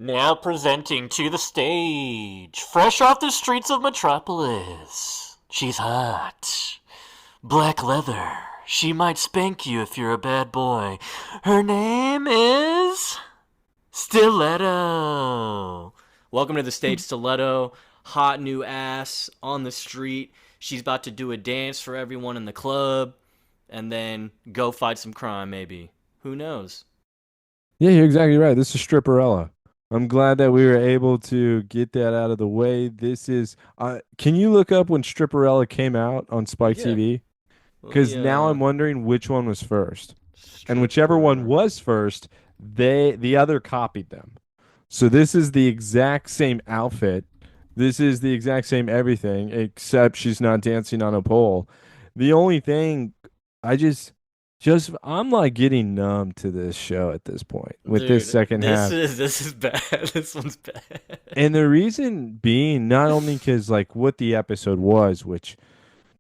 Now presenting to the stage, fresh off the streets of Metropolis. She's hot. Black leather. She might spank you if you're a bad boy. Her name is Stiletto. Welcome to the stage, Stiletto. Hot new ass on the street. She's about to do a dance for everyone in the club and then go fight some crime, maybe. Who knows? Yeah, you're exactly right. This is Stripperella. I'm glad that we were able to get that out of the way. This is, can you look up when Stripperella came out on Spike Yeah. TV? Let Because me, now I'm wondering which one was first. And whichever one Stripper. was first, the other copied them. So this is the exact same outfit. This is the exact same everything, except she's not dancing on a pole. The only thing I just I'm like getting numb to this show at this point with this Dude, second half. this is bad. This one's bad. And the reason being not only because like what the episode was, which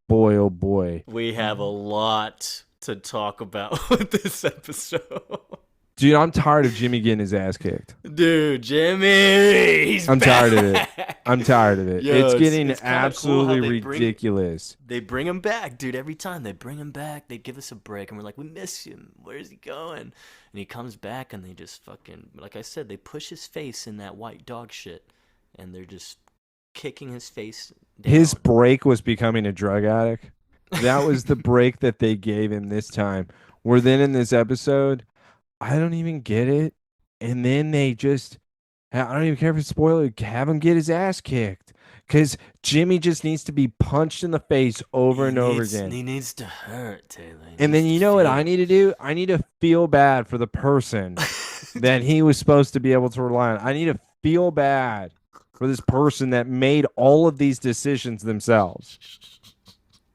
boy oh boy. We have a lot to talk about with this episode. Dude, I'm tired of Jimmy getting his ass kicked. Dude, Jimmy, he's I'm tired of it. back. I'm tired of it. Yo, It's getting it's kind of cool how absolutely they bring ridiculous. they bring him back, dude. Every time they bring him back, they give us a break, and we're like, we miss him. Where's he going? And he comes back, and they just fucking, like I said, they push his face in that white dog shit, and they're just kicking his face His down. break was becoming a drug addict. That was the break that they gave him this time. Where then in this episode, I don't even get it. And then they just, I don't even care if it's spoiler, have him get his ass kicked. Because Jimmy just needs to be punched in the face over and over again. He needs to hurt, Taylor. He And needs then to you know what I feel. need to do? I need to feel bad for the person that he was supposed to be able to rely on. I need to feel bad for this person that made all of these decisions themselves.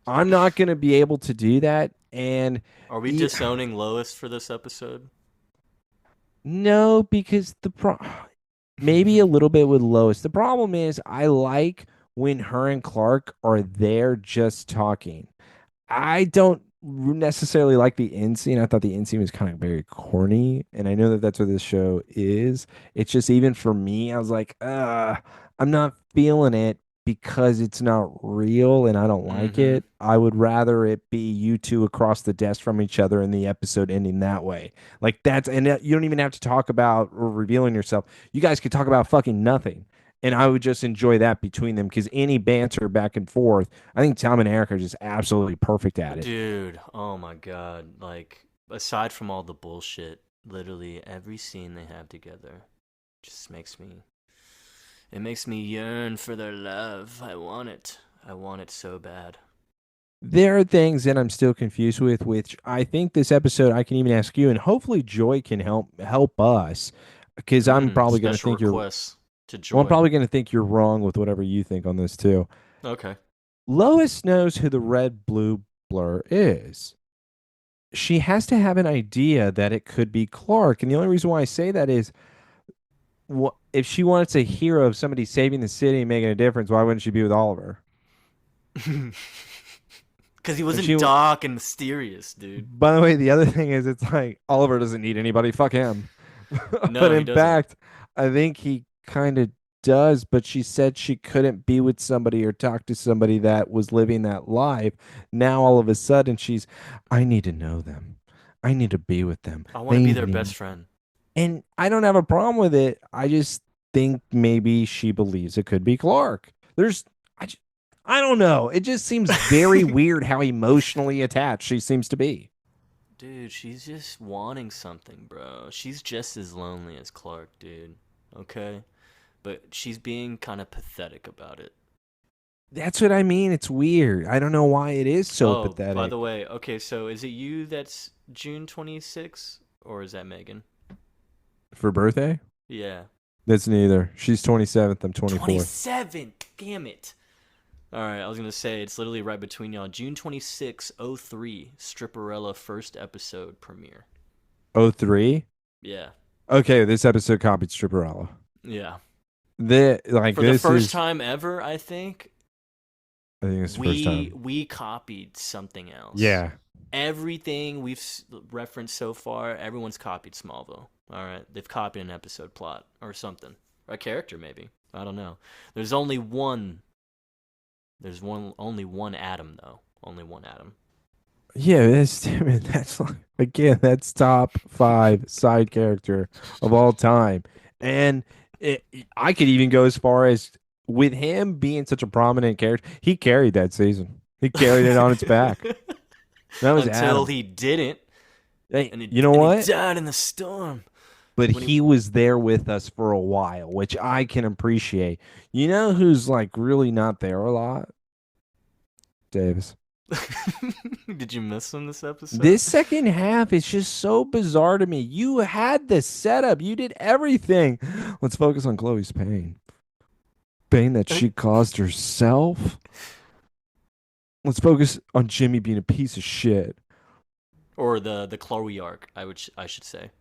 I'm not going to be able to do that. And Are we e- disowning Lois for this episode? no, because maybe a little bit with Lois. The problem is I like when her and Clark are there just talking. I don't necessarily like the end scene. I thought the end scene was kind of very corny, and I know that that's what this show is. It's just even for me, I was like, I'm not feeling it because it's not real and I don't like Mm-hmm. it. I would rather it be you two across the desk from each other and the episode ending that way. Like that's, and you don't even have to talk about or revealing yourself. You guys could talk about fucking nothing. And I would just enjoy that between them because any banter back and forth, I think Tom and Eric are just absolutely perfect at it. Dude, oh my god. Like, aside from all the bullshit, literally every scene they have together just makes me. It makes me yearn for their love. I want it. I want it so bad. There are things that I'm still confused with, which I think this episode I can even ask you, and hopefully Joy can help us because I'm probably going to Special think you're. requests to Well, I'm Joy. probably going to think you're wrong with whatever you think on this too. Okay. Lois knows who the red blue blur is. She has to have an idea that it could be Clark, and the only reason why I say that is if she wants a hero of somebody saving the city and making a difference, why wouldn't she be with Oliver? Because he If wasn't she, dark and mysterious, dude. by the way, the other thing is, it's like Oliver doesn't need anybody. Fuck him. But No, he in doesn't. fact, I think he kind of does. But she said she couldn't be with somebody or talk to somebody that was living that life. Now all of a sudden, I need to know them. I need to be with them. I want to They be their best need, friend. and I don't have a problem with it. I just think maybe she believes it could be Clark. I, just, I don't know. It just seems very weird how emotionally attached she seems to be. Dude, she's just wanting something, bro. She's just as lonely as Clark, dude. Okay? But she's being kind of pathetic about it. That's what I mean. It's weird. I don't know why it is so Oh, by the pathetic. way, okay, so is it you that's June 26th? Or is that Megan? For birthday? Yeah. That's neither. She's 27th. I'm 24th. 27th! Damn it! Alright, I was gonna say, it's literally right between y'all. June 26th, 03, Stripperella first episode premiere. Oh three. Yeah. Okay, this episode copied Stripperella. Yeah. For the This first is, time ever, I think, I think it's the first we time. we copied something else. Yeah. Everything we've referenced so far, everyone's copied Smallville. All right, they've copied an episode plot or something, a character maybe. I don't know. There's only one. Only one Adam though. Only one Adam. Yeah, that's like, again, that's top 5 side character of all time. And I could even go as far as with him being such a prominent character, he carried that season. He carried it on its back. That was Until Adam. he didn't, Hey, and you know he what? died in the storm. But When he he was there with us for a while, which I can appreciate. You know who's like really not there a lot? Davis. Did you miss him this episode? This second half is just so bizarre to me. You had the setup, you did everything. Let's focus on Chloe's pain. Pain that she caused herself. Let's focus on Jimmy being a piece of shit. Or the Chloe arc, I should say.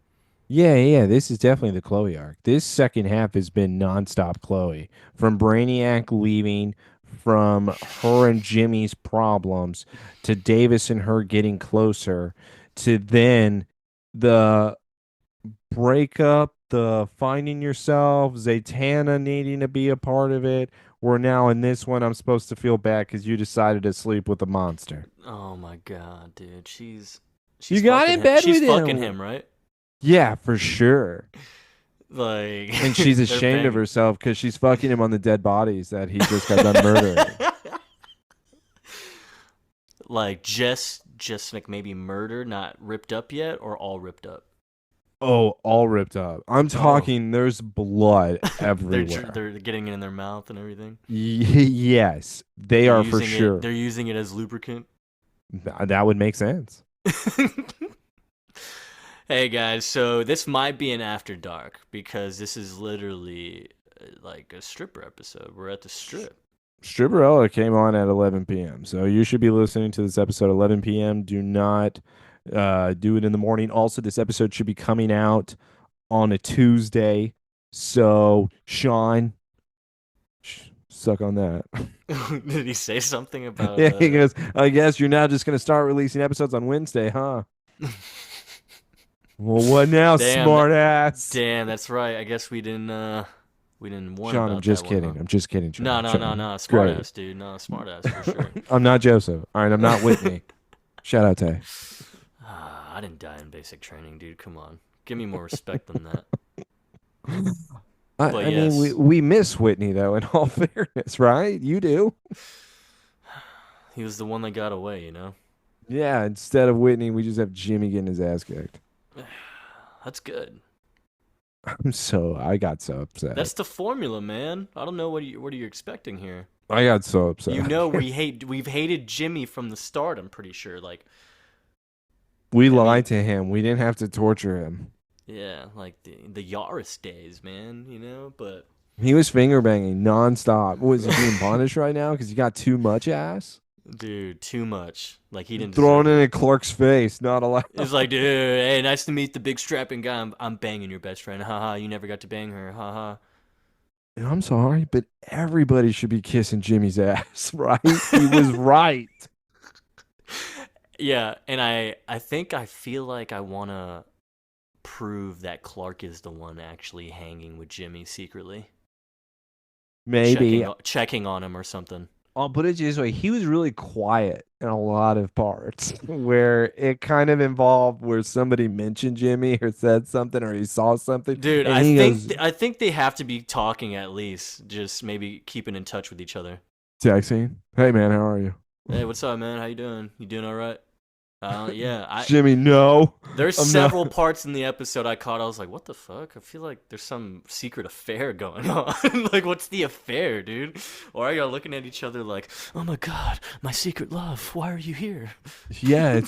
Yeah, this is definitely the Chloe arc. This second half has been nonstop Chloe. From Brainiac leaving, from her and Jimmy's problems, to Davis and her getting closer, to then the breakup, the finding yourself, Zatanna needing to be a part of it. We're now in this one, I'm supposed to feel bad because you decided to sleep with a monster. Oh my god, dude. She's You got fucking in bed She's with fucking him. him, right? Yeah, for sure. Like, And she's they're ashamed of banging. herself because she's fucking him on the dead bodies that he just got done murdering. Like just like maybe murder, not ripped up yet, or all ripped up. Oh, all ripped up. I'm talking, there's blood everywhere. They're getting it in their mouth and everything. Yes, they They're are for using sure. They're using it as lubricant. That would make sense. Hey guys, so this might be an after dark because this is literally like a stripper episode. We're at the strip. Stripperella came on at 11 p.m. So you should be listening to this episode 11 p.m. Do not do it in the morning. Also, this episode should be coming out on a Tuesday. So, Sean, suck on that. Did he say something about? Yeah, he goes, I guess you're now just going to start releasing episodes on Wednesday, huh? Well, what now, smart ass? Damn, that's right. I guess we didn't warn Sean, about I'm just that kidding. one, huh? I'm just kidding, Sean. No, Sean. smart Great. ass, dude. No, smart ass for sure. I'm not Joseph. All right, I'm not Whitney. Shout out Tay. I didn't die in basic training, dude. Come on, give me more respect than that. I mean, we miss Whitney though. In all fairness, right? You do. He was the one that got away, you know. Yeah. Instead of Whitney, we just have Jimmy getting his ass kicked. That's good. I got so upset. That's the formula, man. I don't know what are you expecting here. I got so upset. You know, we've hated Jimmy from the start. I'm pretty sure. Like, we lied to him. We didn't have to torture him. Yeah, like the Yaris days, man. You know, but he was finger banging nonstop. Was he being punished right now because he got too much ass? Dude, too much. Like he didn't thrown it in Clark's face. Not allowed. It's like, dude, hey, nice to meet the big strapping guy. I'm banging your best friend. Haha, you never got to bang her. Haha. I'm sorry, but everybody should be kissing Jimmy's ass, right? He was right. Yeah, and I think I feel like I want to prove that Clark is the one actually hanging with Jimmy secretly. Maybe. Checking on him or something. I'll put it this way. He was really quiet in a lot of parts where it kind of involved where somebody mentioned Jimmy or said something or he saw something. Dude, I think they have to be talking at least. Just maybe keeping in touch with each other. Texting. Hey, man, how are you? Hey, what's up, man? How you doing? You doing all right? Jimmy, no. There's several parts in the episode I caught. I was like, what the fuck? I feel like there's some secret affair going on. Like, what's the affair, dude? Or are y'all looking at each other like, oh my god, my secret love, why are you here? Yeah,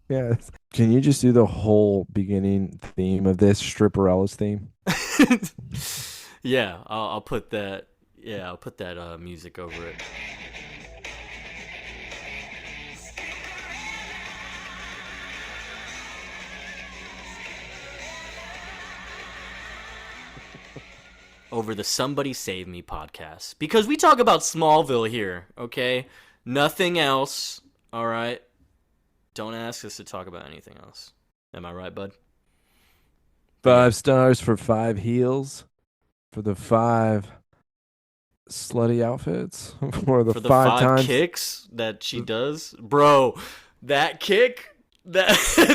yeah. Can you just do the whole beginning theme of this, Stripperella's theme? Yeah, I'll put that. Yeah, I'll put that music over it. Over the Somebody Save Me podcast. Because we talk about Smallville here, okay? Nothing else, all right? Don't ask us to talk about anything else. Am I right, bud? But yeah, 5 stars for 5 heels for the 5 slutty outfits or the for the 5 times. kicks that she does, bro, that kick, that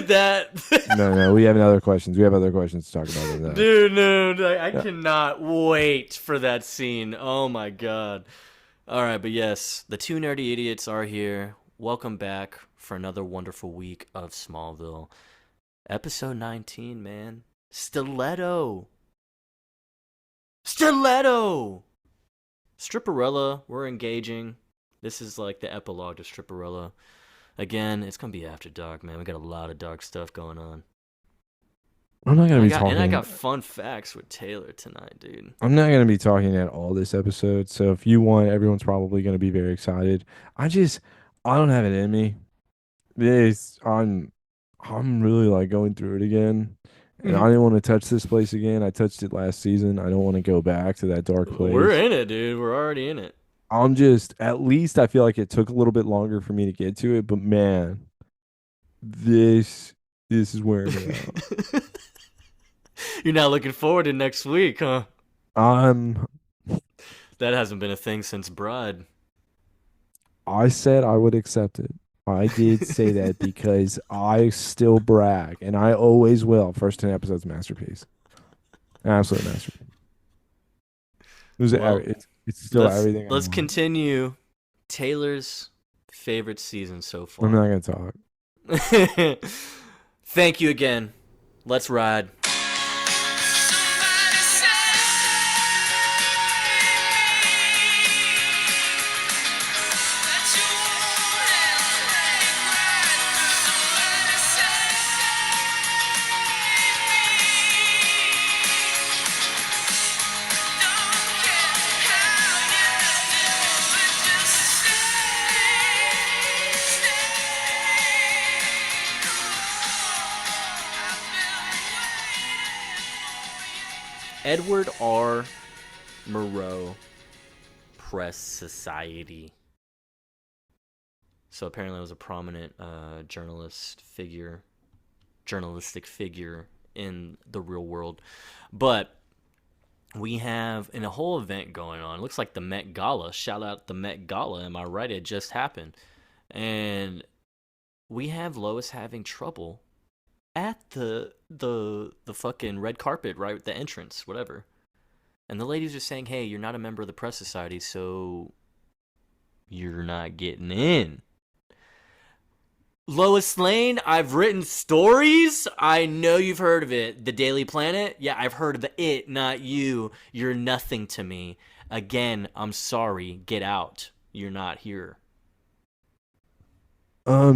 that. No, we have other questions. We have other questions to talk about than that. Dude, no, I Yeah. cannot wait for that scene. Oh my god. All right, but yes, the two nerdy idiots are here. Welcome back for another wonderful week of Smallville. Episode 19, man. Stiletto. Stiletto! Stripperella, we're engaging. This is like the epilogue to Stripperella. Again, it's gonna be after dark, man. We got a lot of dark stuff going on. I'm not And gonna be talking. I got fun facts with Taylor tonight, dude. I'm not gonna be talking at all this episode. So if you want, everyone's probably gonna be very excited. I don't have it in me. This I'm really like going through it again. And I didn't want to touch this place again. I touched it last season. I don't want to go back to that dark We're place. in it, dude. We're already in it. I'm just at least I feel like it took a little bit longer for me to get to it, but man, this this is wearing me out. You're not looking forward to next week, huh? I'm That hasn't been a thing since Bride. I said I would accept it. I did say that because I still brag, and I always will. First 10 episodes, masterpiece, absolute masterpiece. Well, It's still everything I let's want. continue Taylor's favorite season so I'm not far. gonna talk. Thank you again. Let's ride. Edward R. Murrow Press Society. So apparently, it was a prominent journalistic figure in the real world. But we have a whole event going on. It looks like the Met Gala. Shout out the Met Gala. Am I right? It just happened. And we have Lois having trouble at the fucking red carpet, right? The entrance, whatever. And the ladies are saying, hey, you're not a member of the press society, so you're not getting in. Lois Lane, I've written stories. I know you've heard of it. The Daily Planet? Yeah, I've heard of it, not you. You're nothing to me. Again, I'm sorry. Get out. You're not here.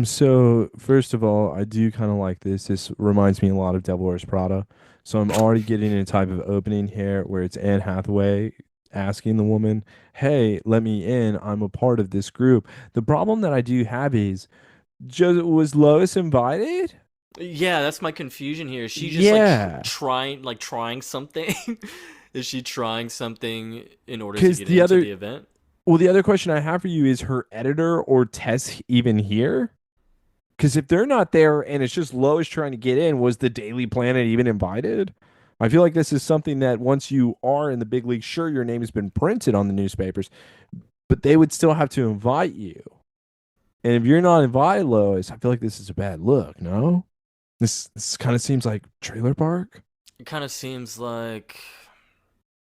So first of all, I do kind of like this. This reminds me a lot of Devil Wears Prada. So I'm already getting a type of opening here where it's Anne Hathaway asking the woman, "Hey, let me in. I'm a part of this group." The problem that I do have is, just was Lois invited? Yeah, that's my confusion here. Is she just Yeah, trying something? Is she trying something in order to because get into the event? the other question I have for you is her editor or Tess even here? Because if they're not there and it's just Lois trying to get in, was the Daily Planet even invited? I feel like this is something that once you are in the big league, sure, your name has been printed on the newspapers, but they would still have to invite you. And if you're not invited, Lois, I feel like this is a bad look. No, this kind of seems like trailer park. It kind of seems like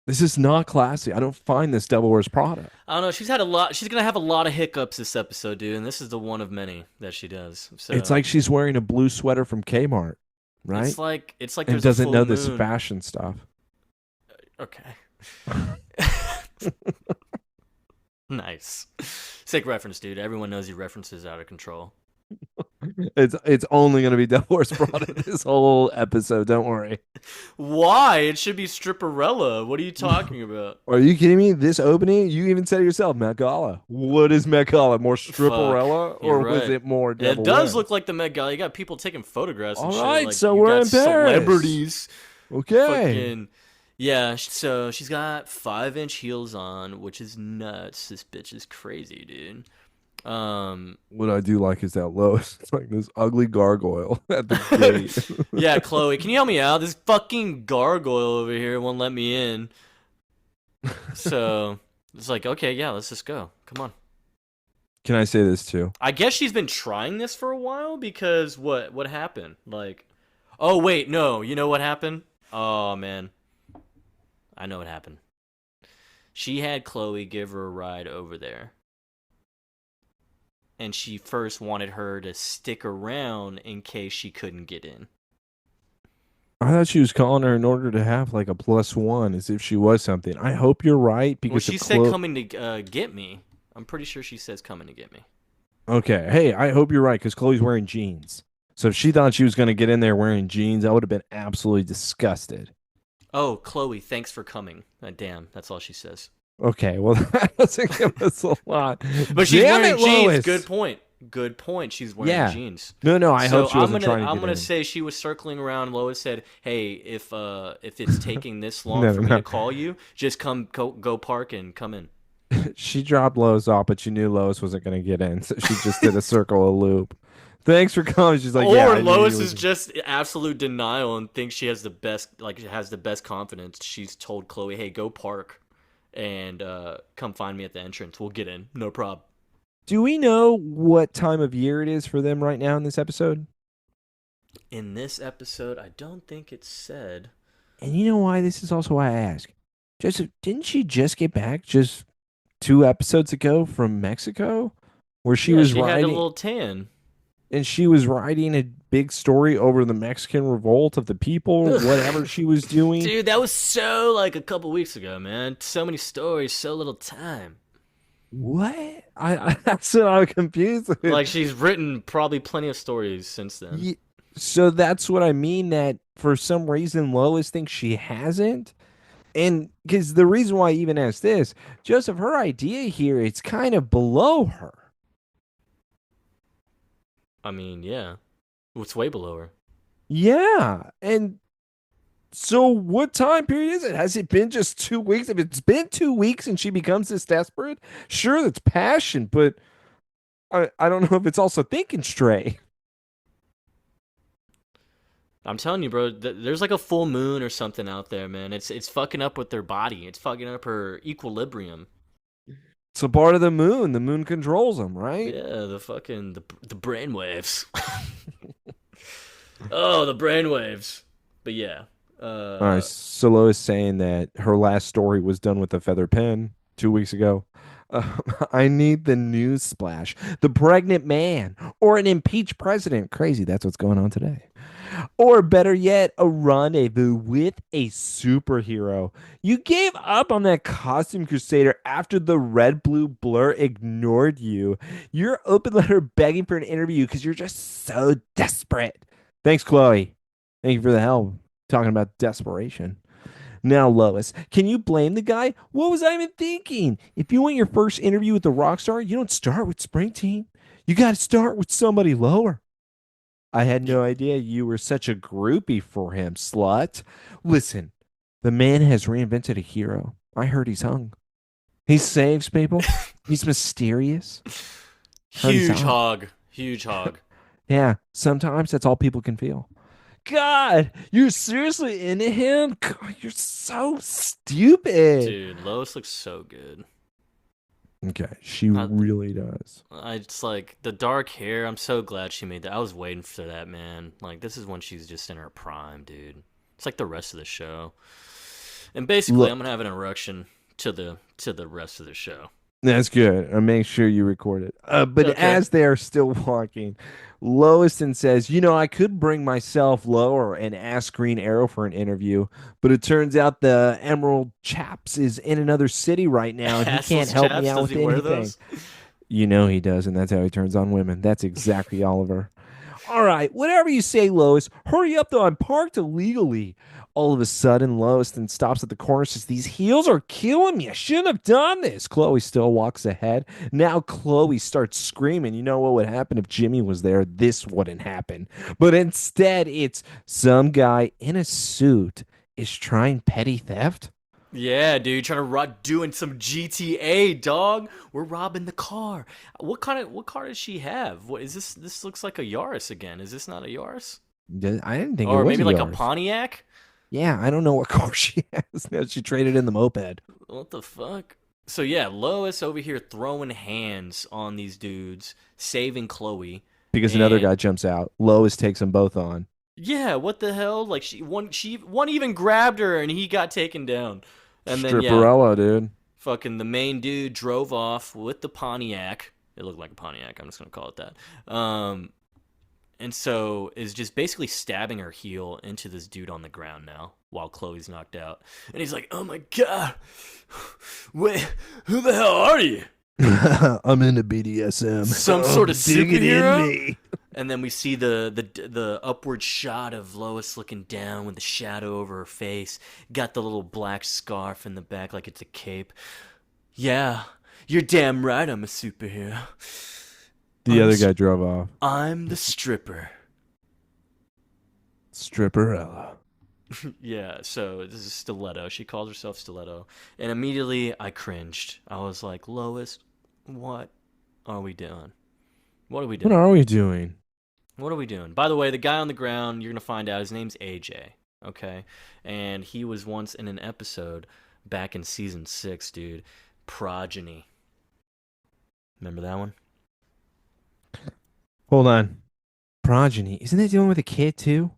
This is not classy. I don't find this Devil Wears Prada. I don't know. She's had a lot. She's gonna have a lot of hiccups this episode, dude, and this is the one of many that she does. It's So like she's wearing a blue sweater from Kmart, right? it's like And there's a doesn't full know moon. this fashion stuff. Okay. Nice. Sick reference, dude. Everyone knows your reference is out of control. It's only gonna be Devil Wears Prada this whole episode. Don't worry. Why? It should be Stripperella. What are you talking about? Are you kidding me? This opening, you even said it yourself, Met Gala. What is Met Gala? More Fuck. Stripperella, You're or was right. it more It Devil does Wears? look like the Met Gala. You got people taking photographs and All shit. right, Like so you we're got in Paris. celebrities. Okay. Fucking yeah. So she's got 5-inch heels on, which is nuts. This bitch is crazy, dude. Um, What I do like is that Lois, it's like this ugly gargoyle at the gate. yeah, Chloe, can you help me out? This fucking gargoyle over here won't let me in. So it's like, okay, yeah, let's just go. Come on. Can I say this too? I guess she's been trying this for a while because what happened? Like, oh wait, no, you know what happened? Oh man, I know what happened. She had Chloe give her a ride over there, and she first wanted her to stick around in case she couldn't get in. I thought she was calling her in order to have like a +1, as if she was something. I hope you're right Well, because she if said Chloe. coming to get me. I'm pretty sure she says coming to get me. Okay, hey, I hope you're right because Chloe's wearing jeans. So if she thought she was going to get in there wearing jeans, I would have been absolutely disgusted. Oh, Chloe, thanks for coming. Damn, that's all she says. Okay, well, that doesn't give us a lot. But she's Damn wearing it, jeans. Good Lois. point. Good point. She's wearing Yeah. jeans. No, I hope So she wasn't trying to I'm get gonna in. say she was circling around. Lois said, "Hey, if it's taking this long No, for me no. to call you, just go park and come in." She dropped Lois off, but she knew Lois wasn't going to get in, so she just did a circle, a loop. Thanks for coming. She's like, yeah, Or I knew you Lois was. is just absolute denial and thinks she has the best, like has the best confidence. She's told Chloe, "Hey, go park and come find me at the entrance. We'll get in, no problem." Do we know what time of year it is for them right now in this episode? In this episode, I don't think it's said. And you know why? This is also why I ask. Joseph, didn't she just get back just 2 episodes ago from Mexico, where she Yeah, was she had a riding little tan. and she was writing a big story over the Mexican revolt of the people, whatever she was doing? Dude, that was so like a couple weeks ago, man. So many stories, so little time. What? That's what I'm confused with. Like she's written probably plenty of stories since then. Ye- So that's what I mean. That for some reason Lois thinks she hasn't. And because the reason why I even asked this, Joseph, her idea here, it's kind of below her. I mean, yeah, it's way below her. Yeah. And so what time period is it? Has it been just 2 weeks? If it's been 2 weeks and she becomes this desperate, sure, that's passion, but I don't know if it's also thinking straight. I'm telling you, bro. There's like a full moon or something out there, man. It's fucking up with their body. It's fucking up her equilibrium. It's a part of the moon. The moon controls them, right? Yeah, the fucking the brainwaves. Oh, the brainwaves. But yeah, All right. So Lois saying that her last story was done with a feather pen 2 weeks ago. I need the news splash. The pregnant man or an impeached president. Crazy. That's what's going on today. Or better yet, a rendezvous with a superhero. You gave up on that costume crusader after the red blue blur ignored you. You're open letter begging for an interview because you're just so desperate. Thanks, Chloe. Thank you for the help. Talking about desperation. Now, Lois, can you blame the guy? What was I even thinking? If you want your first interview with the rock star, you don't start with Springsteen. You got to start with somebody lower. I had no idea you were such a groupie for him, slut. Listen, the man has reinvented a hero. I heard he's hung. He saves people. He's mysterious. Heard he's huge hung. hog, huge hog. Yeah, sometimes that's all people can feel. God, you're seriously into him? God, you're so stupid. Dude, Lois looks so good. Okay, she I, really does. I just like the dark hair. I'm so glad she made that. I was waiting for that, man. Like this is when she's just in her prime, dude. It's like the rest of the show. And basically, Look, I'm gonna have an erection to the rest of the show. that's good. I'll make sure you record it. But Okay. as they're still walking, Loiston says, I could bring myself lower and ask Green Arrow for an interview, but it turns out the Emerald Chaps is in another city right now and he can't Assless help me chaps. out Does with he wear anything. those? You know he does, and that's how he turns on women. That's exactly Oliver. All right, whatever you say, Lois. Hurry up, though. I'm parked illegally. All of a sudden, Lois then stops at the corner, says, "These heels are killing me. I shouldn't have done this." Chloe still walks ahead. Now Chloe starts screaming. You know what would happen if Jimmy was there? This wouldn't happen. But instead, it's some guy in a suit is trying petty theft. Yeah, dude, trying to doing some GTA, dog. We're robbing the car. What car does she have? What is this? This looks like a Yaris again. Is this not a Yaris? I didn't think it Or was maybe a like a Yaris. Pontiac? Yeah, I don't know what car she has. Now she traded in the moped What the fuck? So yeah, Lois over here throwing hands on these dudes, saving Chloe, because another and guy jumps out. Lois takes them both on. yeah, what the hell? Like she one even grabbed her and he got taken down. And then yeah, Stripperella, dude. fucking the main dude drove off with the Pontiac. It looked like a Pontiac. I'm just gonna call it that. And so is just basically stabbing her heel into this dude on the ground now while Chloe's knocked out. And he's like, "Oh my god, wait, who the hell are you? I'm into BDSM. Some sort of Dig it in superhero?" me. And then we see the upward shot of Lois looking down with the shadow over her face. Got the little black scarf in the back like it's a cape. Yeah, you're damn right I'm a superhero. The other guy drove off. I'm the stripper. Stripperella. Yeah, so this is Stiletto. She calls herself Stiletto. And immediately I cringed. I was like, Lois, what are we doing? What are we What doing? are we doing? What are we doing? By the way, the guy on the ground, you're going to find out his name's AJ, okay? And he was once in an episode back in season 6, dude. Progeny. Remember that one? Hold on. Progeny. Isn't that dealing with a kid too?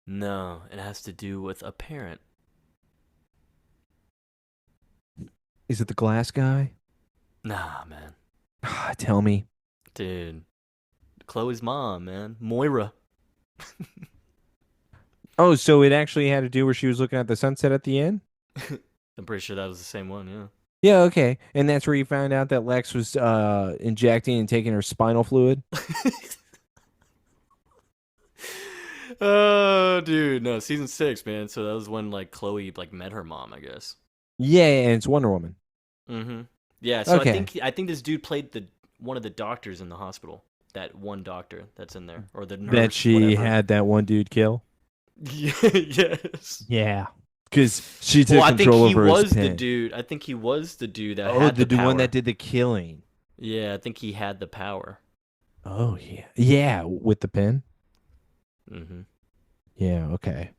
No, it has to do with a parent. Is it the glass guy? Nah, man. Tell me. Dude. Chloe's mom, man. Moira. Oh, so it actually had to do where she was looking at the sunset at the end? I'm pretty sure that was the same one, yeah. Yeah, okay. And that's where you found out that Lex was injecting and taking her spinal fluid? Oh, dude, no, season 6, man. So that was when like Chloe like met her mom, I guess. Yeah, and it's Wonder Woman. Mm-hmm. Yeah, so Okay. I think this dude played the one of the doctors in the hospital. That one doctor that's in there, or the nurse, That she whatever. had that one dude kill? Yes. Yeah. Because she took Well, I think control he over his was the pen. dude. I think he was the dude that Oh, had the one power. that did the killing. Yeah, I think he had the power. Oh, yeah. Yeah, with the pen? Mm-hmm. Yeah, okay.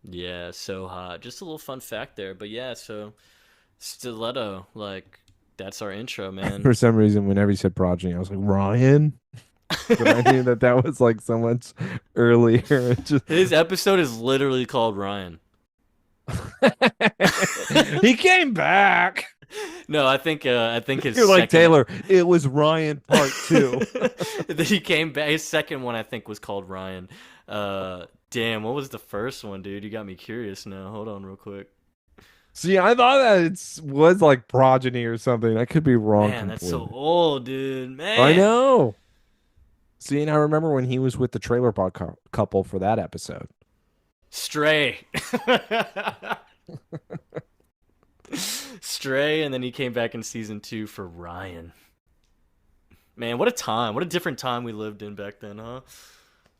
Yeah, so hot. Just a little fun fact there, but yeah, so Stiletto, like that's our intro, man. For some reason, whenever you said progeny, I was like, Ryan? But I knew that was like so much earlier. Just His episode is literally called Ryan. he came back. No, I think his You're like second- Taylor. It was Ryan part 2. He came back. His second one, I think, was called Ryan. Damn, what was the first one, dude? You got me curious now. Hold on, real quick. See, I thought that it was like progeny or something. I could be wrong. Man, that's so completely. old, dude. Man, I know. See, and I remember when he was with the trailer park couple for that episode. Stray. Stray, and then he came back in season 2 for Ryan. Man, what a time. What a different time we lived in back then, huh?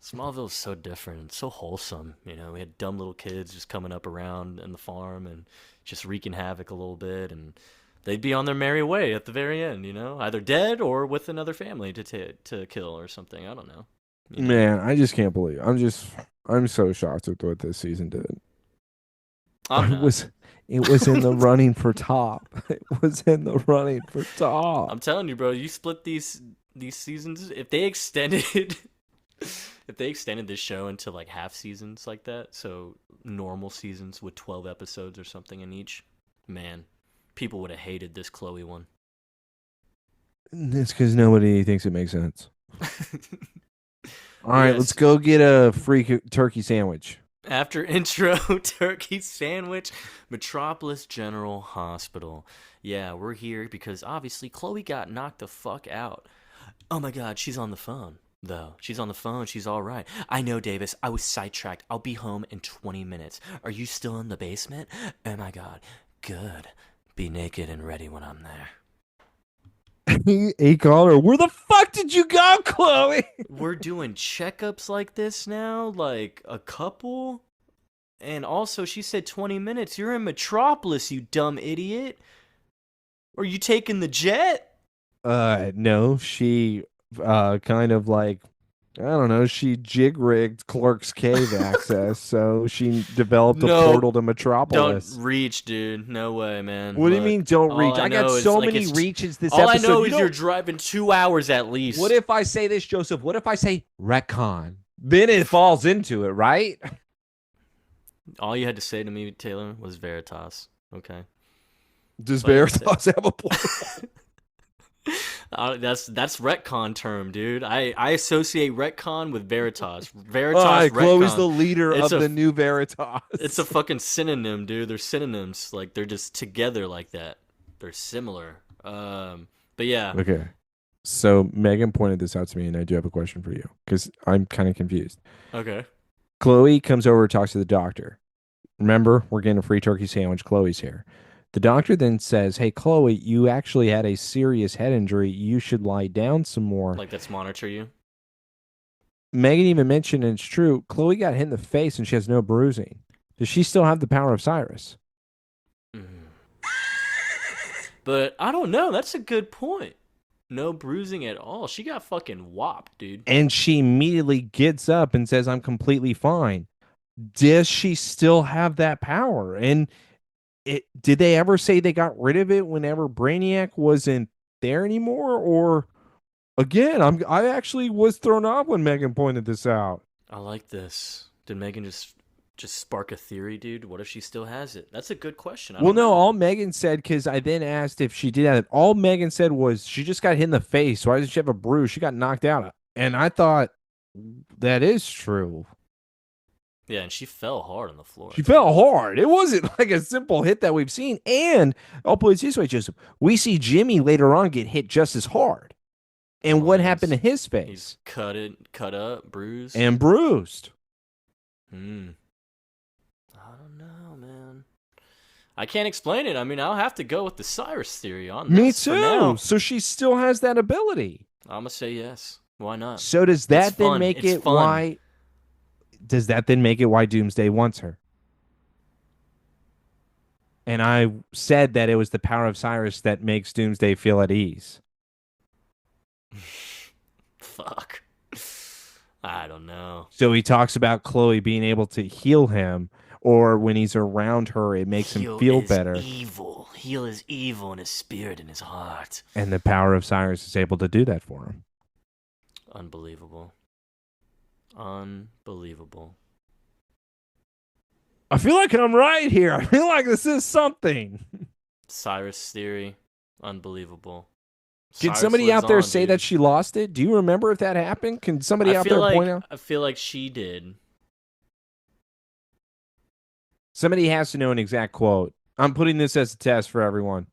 Smallville is so different and so wholesome. You know, we had dumb little kids just coming up around in the farm and just wreaking havoc a little bit, and they'd be on their merry way at the very end, you know, either dead or with another family to kill or something. I don't know. You know? Man, I just can't believe. I'm so shocked with what this season did. I'm not. It was in the running for top. It was in the running for top. I'm telling you, bro. You split these seasons. If they extended, if they extended this show into like half seasons like that, so normal seasons with 12 episodes or something in each, man, people would have hated this Chloe one. It's because nobody thinks it makes sense. All right, Yes. let's go get a free turkey sandwich. After intro, turkey sandwich, Metropolis General Hospital. Yeah, we're here because obviously Chloe got knocked the fuck out. Oh my god, she's on the phone, though. She's on the phone. She's all right. I know, Davis. I was sidetracked. I'll be home in 20 minutes. Are you still in the basement? Oh my god. Good. Be naked and ready when I'm there. A caller. Where the fuck did you go, Chloe? We're doing checkups like this now? Like a couple? And also, she said 20 minutes. You're in Metropolis, you dumb idiot. Are you taking the jet? No, she kind of like I don't know, she jig rigged Clark's cave access, so she developed a portal Nope. to Don't Metropolis. reach, dude. No way, man. What do you mean Look, don't all reach? I I got know is so like many reaches this all I episode. know You is you're don't driving 2 hours at What least. if I say this, Joseph? What if I say retcon? Then it falls into it, right? All you had to say to me, Taylor, was Veritas. Okay. Does But Veritas have a portal? that's retcon term, dude. I associate retcon with Veritas. All Veritas right, Chloe's the retcon. leader It's of a the new Veritas. it's a fucking synonym, dude. They're synonyms. Like they're just together like that. They're similar. But yeah. Okay. So Megan pointed this out to me, and I do have a question for you because I'm kind of confused. Okay. Chloe comes over and talks to the doctor. Remember, we're getting a free turkey sandwich. Chloe's here. The doctor then says, "Hey, Chloe, you actually had a serious head injury. You should lie down some more." Like that's monitor you. Megan even mentioned, and it's true, Chloe got hit in the face and she has no bruising. Does she still have the power of Cyrus? Mm. But I don't know. That's a good point. No bruising at all. She got fucking whopped, dude. And she immediately gets up and says, "I'm completely fine." Does she still have that power? And did they ever say they got rid of it whenever Brainiac wasn't there anymore? Or again, I actually was thrown off when Megan pointed this out. I like this. Did Megan just spark a theory, dude? What if she still has it? That's a good question. I Well, don't no, know. all Megan said, because I then asked if she did have it. All Megan said was she just got hit in the face. Why does she have a bruise? She got knocked out. And I thought that is true. Yeah, and she fell hard on the floor. She fell hard. It wasn't like a simple hit that we've seen. And I'll put it this way, Joseph. We see Jimmy later on get hit just as hard. And what happened to his face? He's cut up, bruised. And bruised. I don't know, man. I can't explain it. I mean, I'll have to go with the Cyrus theory on this. Me For now. too. So she still has that ability. I'm gonna say yes. Why not? So does that It's then fun. make It's it fun. why? Does that then make it why Doomsday wants her? And I said that it was the power of Cyrus that makes Doomsday feel at ease. Fuck. I don't know. So he talks about Chloe being able to heal him, or when he's around her, it makes him feel better. Evil. Heal is evil in his spirit and his heart. And the power of Cyrus is able to do that for him. Unbelievable. Unbelievable. I feel like I'm right here. I feel like this is something. Cyrus theory. Unbelievable. Can Cyrus somebody lives out there on, say dude. that she lost it? Do you remember if that happened? Can somebody out there point out? I feel like she did. Somebody has to know an exact quote. I'm putting this as a test for everyone.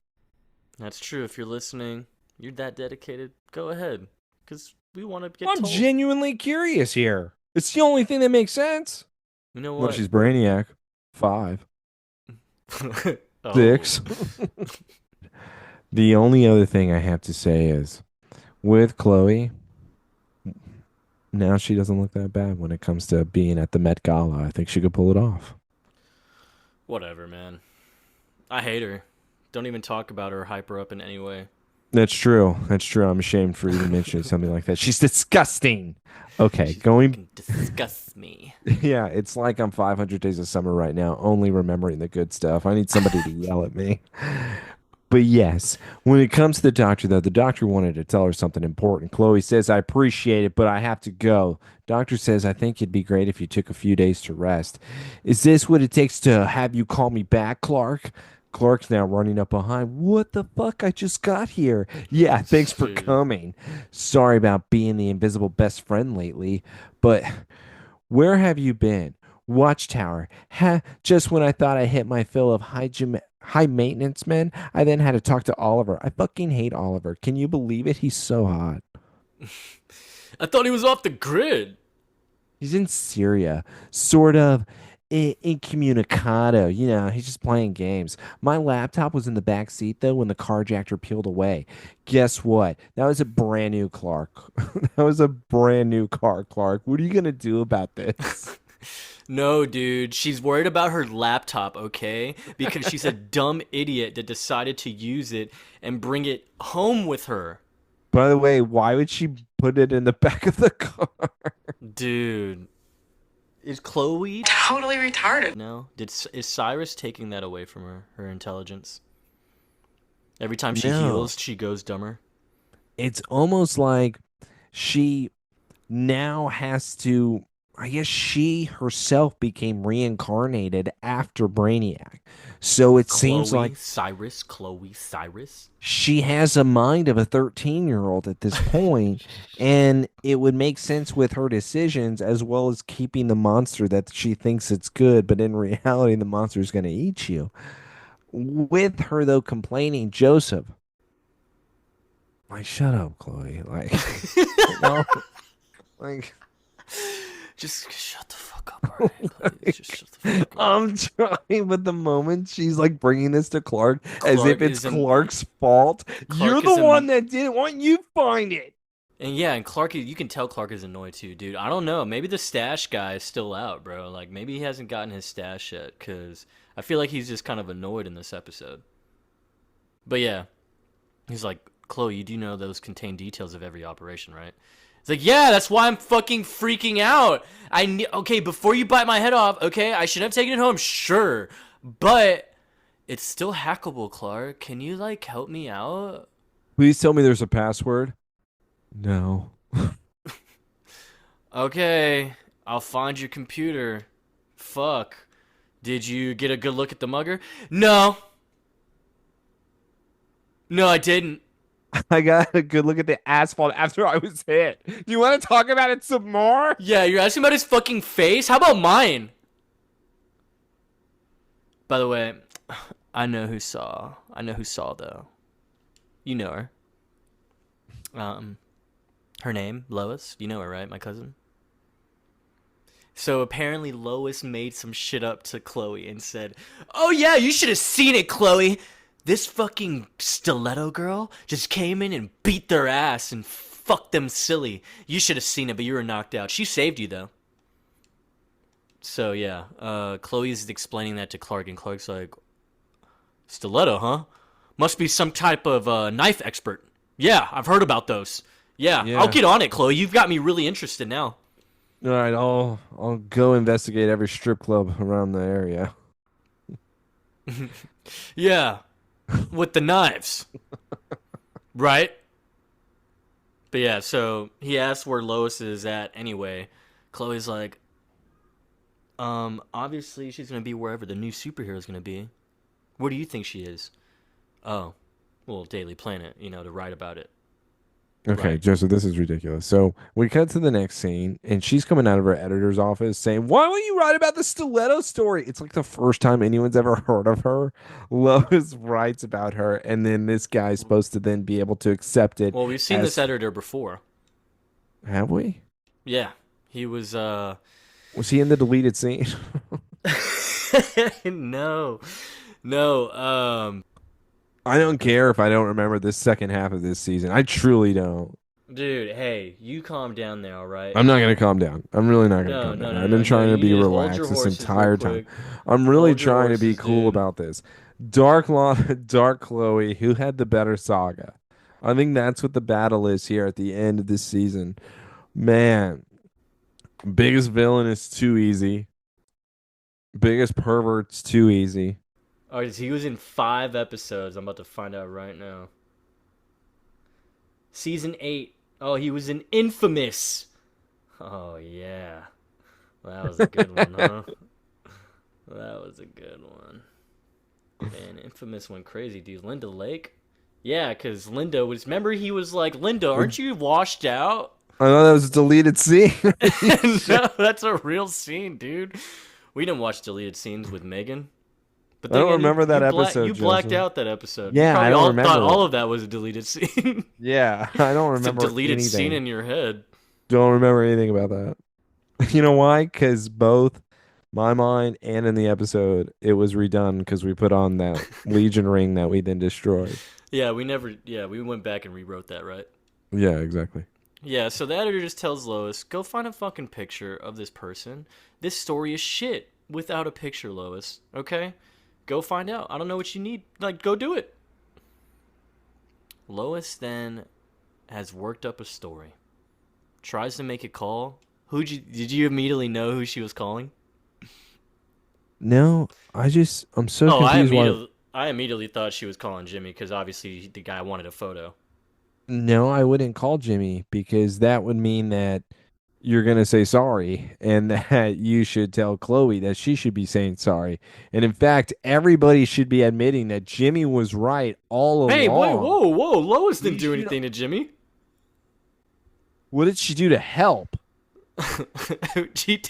That's true. If you're listening, you're that dedicated, go ahead. Because we want to get I'm told. genuinely curious here. It's the only thing that makes sense. You know Well, what? she's Brainiac. 5. Oh. 6. The only other thing I have to say is with Chloe, now she doesn't look that bad when it comes to being at the Met Gala. I think she could pull it off. Whatever, man. I hate her. Don't even talk about her or hype her up in any way. That's true. That's true. I'm ashamed for even mentioning something like that. She's disgusting. Okay, She going. fucking disgusts me. Yeah, it's like I'm 500 Days of Summer right now, only remembering the good stuff. I need somebody to yell at me. But yes, when it comes to the doctor, though, the doctor wanted to tell her something important. Chloe says, "I appreciate it, but I have to go." Doctor says, "I think it'd be great if you took a few days to rest." Is this what it takes to have you call me back, Clark? Clark's now running up behind. What the fuck? I just got here. Yeah, thanks for Dude. coming. Sorry about being the invisible best friend lately, but where have you been? Watchtower. Just when I thought I hit my fill of high maintenance men, I then had to talk to Oliver. I fucking hate Oliver. Can you believe it? He's so hot. I thought he was off the grid. He's in Syria, sort of incommunicado. You know, he's just playing games. My laptop was in the back seat, though, when the carjacker peeled away. Guess what? That was a brand new Clark. That was a brand new car, Clark. What are you going to do about this? No, dude. She's worried about her laptop, okay? Because she's a dumb idiot that decided to use it and bring it home with her. By the way, why would she put it in the back of the car? Dude. Is Chloe Totally retarded. no? Is Cyrus taking that away from her intelligence? Every time she No. heals, she goes dumber. It's almost like she now has to, I guess she herself became reincarnated after Brainiac. So it seems like Chloe Cyrus. she has a mind of a 13-year-old at this point, and it would make sense with her decisions as well as keeping the monster that she thinks it's good, but in reality, the monster is going to eat you. With her, though, complaining, Joseph, like, shut up, Chloe. Like, no, like, Just shut the fuck up, alright, Chloe. Just shut the fuck up. I'm trying, but the moment she's like bringing this to Clark as Clark if it's is a- Clark's fault, Clark you're is the a- one that didn't want you find it. And yeah, and Clark, you can tell Clark is annoyed too, dude. I don't know. Maybe the stash guy is still out, bro. Like, maybe he hasn't gotten his stash yet, because I feel like he's just kind of annoyed in this episode. But yeah, he's like, Chloe, you do know those contain details of every operation, right? It's like, yeah, that's why I'm fucking freaking out. Okay, before you bite my head off, okay, I should have taken it home, sure. But it's still hackable, Clark. Can you, like, help me out? Please tell me there's a password. No. Okay, I'll find your computer. Fuck. Did you get a good look at the mugger? No. No, I didn't. I got a good look at the asphalt after I was hit. Do you want to talk about it some more? Yeah, you're asking about his fucking face? How about mine? By the way, I know who saw. Though. You know her. Her name, Lois. You know her, right? My cousin. So apparently Lois made some shit up to Chloe and said, "Oh yeah, you should have seen it, Chloe. This fucking Stiletto girl just came in and beat their ass and fucked them silly. You should have seen it, but you were knocked out. She saved you though." So yeah, Chloe's explaining that to Clark, and Clark's like, "Stiletto, huh? Must be some type of knife expert. Yeah, I've heard about those. Yeah, I'll get on it, Chloe. You've got me really interested now." All right, I'll go investigate every strip club around the area. Yeah, with the knives, right? But yeah, so he asks where Lois is at anyway. Chloe's like, obviously she's gonna be wherever the new superhero is gonna be. Where do you think she is? Oh, well, Daily Planet, to write about it. Okay, Right. Joseph, this is ridiculous. So we cut to the next scene, and she's coming out of her editor's office saying, "Why won't you write about the Stiletto story?" It's like the first time anyone's ever heard of her. Lois writes about her, and then this guy's supposed to then be able to accept it. Well, we've seen this editor before. Have we? Yeah, he was. Was he in the deleted scene? No, no. I don't care if I don't remember this second half of this season. I truly don't. Dude, hey, you calm down now, right? I'm not gonna calm down. I'm really not gonna No, calm no, down. no, I've no, been trying no. to be You just hold your relaxed this horses entire real time. quick. I'm really Hold your trying to be horses, cool dude. about this. Dark Chloe, who had the better saga? I think that's what the battle is here at the end of this season. Man, biggest villain is too easy. Biggest pervert's too easy. Oh, he was in 5 episodes. I'm about to find out right now. Season 8. Oh, he was in Infamous. Oh, yeah. That was a good one, huh? That was a good one. Man, Infamous went crazy, dude. Linda Lake? Yeah, because Linda was... Remember, he was like, Linda, aren't you washed out? I know that was a deleted scene. No, that's a real scene, dude. We didn't watch deleted scenes with Megan. But I don't then remember that episode, You blacked Joseph. out that episode. Yeah, You probably I don't remember thought it. all of that was a deleted scene. Yeah, I don't It's a remember deleted anything. scene in your head. Don't remember anything about that. You know why? Because both my mind and in the episode, it was redone because we put on that Legion ring that we then destroyed. Yeah, we went back and rewrote that, right? Yeah, exactly. Yeah, so the editor just tells Lois, go find a fucking picture of this person. This story is shit without a picture, Lois. Okay? Go find out. I don't know what you need. Like, go do it. Lois then has worked up a story. Tries to make a call. Did you immediately know who she was calling? No, I'm so Oh, confused why. I immediately thought she was calling Jimmy because obviously the guy wanted a photo. No, I wouldn't call Jimmy because that would mean that you're going to say sorry and that you should tell Chloe that she should be saying sorry. And in fact, everybody should be admitting that Jimmy was right all Hey, wait, along. whoa! Lois We didn't do should. anything to Jimmy. What did she do to help? she,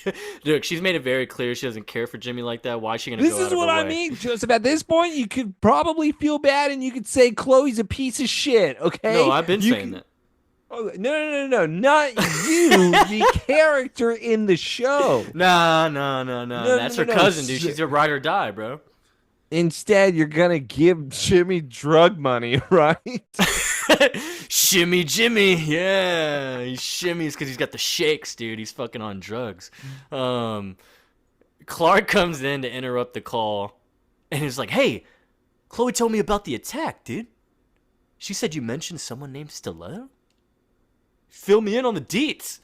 look, she's made it very clear she doesn't care for Jimmy like that. Why is she gonna This go out is of her what I way? mean, Joseph. At this point, you could probably feel bad and you could say Chloe's a piece of shit, No, okay? I've been You saying can. that. Oh, no, not you, the character in the show. Nah. No, no, That's no, her no. cousin, dude. She's a ride or die, bro. Instead, you're gonna give Jimmy drug money, right? Shimmy Jimmy, yeah, he shimmies because he's got the shakes, dude. He's fucking on drugs. Um, Clark comes in to interrupt the call, and he's like, "Hey, Chloe told me about the attack, dude. She said you mentioned someone named Stiletto. Fill me in on the deets."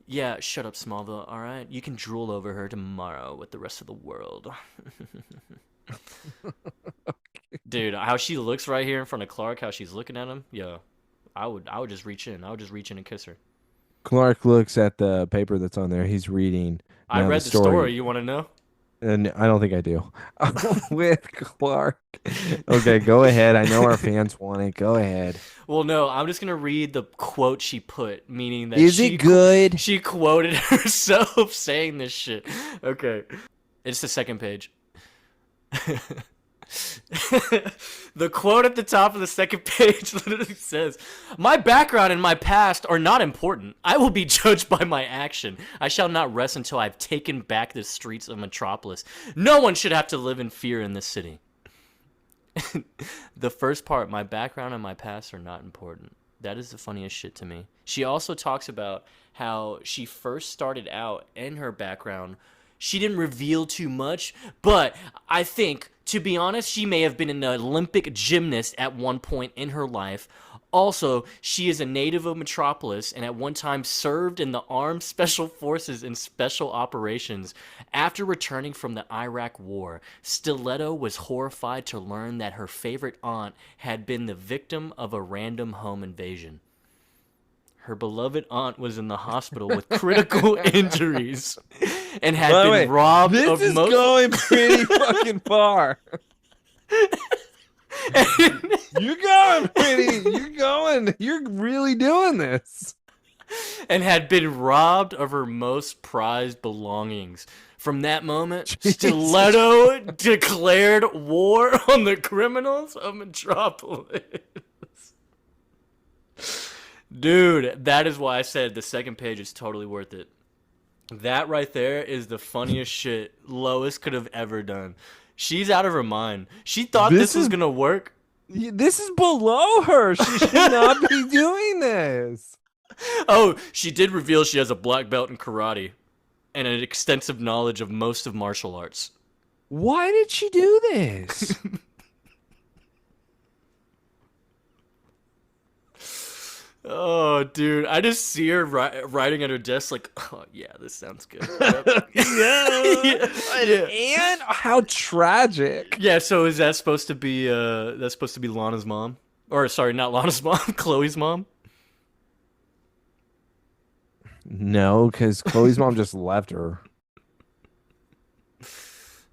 Yeah, shut up, Smallville. All right, you can drool over her tomorrow with the rest of the world. Dude, how she looks right here in front of Clark, how she's looking at him, yo, I would just reach in. I would just reach in and kiss her. Clark looks at the paper that's on there. He's reading I now the read the story. story, You want to know? and I don't think I do. With Clark. Okay, go ahead. I know our fans want it. Go ahead. Well, no, I'm just gonna read the quote she put, meaning that Is it good? she quoted herself saying this shit. Okay, it's the second page. The quote at the top of the second page literally says, "My background and my past are not important. I will be judged by my action. I shall not rest until I've taken back the streets of Metropolis. No one should have to live in fear in this city." The first part, my background and my past are not important. That is the funniest shit to me. She also talks about how she first started out in her background. She didn't reveal too much, but I think, to be honest, she may have been an Olympic gymnast at one point in her life. Also, she is a native of Metropolis and at one time served in the Armed Special Forces in Special Operations. After returning from the Iraq War, Stiletto was horrified to learn that her favorite aunt had been the victim of a random home invasion. Her beloved aunt was in the hospital with critical injuries and had By the been way, robbed this of is most. going pretty fucking far. You're really doing this. And had been robbed of her most prized belongings. From that moment, Jesus. Stiletto declared war on the criminals of Metropolis. Dude, that is why I said the second page is totally worth it. That right there is the funniest shit Lois could have ever done. She's out of her mind. She thought this was gonna work. This is below her. She should not be doing this. Oh, she did reveal she has a black belt in karate and an extensive knowledge of most of martial arts. Why did she do this? Oh, dude, I just see her writing at her desk like, oh yeah, this sounds good. Yep. Yeah. And how tragic. Yeah, so is that supposed to be that's supposed to be Lana's mom? Or sorry, not Lana's mom, Chloe's mom? No, because Chloe's mom just left her.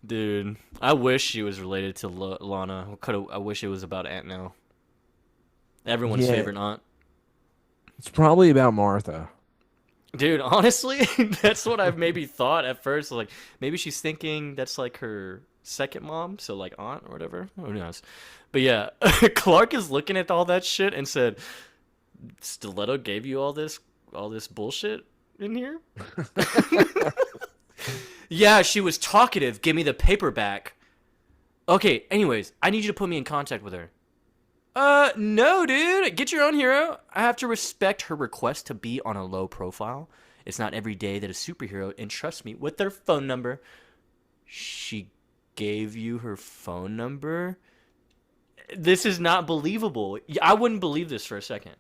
Dude, I wish she was related to Lana. I wish it was about Aunt Nell. Everyone's Yeah. favorite aunt. It's probably about Martha. Dude, honestly, that's what I've maybe thought at first. Like, maybe she's thinking that's like her second mom, so like aunt or whatever. Who knows? But yeah, Clark is looking at all that shit and said, "Stiletto gave you all this bullshit in here." Yeah, she was talkative. Give me the paper back. Okay, anyways, I need you to put me in contact with her. No, dude. Get your own hero. I have to respect her request to be on a low profile. It's not every day that a superhero entrusts me with their phone number. She gave you her phone number? This is not believable. I wouldn't believe this for a second.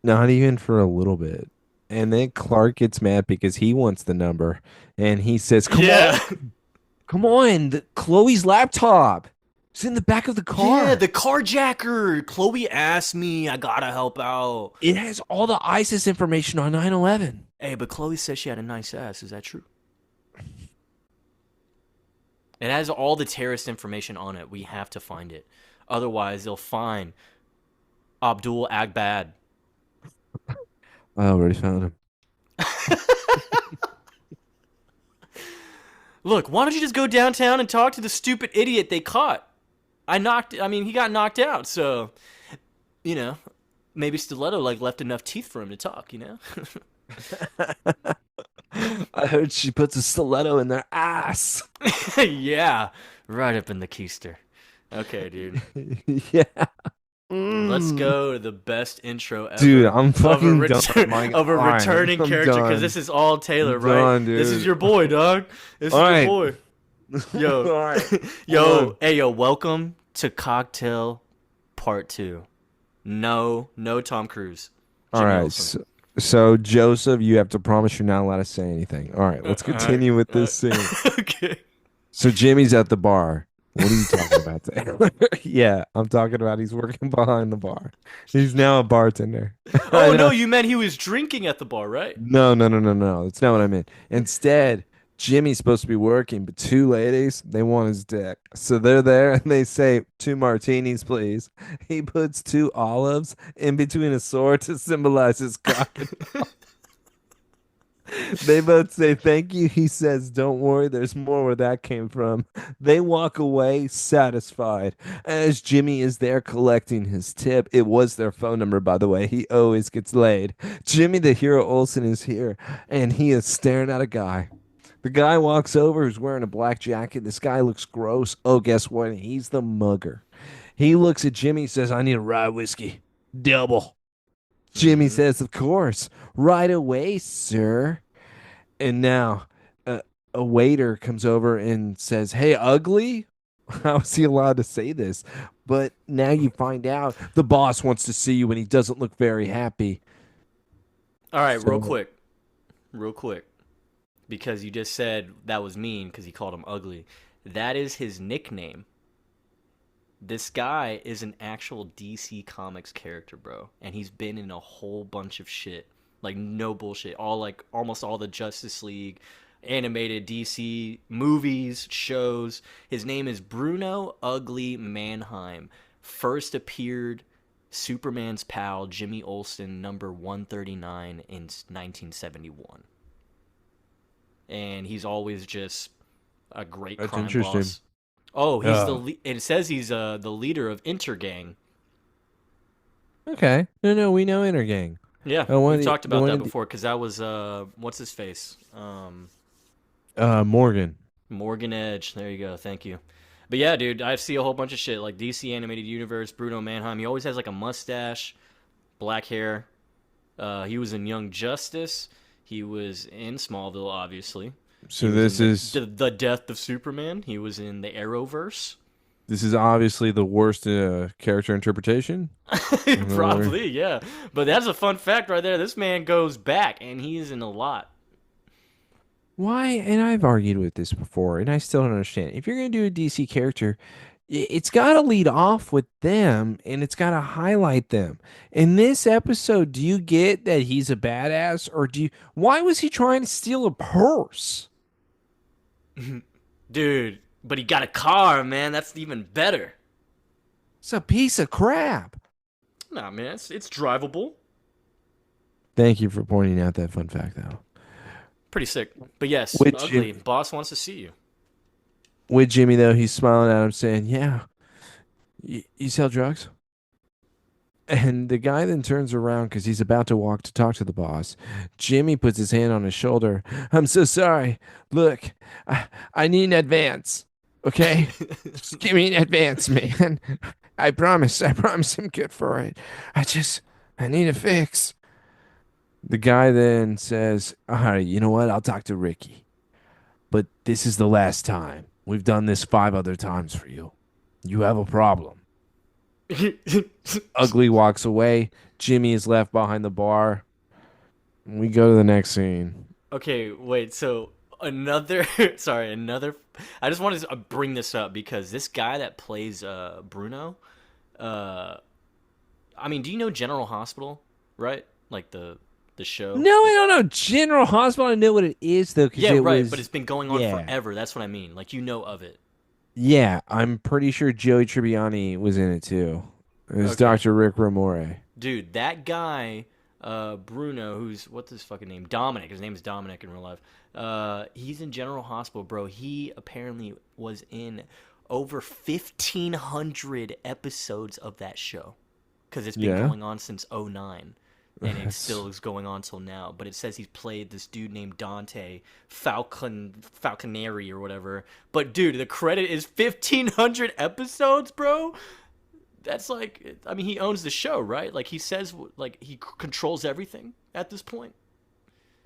Not even for a little bit. And then Clark gets mad because he wants the number, and he says, Yeah. come on, Chloe's laptop. It's in the back of the Yeah, car. the carjacker. Chloe asked me. I gotta help out. It has all the ISIS information on 9/11. Hey, but Chloe says she had a nice ass. Is that true? It has all the terrorist information on it. We have to find it. Otherwise, they'll find Abdul Agbad. I already found him. Look, why don't you just go downtown and talk to the stupid idiot they caught? He got knocked out, so, you know, maybe Stiletto, like, left enough teeth for him to talk, you know? I heard she puts a stiletto in their ass. Yeah, right up in the keister. Okay, dude. Yeah. Let's Mm. go to the best intro ever. Dude, I'm of a, fucking done. return, My of a God. returning I'm character, because done. this is all Taylor, I'm right? done, This is dude. your boy, dog. This All is right. your boy. Yo, All right. Hold yo, on. hey, yo, welcome to Cocktail Part 2. No Tom Cruise. All Jimmy right. Olsen. So, Joseph, you have to promise you're not alled to say anything. All right. Let's All right. continue with this scene. Okay. So, Jimmy's at the bar. What are you talking about, Taylor? Yeah, I'm talking about he's working behind the bar. He's now a bartender. I Oh, no, know. you meant he was drinking at the bar, right? No, no, no, no, no. That's not what I meant. Instead, Jimmy's supposed to be working, but two ladies, they want his dick. So they're there and they say, 2 martinis, please. He puts 2 olives in between a sword to symbolize his cock. They both say thank you. He says, don't worry, there's more where that came from. They walk away satisfied. As Jimmy is there collecting his tip, it was their phone number, by the way. He always gets laid. Jimmy the Hero Olsen is here, and he is staring at a guy. The guy walks over who's wearing a black jacket. This guy looks gross. Oh, guess what? He's the mugger. He looks at Jimmy, says, I need a rye whiskey. Double. Jimmy Mm-hmm. says, of course. Right away, sir. And now a waiter comes over and says, hey, ugly? How is he allowed to say this? But now you find out the boss wants to see you and he doesn't look very happy. All right, So, real quick, because you just said that was mean because he called him ugly. That is his nickname. This guy is an actual DC Comics character, bro, and he's been in a whole bunch of shit. Like no bullshit. All like almost all the Justice League animated DC movies, shows. His name is Bruno Ugly Mannheim. First appeared Superman's pal Jimmy Olsen number 139 in 1971. And he's always just a great that's crime interesting. boss. Oh, he's Yeah. it says he's the leader of Intergang. Okay. No, no, we know Intergang. Yeah, Oh, we've talked the about one that of the, before because that was what's his face? Morgan. Morgan Edge. There you go. Thank you. But yeah, dude, I see a whole bunch of shit like DC animated universe, Bruno Mannheim. He always has like a mustache, black hair. He was in Young Justice. He was in Smallville, obviously. He So was this in is the Death of Superman. He was in the Arrowverse. this is obviously the worst character interpretation. In the world. Probably, yeah. But that's a fun fact right there. This man goes back, and he's in a lot. Why? And I've argued with this before, and I still don't understand. If you're going to do a DC character, it's got to lead off with them and it's got to highlight them. In this episode, do you get that he's a badass or why was he trying to steal a purse? Dude, but he got a car, man. That's even better. It's a piece of crap. Nah, man, it's drivable. Thank you for pointing out that fun fact, though. Pretty sick. But yes, With ugly. Jim, Boss wants to see you. with Jimmy, though, he's smiling at him saying, yeah, you sell drugs? And the guy then turns around because he's about to walk to talk to the boss. Jimmy puts his hand on his shoulder. I'm so sorry. Look, I need an advance. Okay? Just give me an advance, man. I promise. I promise I'm good for it. I need a fix. The guy then says, all right, you know what? I'll talk to Ricky. But this is the last time. We've done this 5 other times for you. You have a problem. Ugly walks away. Jimmy is left behind the bar. We go to the next scene. Okay, wait. So another, sorry, another. I just wanted to bring this up because this guy that plays Bruno, uh, I mean, do you know General Hospital, right? Like the show. No, I don't know. General Hospital, I know what it is, though, because Yeah, it right. But was, it's been going on yeah. forever. That's what I mean. Like you know of it. Yeah, I'm pretty sure Joey Tribbiani was in it, too. It was Okay, Dr. Rick Ramore. dude, that guy, Bruno, who's what's his fucking name? Dominic. His name is Dominic in real life. He's in General Hospital, bro. He apparently was in over 1,500 episodes of that show because it's been Yeah. going on since '09. And it still is going on till now. But it says he's played this dude named Dante Falconeri or whatever. But dude, the credit is 1,500 episodes, bro. That's like, I mean, he owns the show, right? Like he says, like he controls everything at this point.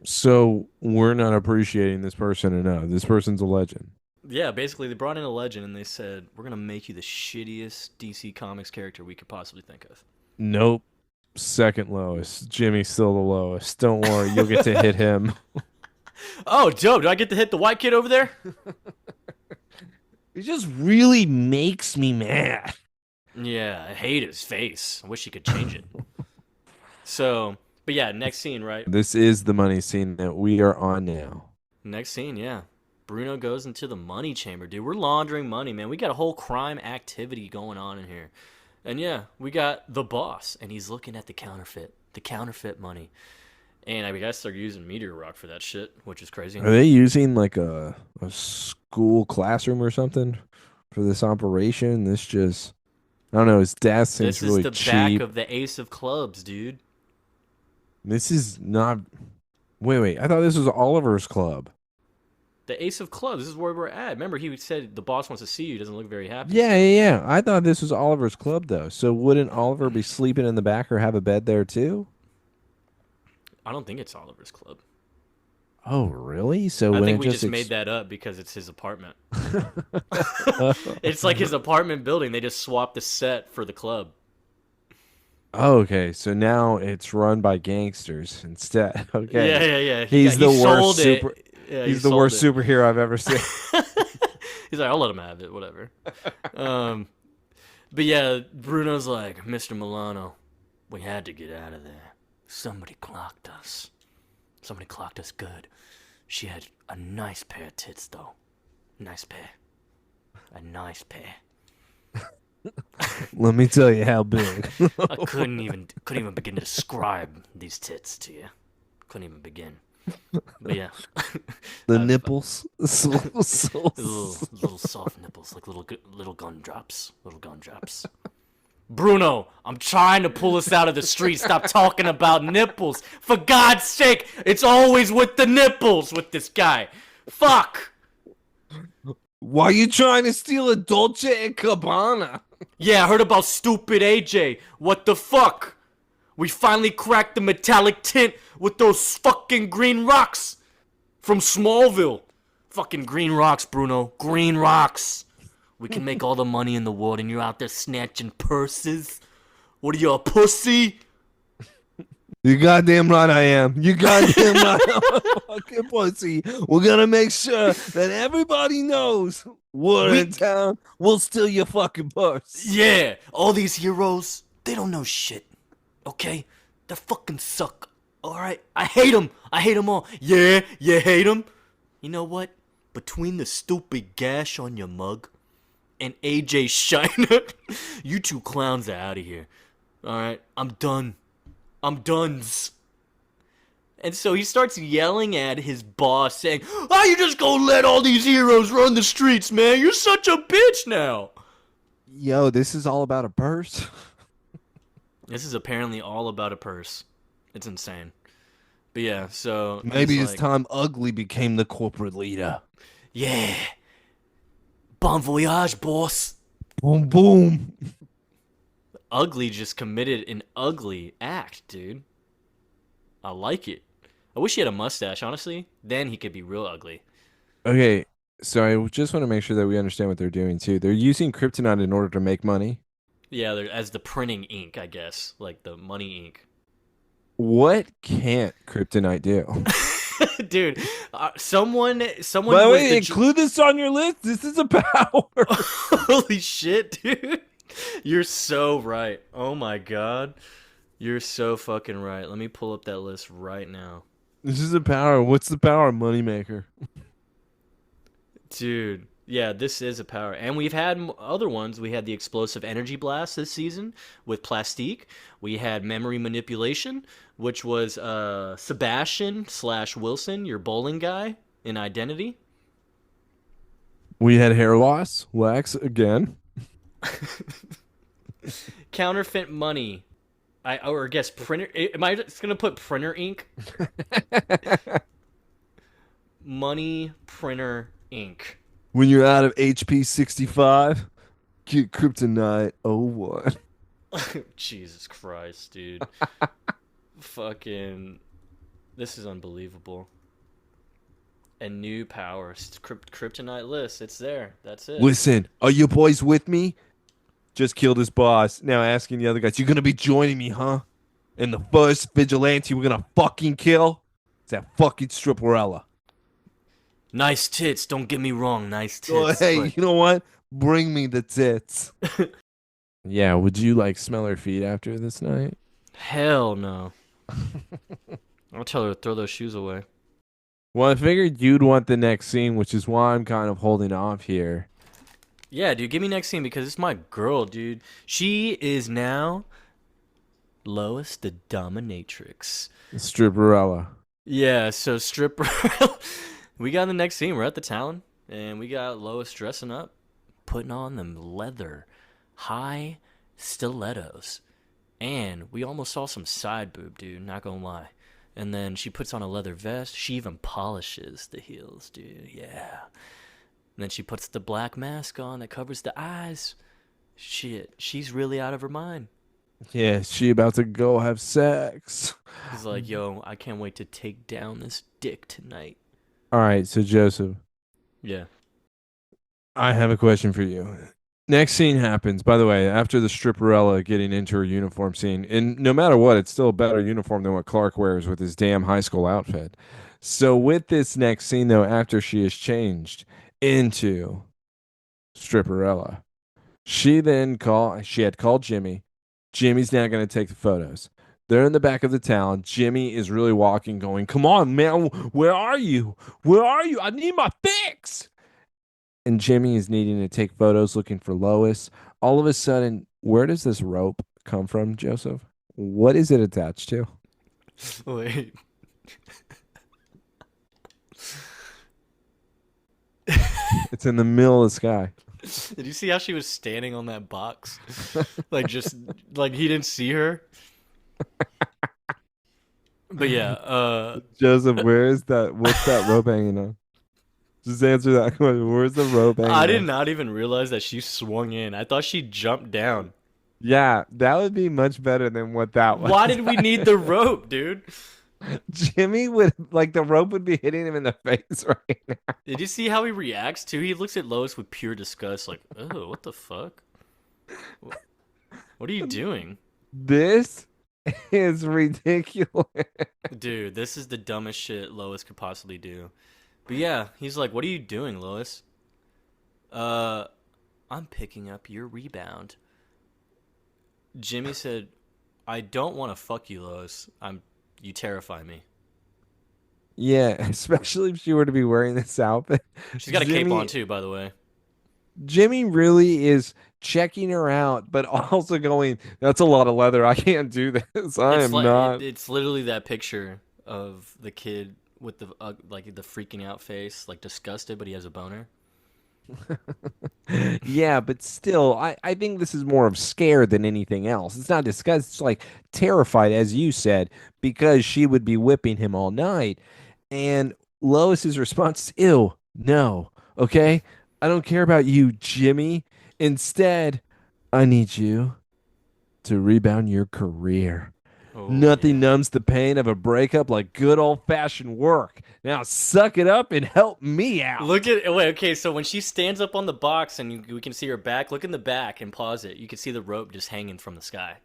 So we're not appreciating this person enough. This person's a legend. Yeah, basically they brought in a legend and they said we're gonna make you the shittiest DC Comics character we could possibly think Nope. Second lowest. Jimmy's still the lowest. Don't worry, you'll get to hit of. him. Oh, Joe, do I get to hit the white kid over there? It just really makes me mad. Yeah, I hate his face. I wish he could change it. So, but yeah, next scene, right? This is the money scene that we are on now. Next scene, yeah. Bruno goes into the money chamber, dude. We're laundering money, man. We got a whole crime activity going on in here. And yeah, we got the boss, and he's looking at the counterfeit money. And I guess they're using meteor rock for that shit, which is crazy. Are they using like a school classroom or something for this operation? This just I don't know. His desk seems This is really the back cheap. of the ace of clubs, dude. This is not. Wait. I thought this was Oliver's club. The ace of clubs. This is where we're at. Remember, he said the boss wants to see you. He doesn't look very happy. Yeah, So yeah, yeah. I thought this was Oliver's club though. So wouldn't Oliver be sleeping in the back or have a bed there too? I don't think it's Oliver's club. Oh, really? So I when think it we just just made that up because it's his apartment. It's like his apartment building. They just swapped the set for the club. Oh, okay, so now it's run by gangsters instead. Yeah, Okay. yeah, yeah. He's He the worst sold super it. Yeah, he he's the sold worst it. superhero I've ever seen. He's like, I'll let him have it, whatever. Um, but yeah, Bruno's like, Mr. Milano, we had to get out of there. Somebody clocked us. Somebody clocked us good. She had a nice pair of tits, though. Nice pair. A nice pair. Let me tell you how big. I couldn't even begin to describe these tits to you. Couldn't even begin. But yeah, The I've- nipples. little soft nipples, like little gumdrops. Little gumdrops. Bruno, I'm trying to pull us out of the street. Stop talking about nipples. For God's sake, it's always with the nipples with this guy. Fuck. Why are you trying to steal a Dolce and Gabbana? Yeah, I heard about stupid AJ. What the fuck? We finally cracked the metallic tint with those fucking green rocks from Smallville. Fucking green rocks, Bruno. Green rocks. We can make all the money in the world and you're out there snatching purses. What are you, a pussy? You goddamn right I am. You goddamn right I'm a fucking pussy. We're gonna make sure that everybody knows we're in town. We'll steal your fucking purse. Yeah, all these heroes, they don't know shit. Okay? They fucking suck. Alright? I hate them. I hate them all. Yeah, you hate them? You know what? Between the stupid gash on your mug and AJ Shiner, you two clowns are out of here. Alright? I'm done. I'm done's. And so he starts yelling at his boss, saying, "How you just gonna let all these heroes run the streets, man? You're such a bitch now." Yo, this is all about a purse. This is apparently all about a purse. It's insane. But yeah, so Maybe he's it's like, time Ugly became the corporate leader. yeah. Bon voyage, boss. Boom, boom. Ugly just committed an ugly act, dude. I like it. I wish he had a mustache, honestly. Then he could be real ugly. Okay, so I just want to make sure that we understand what they're doing too. They're using kryptonite in order to make money. Yeah, as the printing ink, I guess, like the money ink. What can't kryptonite do? Dude, By someone the was way, the include this on your list. This is a power. holy shit, dude. You're so right. Oh my god. You're so fucking right. Let me pull up that list right now. This is a power. What's the power? Moneymaker. Dude, yeah, this is a power. And we've had other ones. We had the explosive energy blast this season with Plastique. We had memory manipulation, which was Sebastian slash Wilson, your bowling guy in Identity. We had hair loss, wax again. Counterfeit money. Or I guess printer. Am I just gonna put printer ink? Money printer ink. When you're out of HP 65, get kryptonite 01. Jesus Christ, dude. Fucking. This is unbelievable. And new powers. Kryptonite list. It's there. That's it. Listen, are you boys with me? Just killed his boss. Now asking the other guys, you gonna be joining me, huh? And the first vigilante we're gonna fucking kill is that fucking Stripperella. Nice tits. Don't get me wrong. Nice Oh, tits. hey, But you know what? Bring me the tits. Yeah, would you like smell her feet after this night? hell no. I'll tell her to throw those shoes away. Well, I figured you'd want the next scene, which is why I'm kind of holding off here. Yeah, dude. Give me next scene because it's my girl, dude. She is now Lois the Dominatrix. Stripperella. Yeah, so stripper. We got the next scene. We're at the Talon, and we got Lois dressing up, putting on them leather, high stilettos, and we almost saw some side boob, dude. Not gonna lie. And then she puts on a leather vest. She even polishes the heels, dude. Yeah. And then she puts the black mask on that covers the eyes. Shit, she's really out of her mind. Yeah, she about to go have sex. He's like, yo, I can't wait to take down this dick tonight. All right, so Joseph, Yeah. I have a question for you. Next scene happens, by the way, after the Stripperella getting into her uniform scene. And no matter what, it's still a better uniform than what Clark wears with his damn high school outfit. So, with this next scene, though, after she is changed into Stripperella, she had called Jimmy. Jimmy's now going to take the photos. They're in the back of the town. Jimmy is really walking, going, come on, man. Where are you? Where are you? I need my fix. And Jimmy is needing to take photos looking for Lois. All of a sudden, where does this rope come from, Joseph? What is it attached to? Wait. It's in the middle of the sky. Did you see how she was standing on that box? Like, just, like, he didn't see her? But yeah, Joseph, where is that? What's that rope hanging on? Just answer that question. Where's the rope hanging I did on? not even realize that she swung in. I thought she jumped down. Yeah, that would be much better than what that was. Why did we need the rope, dude? Jimmy would like the rope would be hitting him in the face right now. Did you see how he reacts too? He looks at Lois with pure disgust, like, "Oh, what the fuck? What are you doing?" This is ridiculous. Dude, this is the dumbest shit Lois could possibly do. But yeah, he's like, "What are you doing, Lois?" I'm picking up your rebound. Jimmy said, "I don't want to fuck you, Lois. You terrify me." Yeah, especially if she were to be wearing this outfit. She's got a cape on too, by the way. Jimmy really is checking her out, but also going, that's a lot of leather. I can't do this. I am not. It's literally that picture of the kid with the like the freaking out face, like disgusted, but he has a boner. Yeah, but still, I think this is more of scared than anything else. It's not disgust. It's like terrified, as you said, because she would be whipping him all night. And Lois's response is, ew, no, okay? I don't care about you, Jimmy. Instead, I need you to rebound your career. Oh Nothing yeah. numbs the pain of a breakup like good old fashioned work. Now suck it up and help me Look out. at wait. Okay, so when she stands up on the box and we can see her back, look in the back and pause it. You can see the rope just hanging from the sky.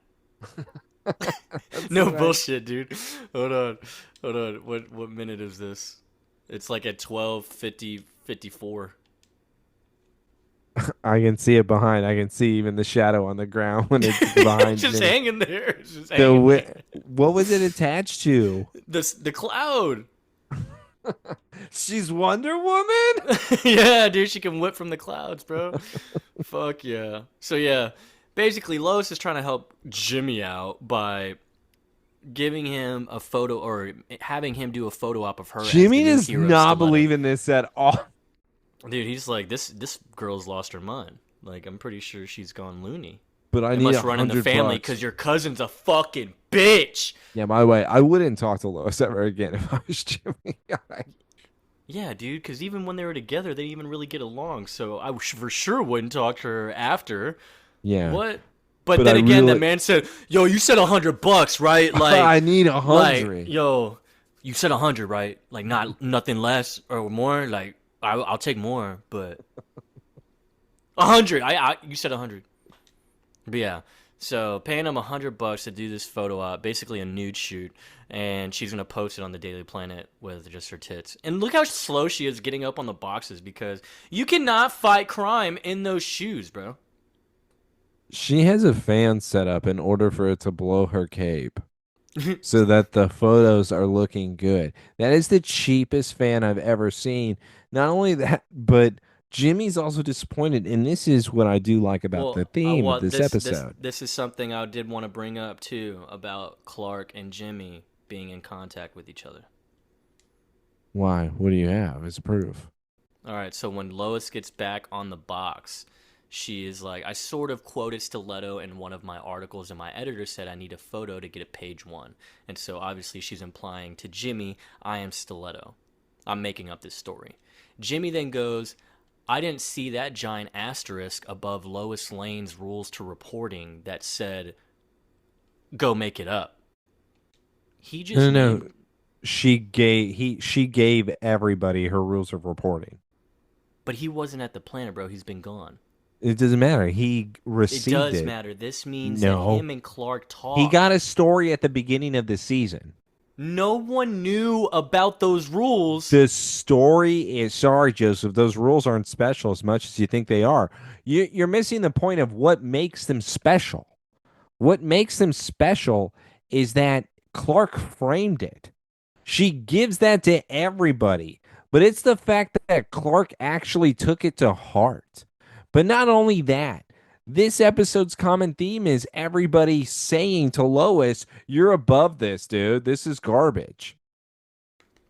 That's No what I bullshit, dude. Hold on, hold on. What minute is this? It's like at 12:54. I can see it behind. I can see even the shadow on the ground when it's behind Just Jimmy. hanging there. It's just hanging there. What was it attached to? The cloud. She's Wonder Woman? Yeah, dude, she can whip from the clouds, bro. Fuck yeah. So yeah, basically Lois is trying to help Jimmy out by giving him a photo or having him do a photo op of her as the Jimmy new does hero of not Stiletto. believe in this at all. Dude, he's like this girl's lost her mind. Like I'm pretty sure she's gone loony. But I It need must run in the family $100. because your cousin's a fucking bitch. Yeah, my way. I wouldn't talk to Lois ever again if I was Jimmy. Yeah, dude, because even when they were together, they didn't even really get along. So I for sure wouldn't talk to her after. Yeah, What? But but I then again, that really, man said, "Yo, you said $100, right? I need a Like, hundred. yo, you said 100, right? Like, not nothing less or more. Like, I'll take more, but 100. You said 100. But yeah, so paying him $100 to do this photo op, basically a nude shoot, and she's gonna post it on the Daily Planet with just her tits. And look how slow she is getting up on the boxes because you cannot fight crime in those shoes, bro. She has a fan set up in order for it to blow her cape so that the photos are looking good. That is the cheapest fan I've ever seen. Not only that, but Jimmy's also disappointed. And this is what I do like about the theme of Well, this this episode. this is something I did want to bring up too about Clark and Jimmy being in contact with each other. Why? What do you have as proof? All right, so when Lois gets back on the box, she is like, I sort of quoted Stiletto in one of my articles, and my editor said I need a photo to get a page one. And so obviously she's implying to Jimmy, I am Stiletto. I'm making up this story. Jimmy then goes, I didn't see that giant asterisk above Lois Lane's rules to reporting that said, go make it up. He just No, no, named, no. She gave everybody her rules of reporting. but he wasn't at the planet, bro. He's been gone. It doesn't matter. He It received does it. matter. This means that No. him and Clark He got talked. a story at the beginning of the season. No one knew about those rules. The story is sorry, Joseph. Those rules aren't special as much as you think they are. You're missing the point of what makes them special. What makes them special is that Clark framed it. She gives that to everybody, but it's the fact that Clark actually took it to heart. But not only that, this episode's common theme is everybody saying to Lois, you're above this, dude. This is garbage.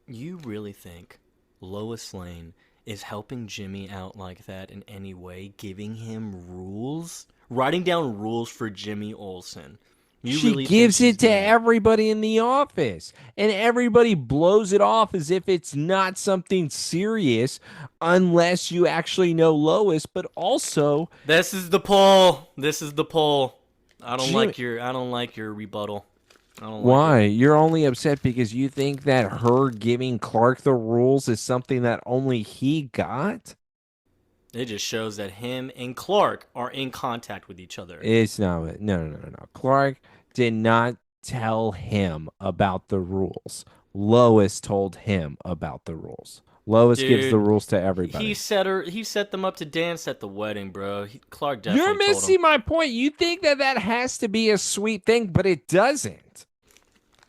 You really think Lois Lane is helping Jimmy out like that in any way, giving him rules? Writing down rules for Jimmy Olsen. You She really think gives she's it to doing that? everybody in the office, and everybody blows it off as if it's not something serious unless you actually know Lois, but also This is the poll. This is the poll. Jimmy. I don't like your rebuttal. I don't like it. Why? You're only upset because you think that her giving Clark the rules is something that only he got? It just shows that him and Clark are in contact with each other. It's not. No. Clark did not tell him about the rules. Lois told him about the rules. Lois gives the Dude, rules to everybody. he set them up to dance at the wedding, bro. Clark You're definitely told him. missing my point. You think that that has to be a sweet thing, but it doesn't.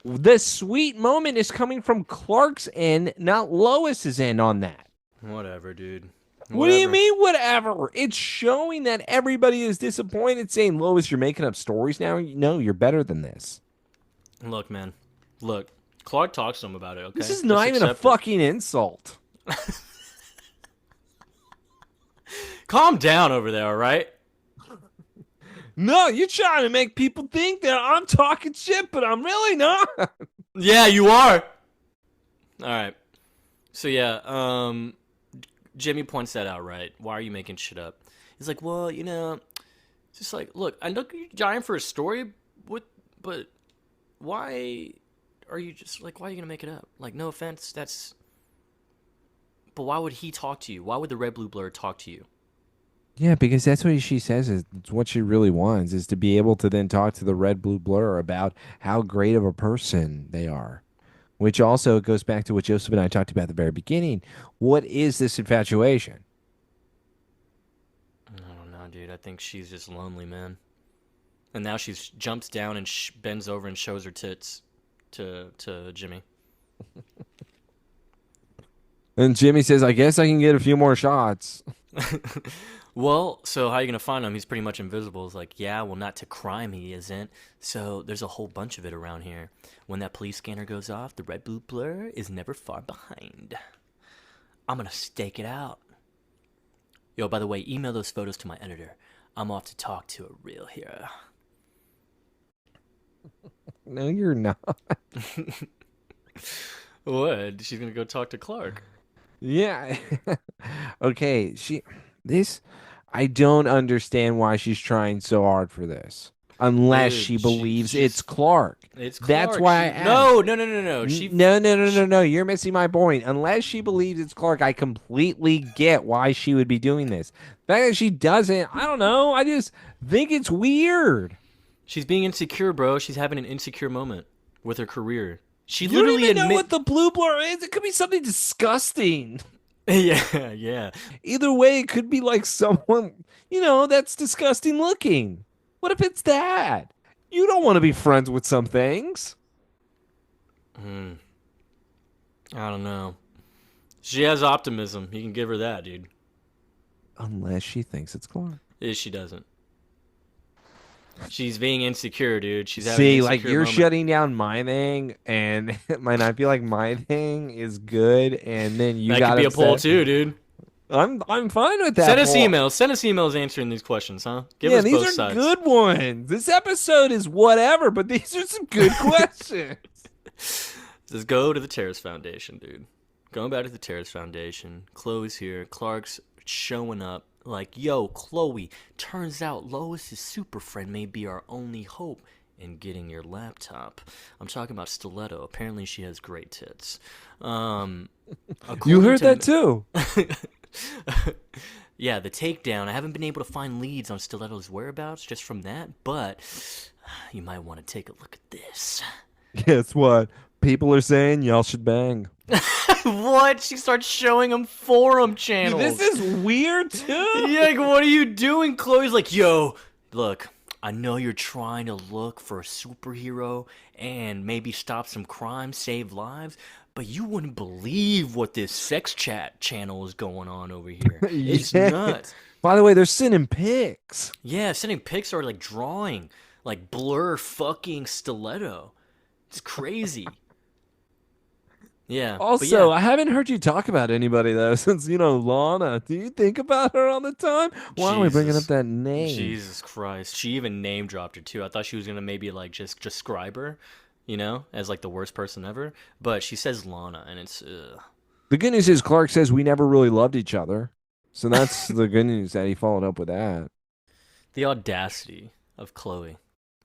The sweet moment is coming from Clark's end, not Lois's end on that. Whatever, dude. What do you Whatever. mean, whatever? It's showing that everybody is disappointed, saying, Lois, you're making up stories now. No, you're better than this. Look, man. Look. Clark talks to him about it, okay? This is Just not even a accept it. fucking insult. Calm down over there, all right? No, you're trying to make people think that I'm talking shit, but I'm really not. Yeah, you are. All right. So yeah, Jimmy points that out, right? Why are you making shit up? He's like, well, it's just like, look, I know you're dying for a story, but why are you just like, why are you gonna make it up? Like, no offense, but why would he talk to you? Why would the red blue blur talk to you? Yeah, because that's what she says is what she really wants is to be able to then talk to the red blue blur about how great of a person they are. Which also goes back to what Joseph and I talked about at the very beginning. What is this infatuation? I don't know, dude. I think she's just lonely, man. And now she jumps down and bends over and shows her tits to Jimmy. And Jimmy says, I guess I can get a few more shots. Well, so how are you gonna find him? He's pretty much invisible. It's like, yeah, well, not to crime he isn't. So there's a whole bunch of it around here. When that police scanner goes off, the red blue blur is never far behind. I'm gonna stake it out. Yo, by the way, email those photos to my editor. I'm off to talk to a real hero. No, you're not. What? She's gonna go talk to Clark. Yeah. Okay, this I don't understand why she's trying so hard for this. Unless she Dude, believes it's she's Clark. it's That's Clark. why I She asked. no. No, no, no, no, no. You're missing my point. Unless she believes it's Clark, I completely get why she would be doing this. The fact that she doesn't, I don't know. I just think it's weird. She's being insecure, bro. She's having an insecure moment with her career. She You don't literally even know admit. what the blue blur is. It could be something disgusting. Yeah, yeah. Either way, it could be like someone, that's disgusting looking. What if it's that? You don't want to be friends with some things. Hmm. I don't know. She has optimism. You can give her that, dude. Unless she thinks it's Clark. She doesn't. She's being insecure, dude. She's having an See, like insecure you're moment. shutting down my thing, and it might not feel like my thing is good, and then you That could got be a poll upset. too, dude. I'm fine with that Send us poll. emails. Send us emails answering these questions, huh? Give Yeah, us these both are sides. good ones. This episode is whatever, but these are some good questions. Just go to the Terrace Foundation, dude. Going back to the Terrace Foundation. Chloe's here. Clark's showing up. Like, yo, Chloe, turns out Lois's super friend may be our only hope in getting your laptop. I'm talking about Stiletto. Apparently she has great tits. You According heard to that too. Yeah, the takedown. I haven't been able to find leads on Stiletto's whereabouts just from that, but you might want to take a look at this. Guess what? People are saying y'all should bang. What? She starts showing him forum Dude, this channels. is weird too. Yeah, like, what are you doing? Chloe's like, yo, look, I know you're trying to look for a superhero and maybe stop some crime, save lives, but you wouldn't believe what this sex chat channel is going on over here. It's Yeah. nuts. By the way, they're sending pics. Yeah, sending pics or like drawing, like blur fucking Stiletto. It's crazy. Yeah, but Also, yeah. I haven't heard you talk about anybody though since Lana. Do you think about her all the time? Why are we bringing up Jesus. that name? Jesus Christ. She even name dropped her too. I thought she was gonna maybe like just describe her, as like the worst person ever. But she says Lana, and it's The good news is Clark says we never really loved each other. So that's the good news that he followed up with that. the audacity of Chloe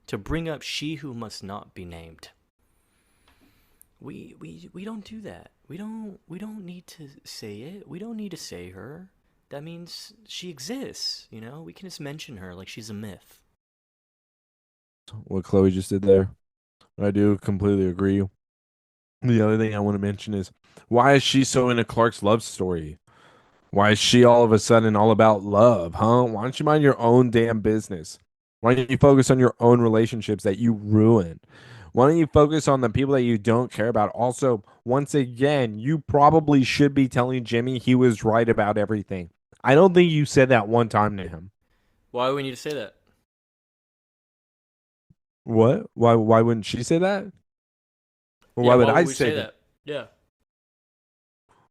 to bring up she who must not be named. We don't do that. We don't need to say it. We don't need to say her. That means she exists. We can just mention her like she's a myth. What Chloe just did there. I do completely agree. The other thing I want to mention is why is she so into Clark's love story? Why is she all of a sudden all about love, huh? Why don't you mind your own damn business? Why don't you focus on your own relationships that you ruin? Why don't you focus on the people that you don't care about? Also, once again, you probably should be telling Jimmy he was right about everything. I don't think you said that one time to him. Why do we need to say that? What? Why wouldn't she say that? Or Yeah, why would why I would we say say that? that? Yeah.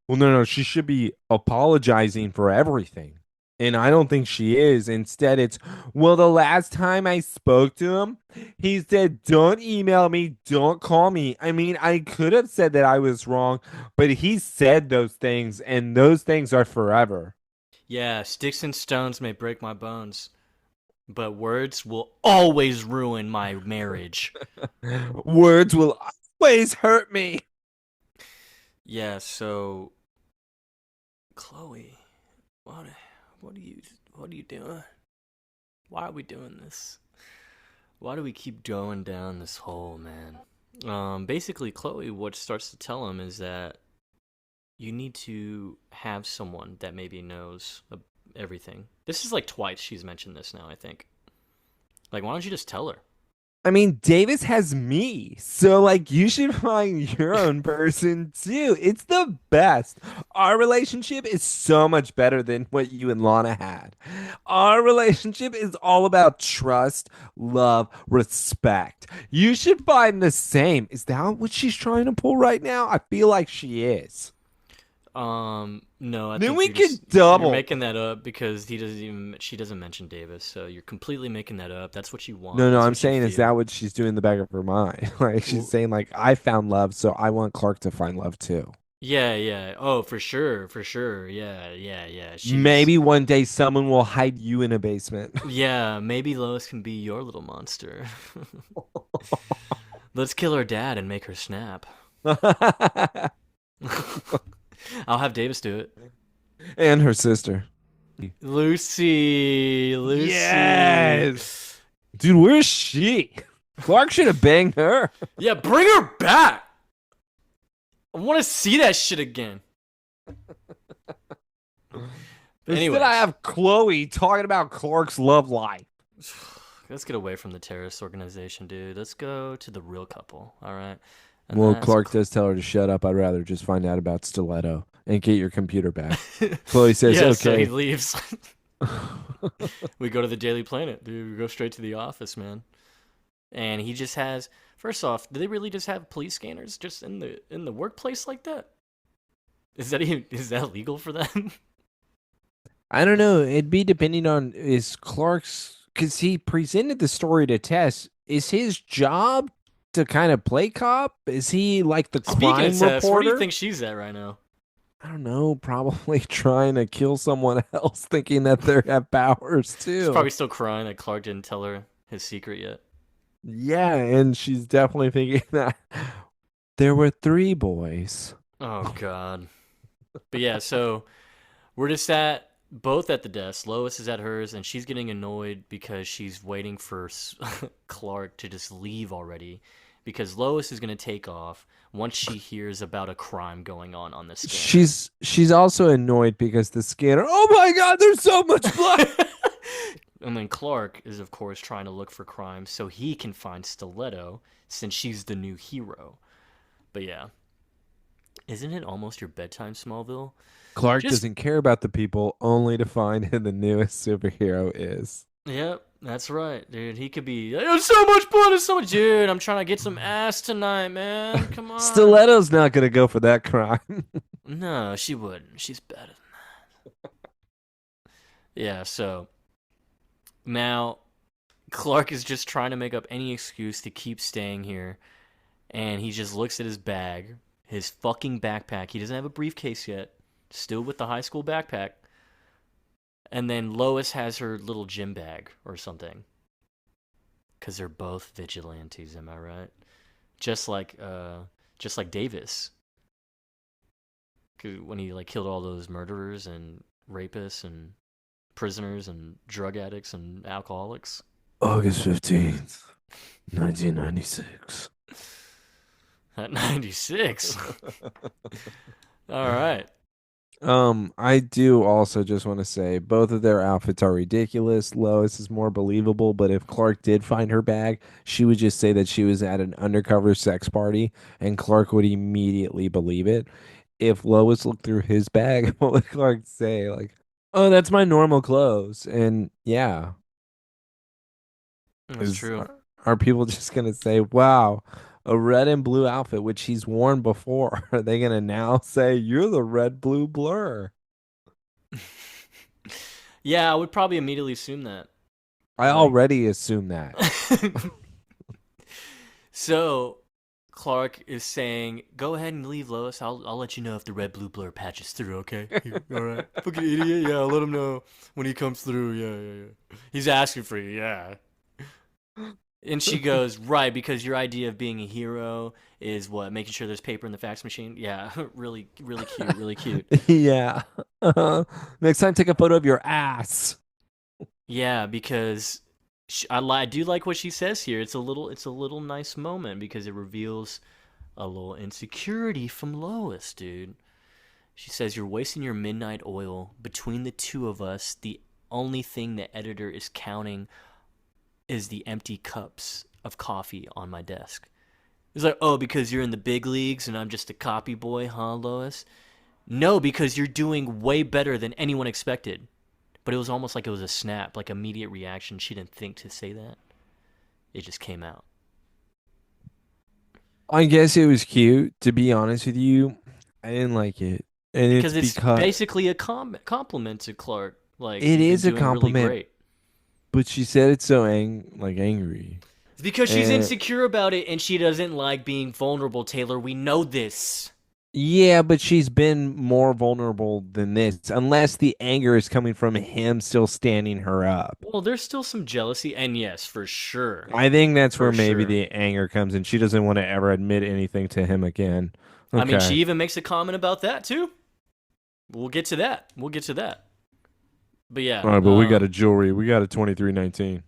Well, no, she should be apologizing for everything And I don't think she is. Instead, it's, well, the last time I spoke to him, he said, don't email me, don't call me. I mean, I could have said that I was wrong, but he said those things, and those things are forever. Yeah, sticks and stones may break my bones, but words will always ruin my marriage. Words will always hurt me. Yeah, so Chloe, what what are you what are you doing? Why are we doing this? Why do we keep going down this hole, man? Basically, Chloe, what starts to tell him is that you need to have someone that maybe knows everything. This is like twice she's mentioned this now, I think. Like, why don't you just tell her? I mean, Davis has me. So, like, you should find your own person too. It's the best. Our relationship is so much better than what you and Lana had. Our relationship is all about trust, love, respect. You should find the same. Is that what she's trying to pull right now? I feel like she is. No, I Then think we you're could making double. that up because she doesn't mention Davis, so you're completely making that up. That's what you No, want. no, That's I'm what you saying, is feel. that what she's doing in the back of her mind? Like, she's Well, saying, like, I found love, so I want Clark to find love too. yeah, yeah. Oh, for sure, for sure. Yeah, yeah, yeah. She's Maybe one day someone will hide you in a basement. yeah. Maybe Lois can be your little monster. Let's kill her dad and make her snap. I'll have Davis do it. And her sister. Lucy, Lucy. Yes. Dude, where's she? Clark should have banged her. Yeah, bring her back. I want to see that shit again. But Instead, I anyways, have Chloe talking about Clark's love life. let's get away from the terrorist organization, dude. Let's go to the real couple, all right? And Well, that's Clark does tell her to shut up. I'd rather just find out about Stiletto and get your computer back. Chloe says, yeah. So he okay. leaves. We go to the Daily Planet, dude. We go straight to the office, man. And he just has. First off, do they really just have police scanners just in the workplace like that? Is that legal for them? I don't know. It'd be depending on, is Clark's, because he presented the story to Tess. Is his job to kind of play cop? Is he like the Speaking of crime Tess, where do you reporter? think she's at right now? I don't know. Probably trying to kill someone else, thinking that they have powers She's too. probably still crying that Clark didn't tell her his secret yet. Yeah, and she's definitely thinking that there were three boys. Oh God. But yeah, so we're just both at the desk. Lois is at hers, and she's getting annoyed because she's waiting for Clark to just leave already, because Lois is gonna take off once she hears about a crime going on this scanner. She's also annoyed because the scanner. Oh my God! There's so much blood. And then Clark is, of course, trying to look for crimes so he can find Stiletto, since she's the new hero. But yeah, isn't it almost your bedtime, Smallville? Clark Just doesn't care about the people, only to find who the newest superhero is. Yep, that's right, dude. He could be. There's so much blood. There's so much, dude. I'm trying to get some ass tonight, man. Come on. Stiletto's not going to go for that crime. No, she wouldn't. She's better. Yeah. So now Clark is just trying to make up any excuse to keep staying here, and he just looks at his bag, his fucking backpack. He doesn't have a briefcase yet. Still with the high school backpack. And then Lois has her little gym bag or something. Because they're both vigilantes, am I right? Just like Davis. 'Cause when he like killed all those murderers and rapists and prisoners and drug addicts and alcoholics. August 15th, 1996. At 96. All right. I do also just want to say both of their outfits are ridiculous. Lois is more believable, but if Clark did find her bag, she would just say that she was at an undercover sex party, and Clark would immediately believe it. If Lois looked through his bag, what would Clark say? Like, oh, that's my normal clothes. And yeah, That's is true. are people just gonna say, wow, a red and blue outfit, which he's worn before? Are they gonna now say you're the red blue blur? Yeah, I would probably immediately assume that. I Like, already assume that. so Clark is saying, "Go ahead and leave, Lois. I'll let you know if the red blue blur patches through. Okay? All right. Fucking idiot. Yeah, I'll let him know when he comes through. Yeah, yeah, yeah. He's asking for you. Yeah." And she goes, "Right, because your idea of being a hero is what, making sure there's paper in the fax machine. Yeah, really, really cute, really cute. Yeah. Next time, take a photo of your ass. Yeah, because I do like what she says here. It's a little nice moment because it reveals a little insecurity from Lois, dude. She says, "You're wasting your midnight oil. Between the two of us, the only thing the editor is counting is the empty cups of coffee on my desk." He's like, "Oh, because you're in the big leagues and I'm just a copy boy, huh, Lois?" No, because you're doing way better than anyone expected. But it was almost like it was a snap, like immediate reaction. She didn't think to say that. It just came out. I guess it was cute. To be honest with you, I didn't like it, and it's Because it's because basically a compliment to Clark. Like, it you've been is a doing really compliment. great. But she said it so angry, It's because she's and insecure about it and she doesn't like being vulnerable, Taylor. We know this. yeah, but she's been more vulnerable than this, unless the anger is coming from him still standing her up. Well, there's still some jealousy, and yes, for sure. I think that's where For maybe sure. the anger comes in. She doesn't want to ever admit anything to him again. I mean, she Okay. even makes a comment about that, too. We'll get to that. We'll get to that. But yeah, All right, but we got a jewelry. We got a 2319.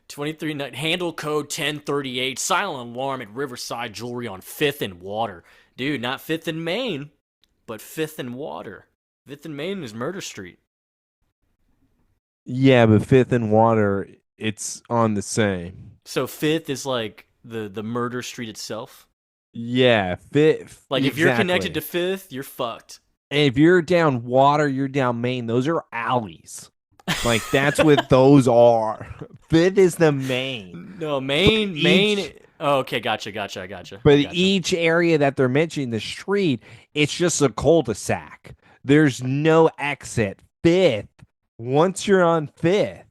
23 night handle code 1038 silent alarm at Riverside Jewelry on 5th and Water. Dude, not 5th and Main, but 5th and Water. 5th and Main is Murder Street. Yeah, but Fifth and Water, it's on the same. So 5th is like the Murder Street itself. Yeah, Fifth, Like if you're connected to exactly. 5th, you're fucked. And if you're down Water, you're down Main. Those are alleys. Like that's what those are. Fifth is the main. No, But Main. each Oh, okay, gotcha. but I gotcha. each area that they're mentioning, the street, it's just a cul-de-sac. There's no exit. Fifth, once you're on Fifth,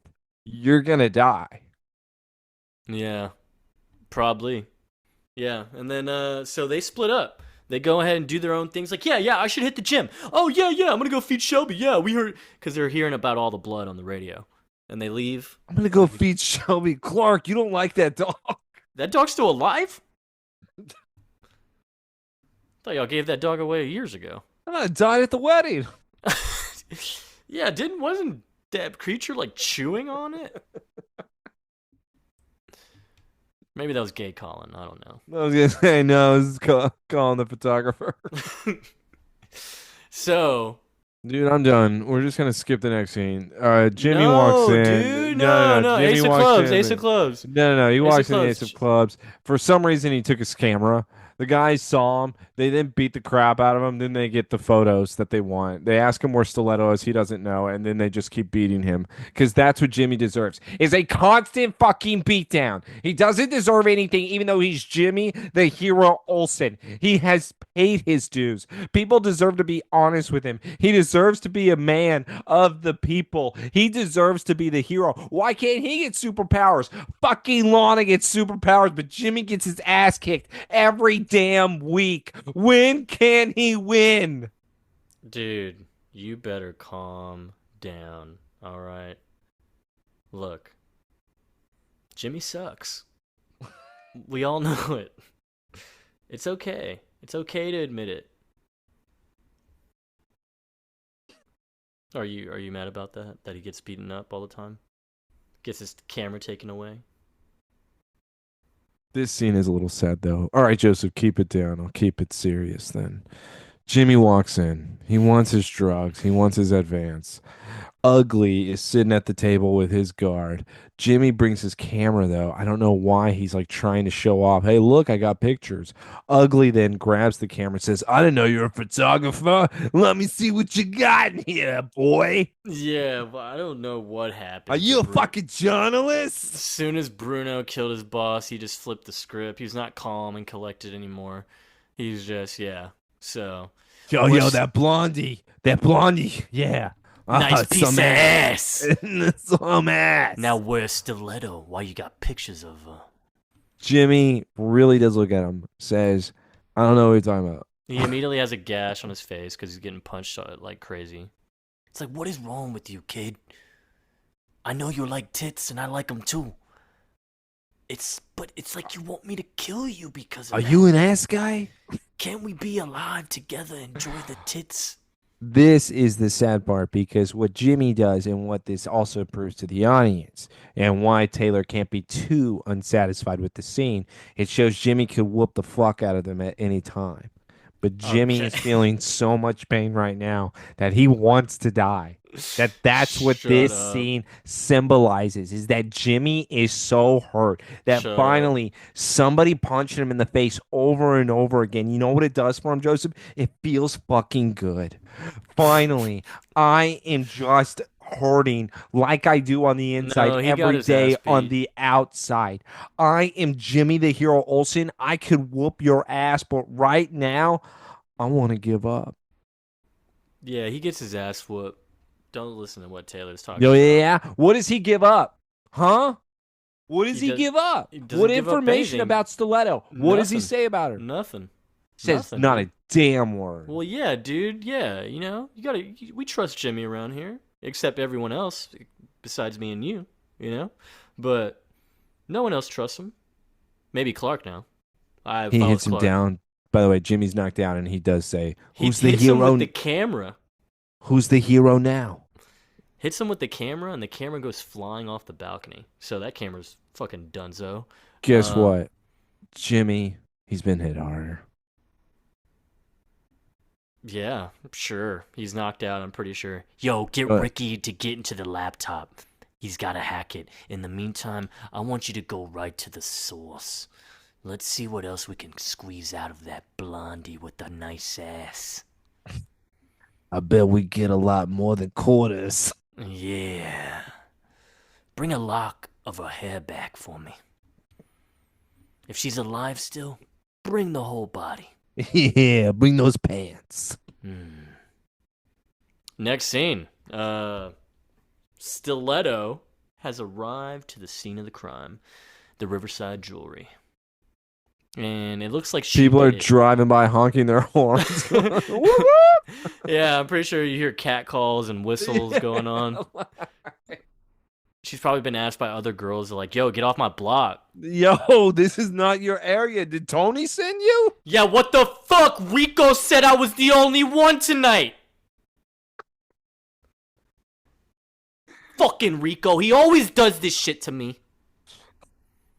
you're gonna die. Yeah, probably. Yeah, and then so they split up. They go ahead and do their own things. Like, yeah, I should hit the gym. Oh yeah, I'm gonna go feed Shelby. Yeah, we heard because they're hearing about all the blood on the radio, and they leave. I'm gonna go feed Shelby Clark. You don't like that dog? That dog's still alive? Thought y'all gave that dog away years ago. Died at the wedding. Yeah, didn't wasn't that creature like chewing on it? Maybe that was gay Colin. I don't know. I was gonna say no. This is calling the photographer. So Dude, I'm done. We're just gonna skip the next scene. Jimmy walks no, in. dude, No, no, no. no. Jimmy Ace of walks clubs, in. ace of clubs, No, no, no. He ace of walks in the Ace of clubs. Clubs. For some reason, he took his camera. The guys saw him. They then beat the crap out of him. Then they get the photos that they want. They ask him where Stiletto is. He doesn't know, and then they just keep beating him because that's what Jimmy deserves: is a constant fucking beatdown. He doesn't deserve anything, even though he's Jimmy, the hero Olsen. He has paid his dues. People deserve to be honest with him. He deserves to be a man of the people. He deserves to be the hero. Why can't he get superpowers? Fucking Lana gets superpowers, but Jimmy gets his ass kicked every damn week. When can he win? Dude, you better calm down. All right. Look, Jimmy sucks. We all know it. It's okay. It's okay to admit it. Are you mad about that? That he gets beaten up all the time? Gets his camera taken away? This scene is a little sad, though. All right, Joseph, keep it down. I'll keep it serious then. Jimmy walks in. He wants his drugs. He wants his advance. Ugly is sitting at the table with his guard. Jimmy brings his camera though. I don't know why he's like trying to show off. Hey, look, I got pictures. Ugly then grabs the camera and says, I didn't know you're a photographer. Let me see what you got in here, boy. Yeah, but I don't know what Are happened to you a Bruno. fucking As journalist? soon as Bruno killed his boss, he just flipped the script. He's not calm and collected anymore. He's just, yeah. So, Yo, we're that blondie. That blondie. Yeah. Nice piece of ass. Some ass. Now where's Stiletto? Why you got pictures of her? Jimmy really does look at him, says, I don't know what you're talking about. He immediately has a gash on his face because he's getting punched like crazy. It's like, what is wrong with you, kid? I know you like tits and I like them too. But it's like you want me to kill you because of Are that. you an ass guy? Can't we be alive together, enjoy the tits? This is the sad part because what Jimmy does and what this also proves to the audience and why Taylor can't be too unsatisfied with the scene, it shows Jimmy could whoop the fuck out of them at any time. But Jimmy is feeling so much pain right now that he wants to die. That's what Shut this up. scene symbolizes is that Jimmy is so hurt that Shut finally somebody punched him in the face over and over again. You know what it does for him, Joseph? It feels fucking good. Finally, I am just hurting like I do on the inside No, he got every his day ass on beat. the outside. I am Jimmy the Hero Olsen. I could whoop your ass, but right now, I want to give up. Yeah, he gets his ass whooped. Don't listen to what Taylor's talking Yo, about. yeah. What does he give up? Huh? What does he does- give up? he doesn't What give up information anything. about Stiletto? What does he Nothing. say about her? Nothing. Says Nothing, not dude. a damn word. Well, yeah, dude. Yeah, we trust Jimmy around here, except everyone else besides me and you, But no one else trusts him. Maybe Clark now. He if I was hits him Clark. down. By the way, Jimmy's knocked out, and he does say, He "Who's the hits him hero? with the camera. Who's the hero now?" Hits him with the camera, and the camera goes flying off the balcony. So that camera's fucking dunzo. Guess what, Jimmy? He's been hit harder. Yeah, sure. He's knocked out, I'm pretty sure. Yo, get But Ricky to get into the laptop. He's got to hack it. In the meantime, I want you to go right to the source. Let's see what else we can squeeze out of that blondie with the nice ass. I bet we get a lot more than quarters. Yeah. Bring a lock of her hair back for me. If she's alive still, bring the whole body. Yeah, bring those pants. Next scene. Stiletto has arrived to the scene of the crime, the Riverside Jewelry. And it looks like People are driving by honking their horns. Yeah, I'm pretty sure you hear cat calls and whistles going on. She's probably been asked by other girls, like, yo, get off my block. Yo, this is not your area. Did Tony send you? Yeah, what the fuck? Rico said I was the only one tonight. Fucking Rico. He always does this shit to me.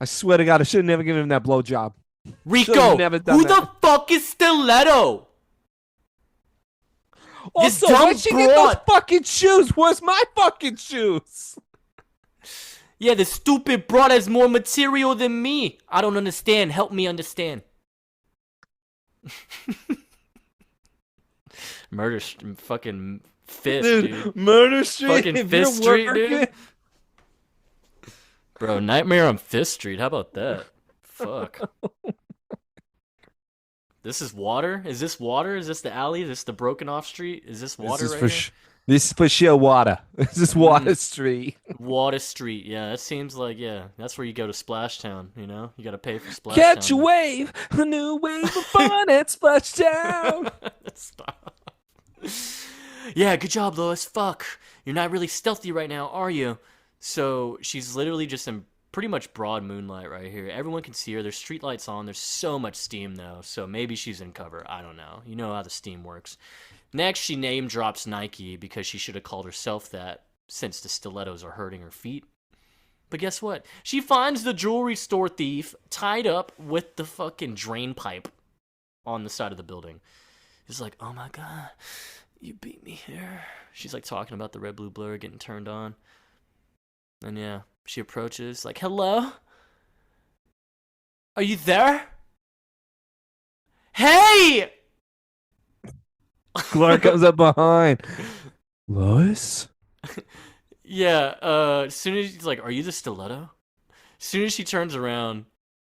I swear to God, I should have never given him that blowjob. Rico, who the fuck is Stiletto? Also, where'd she get those fucking shoes? Where's my fucking shoes? Yeah, the stupid broad has more material than me. I don't understand. Help me understand. Murder fucking fist, dude. Murder Street. Fucking Fifth Street, dude. Bro, Nightmare on Fifth Street. How about that? Fuck. This is water? Is this water? Is this the alley? Is this the broken off street? Is this water right here? This is for sure water. This is Water Street. Water Street. Yeah, that seems like, yeah, that's where you go to Splashtown, you know? You got to pay for Splashtown. Catch a wave. A new wave of fun at Splashtown. Stop. Yeah, good job, Lois. Fuck. You're not really stealthy right now, are you? So she's literally just in pretty much broad moonlight right here. Everyone can see her. There's streetlights on. There's so much steam, though. So maybe she's in cover. I don't know. You know how the steam works. Next, she name drops Nike because she should have called herself that since the stilettos are hurting her feet. But guess what? She finds the jewelry store thief tied up with the fucking drain pipe on the side of the building. It's like, oh my God, you beat me here. She's like talking about the red, blue blur getting turned on. And yeah, she approaches like, hello? Are you there? Hey! Clark comes up behind. Lois? Yeah, as soon as he's like, are you the stiletto? As soon as she turns around,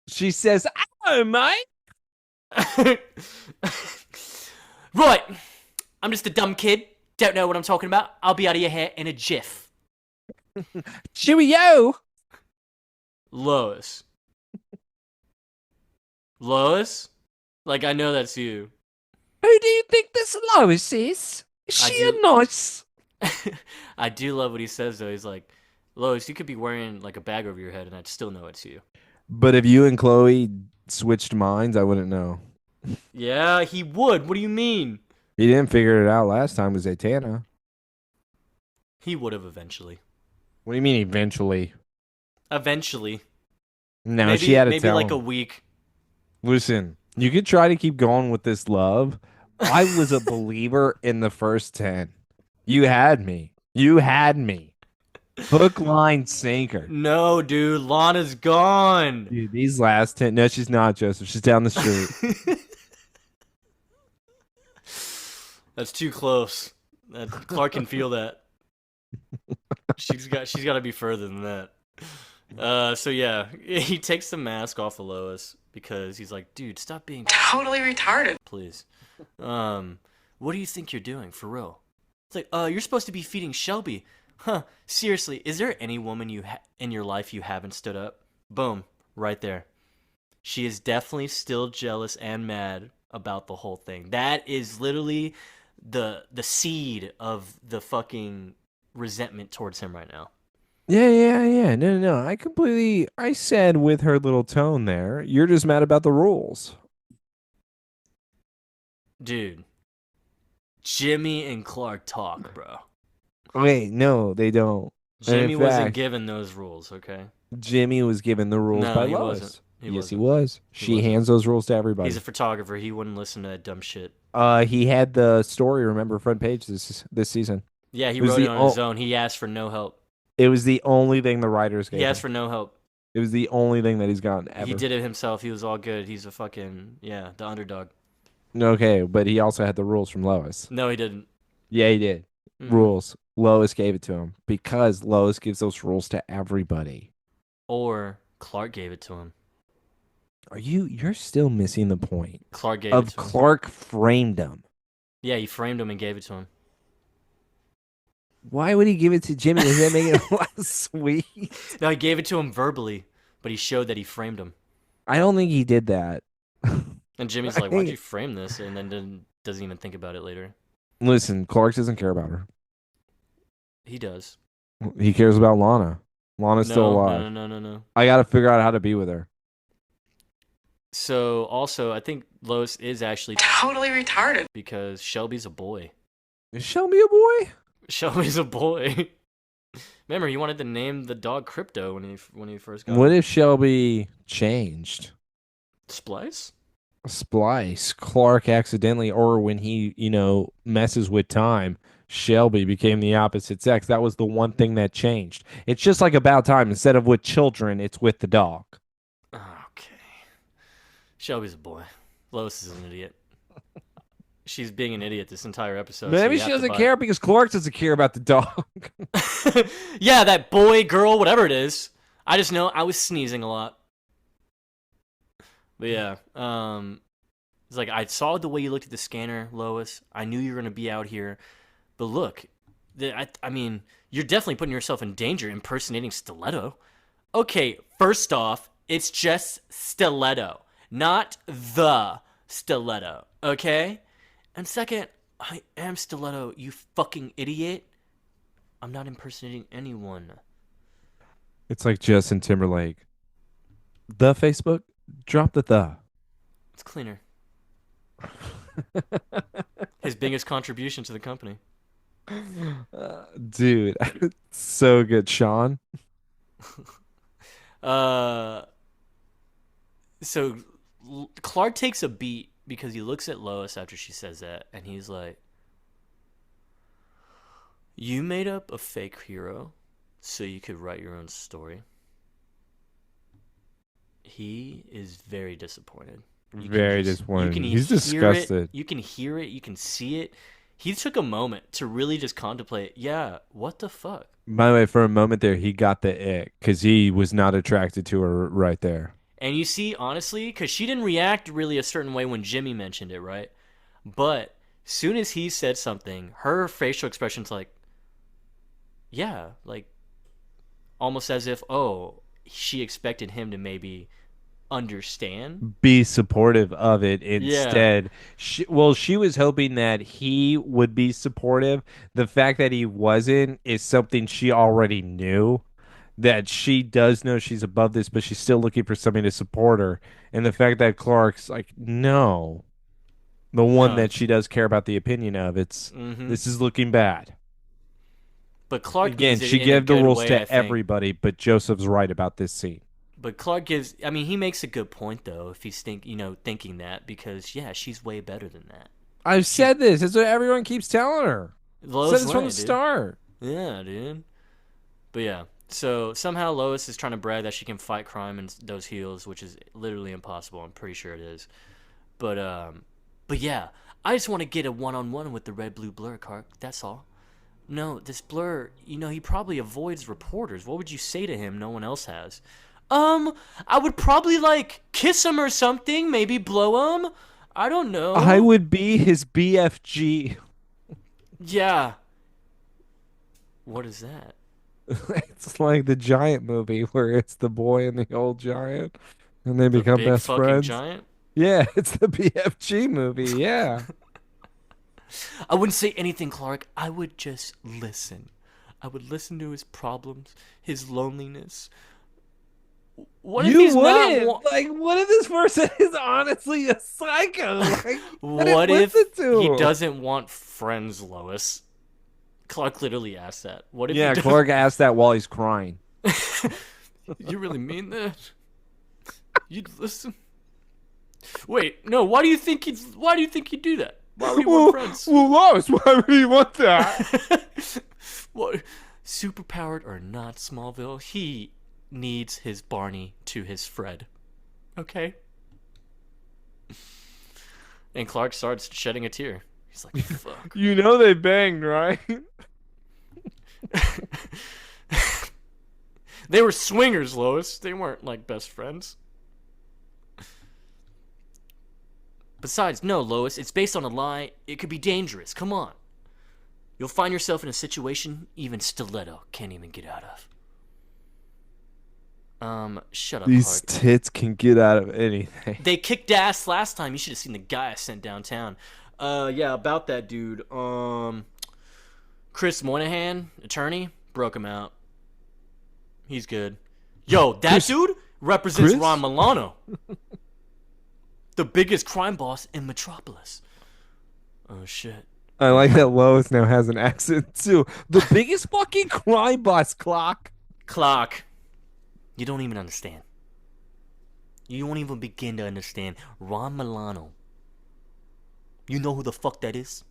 she says, oh, mate. Right, I'm just a dumb kid. Don't know what I'm talking about? I'll be out of your hair in a jiff. Cheerio! Lois. Lois? Like, I know that's you. Who do you think this Lois is? Is I she do. a nice? I do love what he says, though. He's like, Lois, you could be wearing, like, a bag over your head, and I'd still know it's you. But if you and Chloe switched minds, I wouldn't know. Yeah, he would. What do you mean? He didn't figure it out last time with Zatanna. He would have eventually. What do you mean eventually? Eventually. No, she had to maybe tell like a him. week. Listen, you could try to keep going with this love. I was a believer in the first 10. You had me. You had me. Hook, line, sinker. No, dude, Lana's gone. Dude, these last 10. No, she's not, Joseph. She's down the street. That's too close. Clark can feel that. She's got to be further than that. So yeah, he takes the mask off of Lois because he's like, dude, stop being Totally retarded. please. What do you think you're doing, for real? It's like, you're supposed to be feeding Shelby. Huh, seriously, is there any woman in your life you haven't stood up? Boom, right there. She is definitely still jealous and mad about the whole thing. That is literally the seed of the fucking resentment towards him right now. Yeah. No. I said with her little tone there, you're just mad about the rules. Dude, Jimmy and Clark talk, bro. Wait, no, they don't. Jimmy in wasn't fact, given those rules, okay? Jimmy was given the rules No, by he Lois. wasn't. He was. She wasn't. hands those rules to everybody. He's a photographer. He wouldn't listen to that dumb shit. He had the story, remember, front page this season. Yeah, he It was wrote it the on his own. He asked for no help. It was the only thing the writers gave He asked him. for no help. It was the only thing that he's gotten ever. He did it himself. He was all good. He's a fucking, the underdog. Okay, but he also had the rules from Lois. No, he didn't. Yeah, he did. Mm. Rules. Lois gave it to him because Lois gives those rules to everybody. Or Clark gave it to him. You're still missing the point. Clark gave it to him. Clark framed him. Yeah, he framed him and gave it to him. Why would he give it to Jimmy? Does that make it less sweet? No, he gave it to him verbally, but he showed that he framed him. I don't think he did that. And Jimmy's like, why'd you frame this? And then doesn't even think about it later. Listen, Clark doesn't care about her. He does. He cares about Lana. Lana's still alive. No. I got to figure out how to be with her. So, also, I think Lois is actually Totally retarded. because Shelby's a boy. Is Shelby a boy? Shelby's a boy. Remember, he wanted to name the dog Crypto when he first got What him. if Shelby changed? Splice? Splice. Clark accidentally, or when he, messes with time, Shelby became the opposite sex. That was the one thing that changed. It's just like About Time. Instead of with children, it's with the dog. Okay. Shelby's a boy. Lois is an idiot. She's being an idiot this entire episode. Maybe so she doesn't care because Clark doesn't care about the dog. Yeah, that boy, girl, whatever it is. I just know I was sneezing a lot. But yeah, it's like I saw the way you looked at the scanner, Lois. I knew you were gonna be out here, but look, I mean, you're definitely putting yourself in danger impersonating Stiletto. Okay, first off, it's just Stiletto, not the Stiletto. Okay, and second, I am Stiletto. You fucking idiot. I'm not impersonating anyone. It's like Justin Timberlake. The Facebook? Drop the. It's cleaner. His biggest contribution to the company. Dude, so good, Sean. So Clark takes a beat because he looks at Lois after she says that, and he's like, "You made up a fake hero so you could write your own story." He is very disappointed. Very disappointed. He's hear disgusted. It, you can hear it. You can see it. He took a moment to really just contemplate, yeah, what the fuck? By the way, for a moment there, he got the ick because he was not attracted to her right there. And you see, honestly, because she didn't react really a certain way when Jimmy mentioned it, right? But Soon as he said something, her facial expression's like, yeah, like almost as if, oh, she expected him to maybe understand. Be supportive of it Yeah. instead. She was hoping that he would be supportive. The fact that he wasn't is something she already knew. That she does know she's above this, but she's still looking for somebody to support her. And the fact that Clark's like, no, the one No, that it's she does care about the opinion of, mm-hmm. this is looking bad. But Clark Again, means it she in a gave the good rules way, I to think. everybody, but Joseph's right about this scene. But Clark gives. I mean, he makes a good point though. If he's thinking that because yeah, she's way better than that. I've She's said this. It's what everyone keeps telling her. Said Lois this from the Lane, dude. start. Yeah, dude. But yeah, so somehow Lois is trying to brag that she can fight crime in those heels, which is literally impossible. I'm pretty sure it is. But yeah, I just want to get a one-on-one with the red blue blur, Clark. That's all. No, this blur, he probably avoids reporters. What would you say to him no one else has? I would probably, like, kiss him or something. Maybe blow him. I don't know. I would be his BFG. Yeah. What is that? It's like the Giant movie where it's the boy and the old giant and they The become big best fucking friends. giant? Yeah, it's the BFG movie. Yeah. I wouldn't say anything, Clark. I would just listen. I would listen to his problems, his loneliness. What if You he's wouldn't. not? Like, what if this person is honestly a psycho? Like, you wouldn't What if listen to he him. doesn't want friends, Lois? Clark literally asked that. What if Yeah, he doesn't? Clark asked that while he's crying. You really mean that? You'd listen? Wait, no. Why do you think he'd do that? Why would he want friends? Well, Lois, why would he want that? What? Superpowered or not, Smallville, he needs his Barney to his Fred. Okay? And Clark starts shedding a tear. He's like, fuck. You know they banged, right? They were swingers, Lois. They weren't, like, best friends. Besides, no, Lois, it's based on a lie. It could be dangerous. Come on. You'll find yourself in a situation even Stiletto can't even get out of. Shut up, These Clark. tits can get out of anything. They kicked ass last time. You should have seen the guy I sent downtown. Yeah, about that dude. Chris Moynihan, attorney, broke him out. He's good. Yo, that dude represents Chris? Ron Milano. The biggest crime boss in Metropolis. Oh, shit. I like that Lois now has an accent too. The biggest fucking crime boss, Clock. Clark, you don't even understand. You won't even begin to understand. Ron Milano. You know who the fuck that is?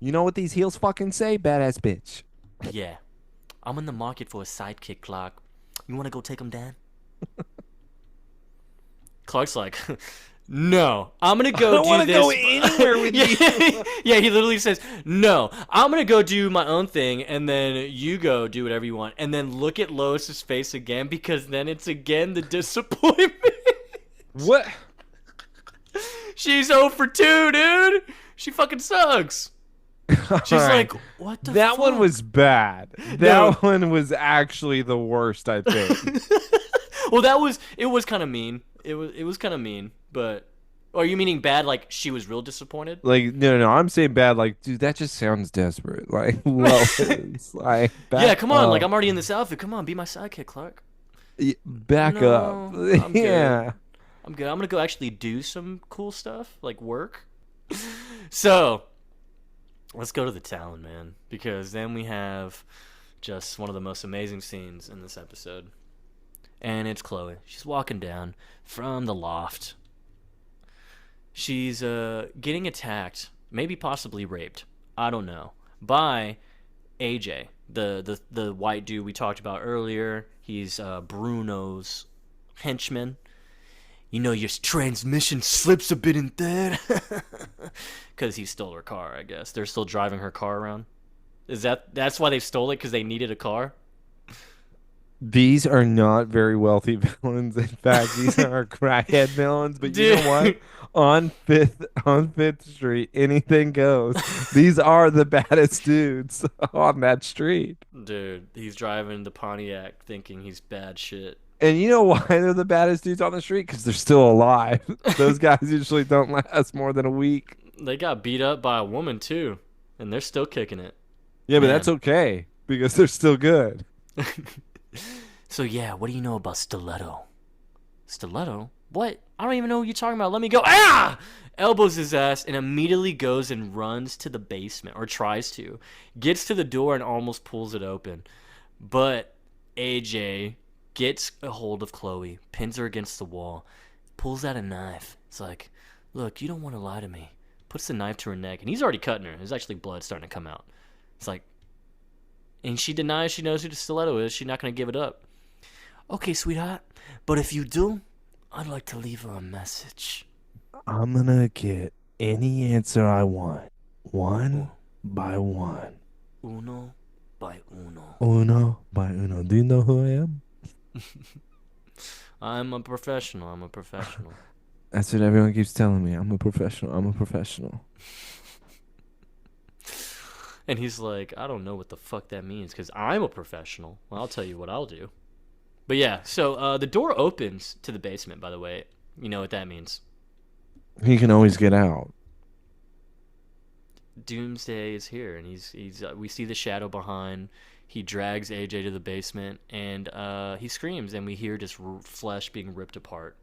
You know what these heels fucking say? Badass bitch. Yeah. I'm in the market for a sidekick, Clark. You want to go take him down? Clark's like, no, I'm going to go I don't want do to this. go anywhere with you. Yeah, he literally says, no, I'm going to go do my own thing, and then you go do whatever you want. And then look at Lois's face again, because then it's again the disappointment. What? She's 0 for 2, dude. She fucking sucks. She's Alright. like, what the That fuck? one was bad. That No. one was actually the worst, I think. Well, it was kind of mean. It was kind of mean, but are you meaning bad like she was real disappointed? Like, no, I'm saying bad. Like, dude, that just sounds desperate. Like, Lois, like, Yeah, come on. up. Like, I'm already in this outfit. Come on, be my sidekick, Clark. Back No, up. I'm good. Yeah. I'm good. I'm going to go actually do some cool stuff, like work. So, let's go to the Talon, man, because then we have just one of the most amazing scenes in this episode. And it's Chloe. She's walking down from the loft. She's getting attacked, maybe possibly raped, I don't know, by AJ, the white dude we talked about earlier. He's Bruno's henchman. You know, your transmission slips a bit in there. Because he stole her car, I guess. They're still driving her car around. That's why they stole it, because they needed a car? These are not very wealthy villains. In fact, these are crackhead villains. But you know what? Dude. On Fifth Street, anything goes. These are the baddest dudes on that street. Dude, he's driving the Pontiac thinking he's bad shit. And you know why they're the baddest dudes on the street? Because they're still alive. Those guys usually don't last more than a week. They got beat up by a woman too, and they're still kicking it. Yeah, but that's Man. okay because they're still good. So yeah, what do you know about Stiletto? Stiletto? What? I don't even know what you're talking about. Let me go. Ah! Elbows his ass and immediately goes and runs to the basement, or tries to. Gets to the door and almost pulls it open. But AJ gets a hold of Chloe, pins her against the wall, pulls out a knife. It's like, look, you don't want to lie to me. Puts the knife to her neck, and he's already cutting her. There's actually blood starting to come out. It's like, and she denies she knows who the Stiletto is. She's not going to give it up. Okay, sweetheart, but if you do, I'd like to leave her a message. I'm gonna get any answer I want, one Oh, by one. uno by uno. Uno by uno. Do you know who I am? I'm a professional. I'm a professional. That's what everyone keeps telling me. I'm a professional. I'm a professional. And he's like, I don't know what the fuck that means because I'm a professional. Well, I'll tell you what I'll do. But yeah, so the door opens to the basement, by the way. You know what that means. He can always get out. Doomsday is here, and he's we see the shadow behind. He drags AJ to the basement, and he screams, and we hear just flesh being ripped apart.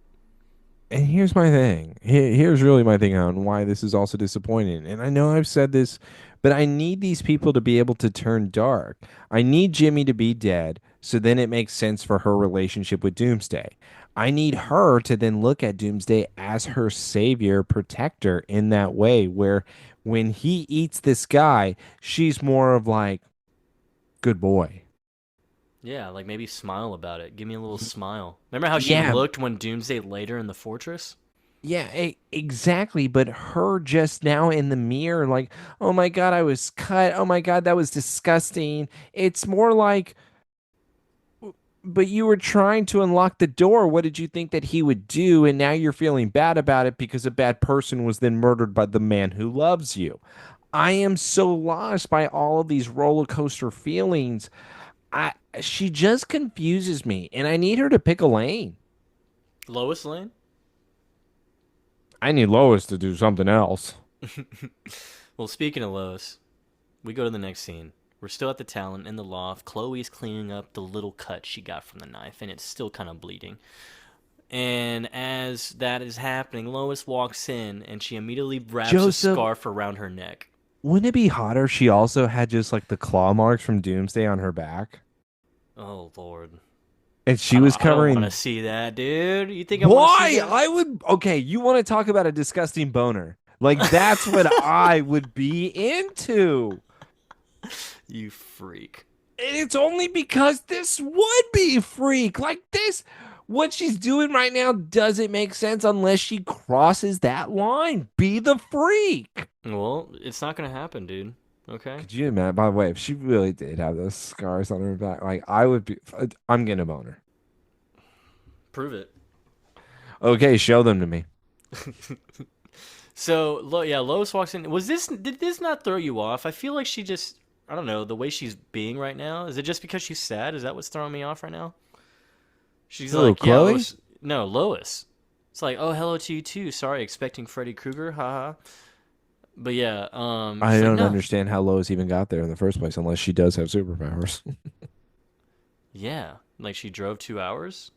And here's my thing. Here's really my thing on why this is also disappointing. And I know I've said this, but I need these people to be able to turn dark. I need Jimmy to be dead, so then it makes sense for her relationship with Doomsday. I need her to then look at Doomsday as her savior, protector in that way, where when he eats this guy, she's more of like, good boy. Yeah, like maybe smile about it. Give me a little smile. Remember how she Yeah, looked when Doomsday later in the fortress? yeah, exactly. But her just now in the mirror, like, oh my God, I was cut. Oh my God, that was disgusting. It's more like, but you were trying to unlock the door. What did you think that he would do? And now you're feeling bad about it because a bad person was then murdered by the man who loves you. I am so lost by all of these roller coaster feelings. I She just confuses me, and I need her to pick a lane. Lois Lane? I need Lois to do something else. Well, speaking of Lois, we go to the next scene. We're still at the Talon in the loft. Chloe's cleaning up the little cut she got from the knife, and it's still kind of bleeding. And as that is happening, Lois walks in, and she immediately wraps a Joseph, scarf around her neck. wouldn't it be hotter? She also had just like the claw marks from Doomsday on her back, Oh, Lord. and she was I don't want to covering. see that, dude. You think I want to see Why? that? I would. Okay, you want to talk about a disgusting boner? Like that's what I would be into. You freak. And it's only because this would be freak. Like this, what she's doing right now doesn't make sense unless she crosses that line. Be the freak. Well, it's not going to happen, dude. Okay? Could you imagine? By the way, if she really did have those scars on her back, like I would be, I'm getting a boner. Prove it. Okay, show them to me. So, yeah, Lois walks in. Did this not throw you off? I feel like she just, I don't know, the way she's being right now. Is it just because she's sad? Is that what's throwing me off right now? She's Hello, like, yeah, Chloe. Lois. No, Lois. It's like, oh, hello to you too. Sorry, expecting Freddy Krueger. Haha. But yeah, I she's like, don't no. understand how Lois even got there in the first place, unless she does have superpowers. Yeah, like she drove 2 hours.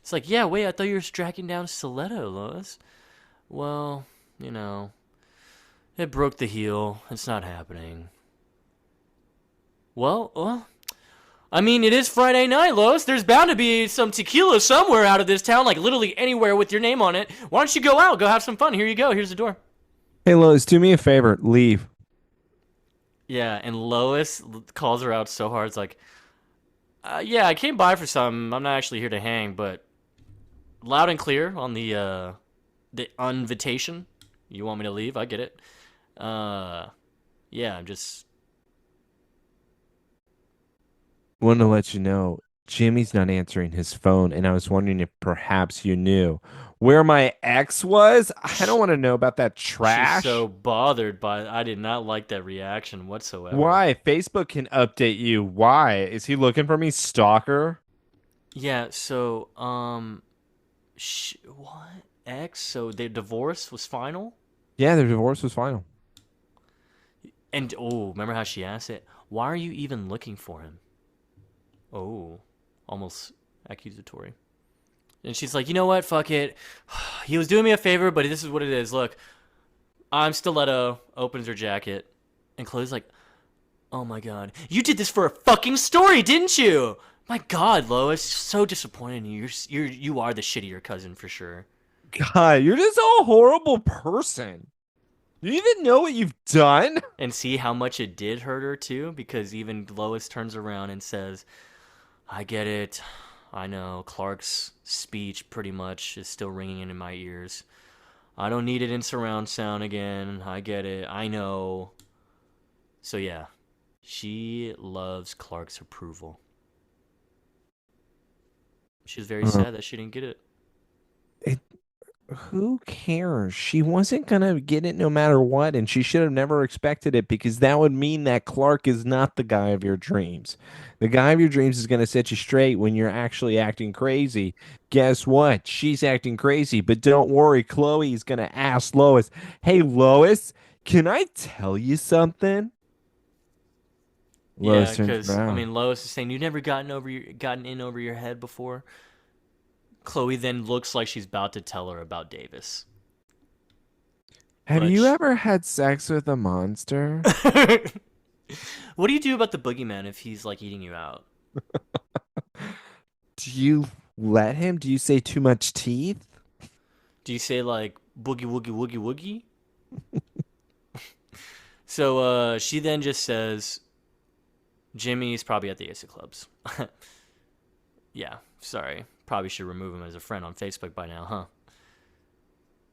It's like, yeah, wait, I thought you were tracking down Stiletto, Lois. Well, you know, it broke the heel. It's not happening. Well, I mean, it is Friday night, Lois. There's bound to be some tequila somewhere out of this town, like literally anywhere with your name on it. Why don't you go out? Go have some fun. Here you go. Here's the door. Hey, Lois, do me a favor. Leave. Yeah, and Lois calls her out so hard. It's like, yeah, I came by for something. I'm not actually here to hang, but loud and clear on the invitation. You want me to leave? I get it. Yeah, I'm just. Want to let you know, Jimmy's not answering his phone, and I was wondering if perhaps you knew where my ex was. I don't want to know about that She's trash. so bothered by it. I did not like that reaction whatsoever. Why? Facebook can update you. Why? Is he looking for me, stalker? Yeah, so what? Ex? So their divorce was final? Yeah, their divorce was final. And oh, remember how she asked it? Why are you even looking for him? Oh, almost accusatory. And she's like, you know what? Fuck it. He was doing me a favor, but this is what it is. Look, I'm Stiletto. Opens her jacket, and Chloe's like, oh my god, you did this for a fucking story, didn't you? My god, Lois, so disappointed in you. You are the shittier cousin for sure. God, you're just a horrible person. Do you even know what you've done? And see how much it did hurt her too, because even Lois turns around and says, I get it. I know Clark's speech pretty much is still ringing in my ears. I don't need it in surround sound again. I get it. I know. So yeah, she loves Clark's approval. She was very sad that she didn't get it. It, who cares? She wasn't gonna get it no matter what, and she should have never expected it because that would mean that Clark is not the guy of your dreams. The guy of your dreams is gonna set you straight when you're actually acting crazy. Guess what? She's acting crazy, but don't worry, Chloe is gonna ask Lois, "Hey Lois, can I tell you something?" Yeah, Lois turns because I around. mean, Lois is saying you've never gotten in over your head before. Chloe then looks like she's about to tell her about Davis, Have but you ever had sex with a monster? what do you do about the boogeyman if he's like eating you out? Do you let him? Do you say too much teeth? Do you say like boogie woogie woogie woogie? So she then just says, Jimmy's probably at the Ace of Clubs. Yeah, sorry. Probably should remove him as a friend on Facebook by now, huh?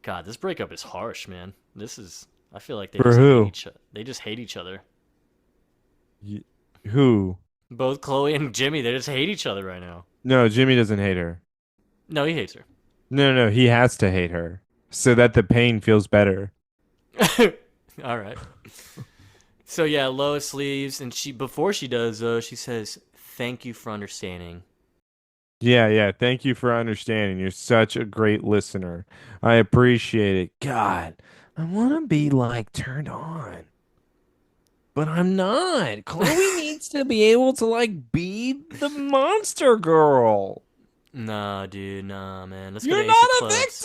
God, this breakup is harsh, man. This is. I feel like For who? they just hate each other. Y- Who? Both Chloe and Jimmy, they just hate each other right now. No, Jimmy doesn't hate her. No, he hates her. No, no, he has to hate her so that the pain feels better. All right. So yeah, Lois leaves, and before she does, she says, "Thank you for understanding." Yeah, yeah. Thank you for understanding. You're such a great listener. I appreciate it. God, I want to be like turned on, but I'm not. Chloe needs to be able to like be the monster girl. Nah, dude, nah, man. Let's go to You're Ace of not a Clubs.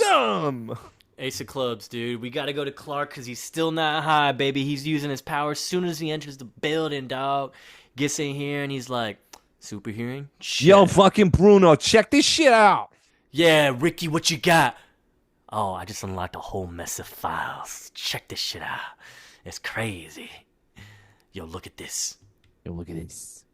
victim. Ace of Clubs, dude. We gotta go to Clark because he's still not high, baby. He's using his power as soon as he enters the building, dog. Gets in here and he's like, super hearing? Yo, Check. fucking Bruno, check this shit out. Yeah, Ricky, what you got? Oh, I just unlocked a whole mess of files. Check this shit out. It's crazy. Yo, look at this. Yo, look at this.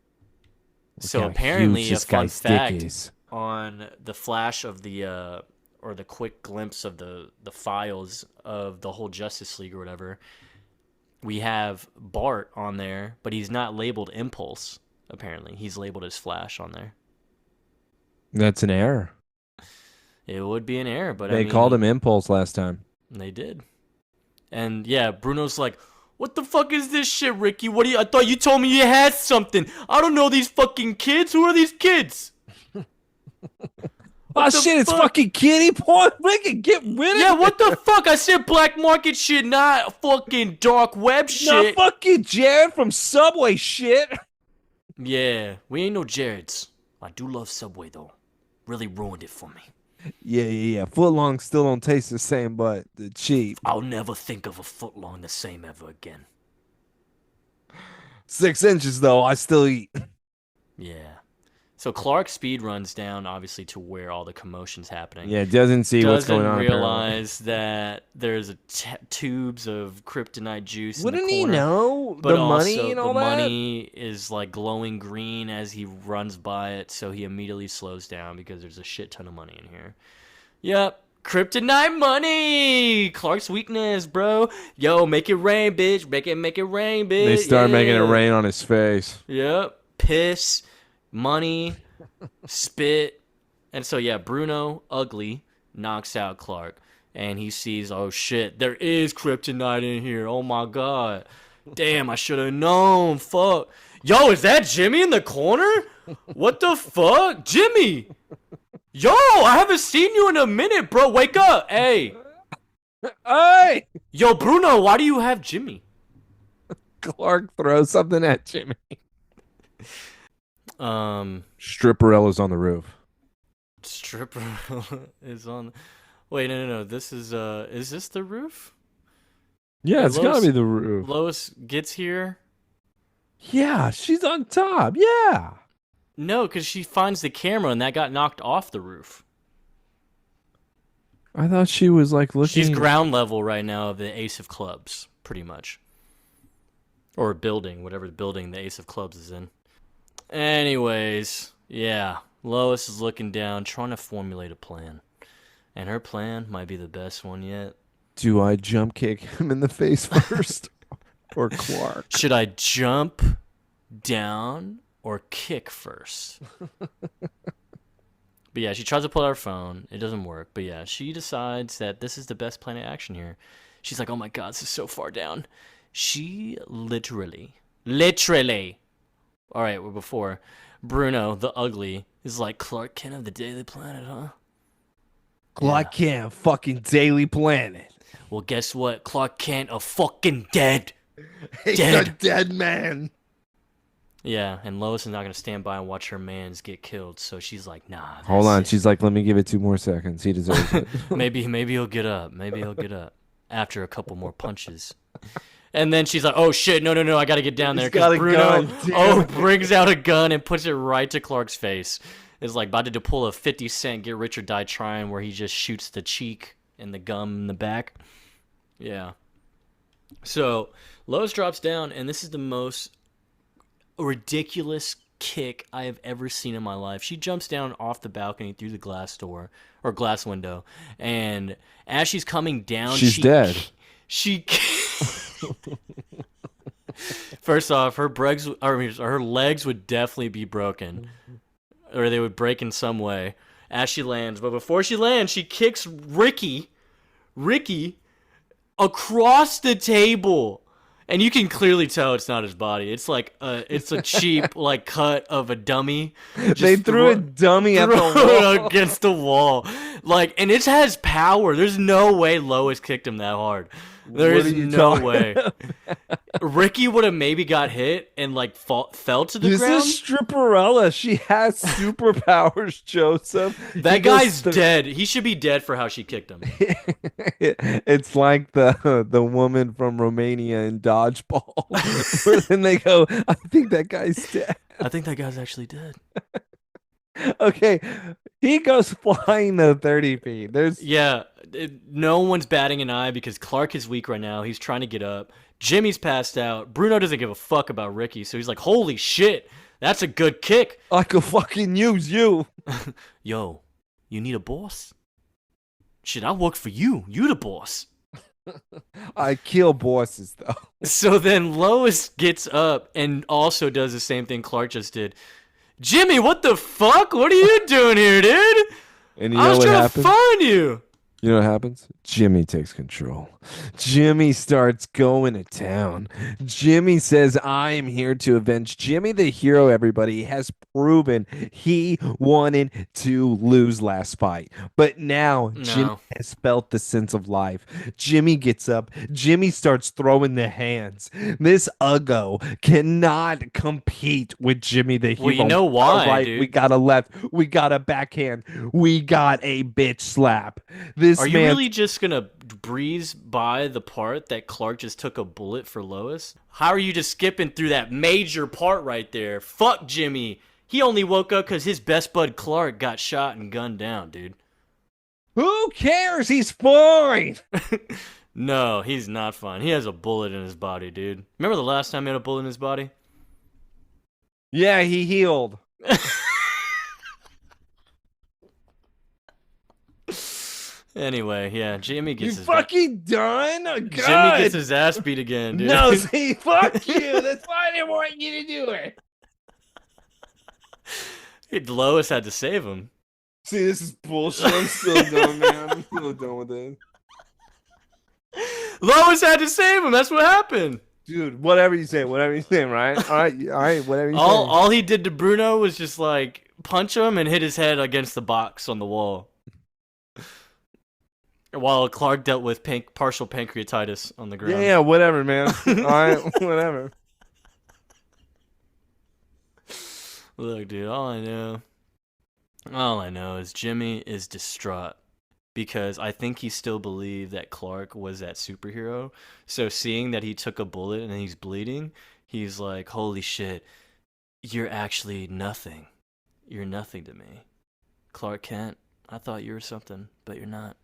So how apparently, huge a this fun guy's dick fact is. on the flash of the or the quick glimpse of the files of the whole Justice League or whatever, we have Bart on there, but he's not labeled Impulse. Apparently, he's labeled as Flash on there. That's an error. It would be an error, but They I mean, called him Impulse last time. they did. And yeah, Bruno's like, what the fuck is this shit, Ricky? What do you? I thought you told me you had something. I don't know these fucking kids. Who are these kids? Oh shit, it's fucking Kitty Boy. Ricky, get rid of Yeah, it. what the fuck? I said black market shit, not fucking dark web Not shit. fucking Jared from Subway shit. Yeah, we ain't no Jareds. I do love Subway though. Really ruined it for me. Yeah. Footlongs still don't taste the same, but they're cheap. I'll never think of a footlong the same ever again. 6 inches though, I still eat. Yeah. So Clark speed runs down, obviously, to where all the commotion's happening. Yeah, doesn't see what's going on. Doesn't realize that there's tubes of kryptonite juice Wouldn't in the he corner. know But the also, money and all the that? money is like glowing green as he runs by it, so he immediately slows down because there's a shit ton of money in here. Yep. Kryptonite money! Clark's weakness, bro. Yo, make it rain, bitch. Make it rain, bitch. They start making it Yeah. rain on his face. Yep. Piss. money, spit. And so, yeah, Bruno, ugly, knocks out Clark. And he sees, oh shit, there is kryptonite in here. Oh my god. Damn, I should have known. Fuck. Yo, is that Jimmy in the corner? What the fuck? Jimmy! Yo, I haven't seen you in a minute, bro. Wake up. Hey. Hey! Yo, Bruno, why do you have Jimmy? Clark throws something at Jimmy. Stripperella's on the roof. Stripperella is on. Wait, no. This is this the roof? Yeah, Wait, it's gotta be the roof. Lois gets here. Yeah, she's on top. Yeah. No, because she finds the camera and that got knocked off the roof. I thought she was like looking. She's ground level right now of the Ace of Clubs, pretty much. Or building, whatever building the Ace of Clubs is in. Anyways, yeah. Lois is looking down, trying to formulate a plan. And her plan might be the best one yet. Do I jump kick him in the face first? Or Clark? Should I jump down or kick first? But yeah, she tries to pull out her phone. It doesn't work. But yeah, she decides that this is the best plan of action here. She's like, oh my god, this is so far down. She literally. All right, well, before. Bruno, the ugly, is like Clark Kent of the Daily Planet, huh? Clark Kent, fucking Daily Planet. Well, guess what? Clark Kent, a fucking dead. He's Dead. a dead man. Yeah, and Lois is not going to stand by and watch her mans get killed, so she's like, nah. Hold on. it. She's like, let me give it 2 more seconds. He deserves it. maybe he'll get up. Maybe he'll get up after a couple more punches. And then she's like, oh shit, no, I got to get down there. He's got a Bruno, gun, brings out a gun and puts it right to Clark's face. It's like about to pull a 50 Cent Get Rich or Die Trying where he just shoots the cheek and the gum in the back. Yeah. So Lois drops down, and this is the most ridiculous kick I have ever seen in my life. She jumps down off the balcony through the glass door or glass window, and as she's coming down, she's dead. She first off, her legs would definitely be broken, or they would break in some way as she lands. But before she lands, she kicks Ricky across the table. And you can clearly tell it's not his body. It's like it's a cheap like cut of a dummy. They threw a dummy at the wall against the wall, like, and it has power. There's no way Lois kicked him that hard. There is no way. Ricky would have maybe got hit and like fell to the ground. This is Stripperella. She has superpowers, Joseph. That guy's dead. He should be dead for how she kicked him. It's like the woman from Romania in dodgeball. Where then they go, I think that guy's dead. I think that guy's actually dead. Okay, he goes flying to 30 feet. No one's batting an eye because Clark is weak right now. He's trying to get up. Jimmy's passed out. Bruno doesn't give a fuck about Ricky, so he's like, holy shit, that's a good kick. I could fucking use you. Yo, you need a boss? Shit, I work for you. You the boss. I kill bosses, though. So then Lois gets up and also does the same thing Clark just did. Jimmy, what the fuck? What are you doing here, dude? And you I know was what trying happens? to find you. You know what happens? Jimmy takes control. Jimmy starts going to town. Jimmy says, I am here to avenge. Jimmy, the hero, everybody, has proven he wanted to lose last fight. But now Jimmy has felt the sense of life. Jimmy gets up. Jimmy starts throwing the hands. This Uggo cannot compete with Jimmy, the hero. Well, you know why, Right, dude. we got a left. We got a backhand. We got a bitch slap. Are you really just gonna breeze by the part that Clark just took a bullet for Lois? How are you just skipping through that major part right there? Fuck Jimmy. He only woke up because his best bud Clark got shot and gunned down, dude. Who cares? He's fine. No, he's not fine. He has a bullet in his body, dude. Remember the last time he had a bullet in his body? Yeah, he healed. Anyway, yeah, Jimmy gets his fucking done? Oh, Jimmy gets his ass beat again, dude. No, see, fuck you. That's why I didn't want you to do it. Lois had to save him. See, this is bullshit. I'm still done, man. I'm still done with it. Lois had to save him. That's what happened. Dude, whatever you say, right? All right, whatever you say. All he did to Bruno was just like punch him and hit his head against the box on the wall. While Clark dealt with partial pancreatitis on the ground. Yeah, whatever, man. All right, whatever. Look, dude, all I know is Jimmy is distraught because I think he still believed that Clark was that superhero. So seeing that he took a bullet and he's bleeding, he's like, holy shit, you're actually nothing. You're nothing to me. Clark Kent, I thought you were something, but you're not.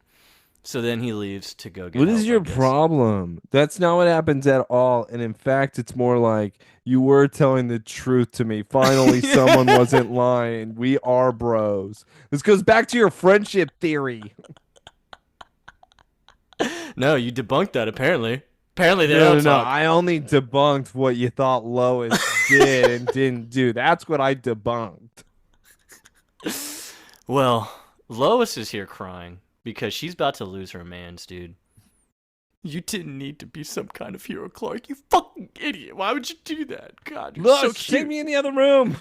So then he leaves to go get What help, is your I guess. problem? That's not what happens at all. And in fact, it's more like you were telling the truth to me. Finally, someone wasn't lying. We are bros. This goes back to your friendship theory. No, you debunked that, apparently. Apparently they No. don't talk. I only debunked what you thought Lois did and didn't do. That's what I debunked. Well, Lois is here crying because she's about to lose her mans, dude. You didn't need to be some kind of hero, Clark. You fucking idiot. Why would you do that? God, you're so Look, cute. take me in the other room.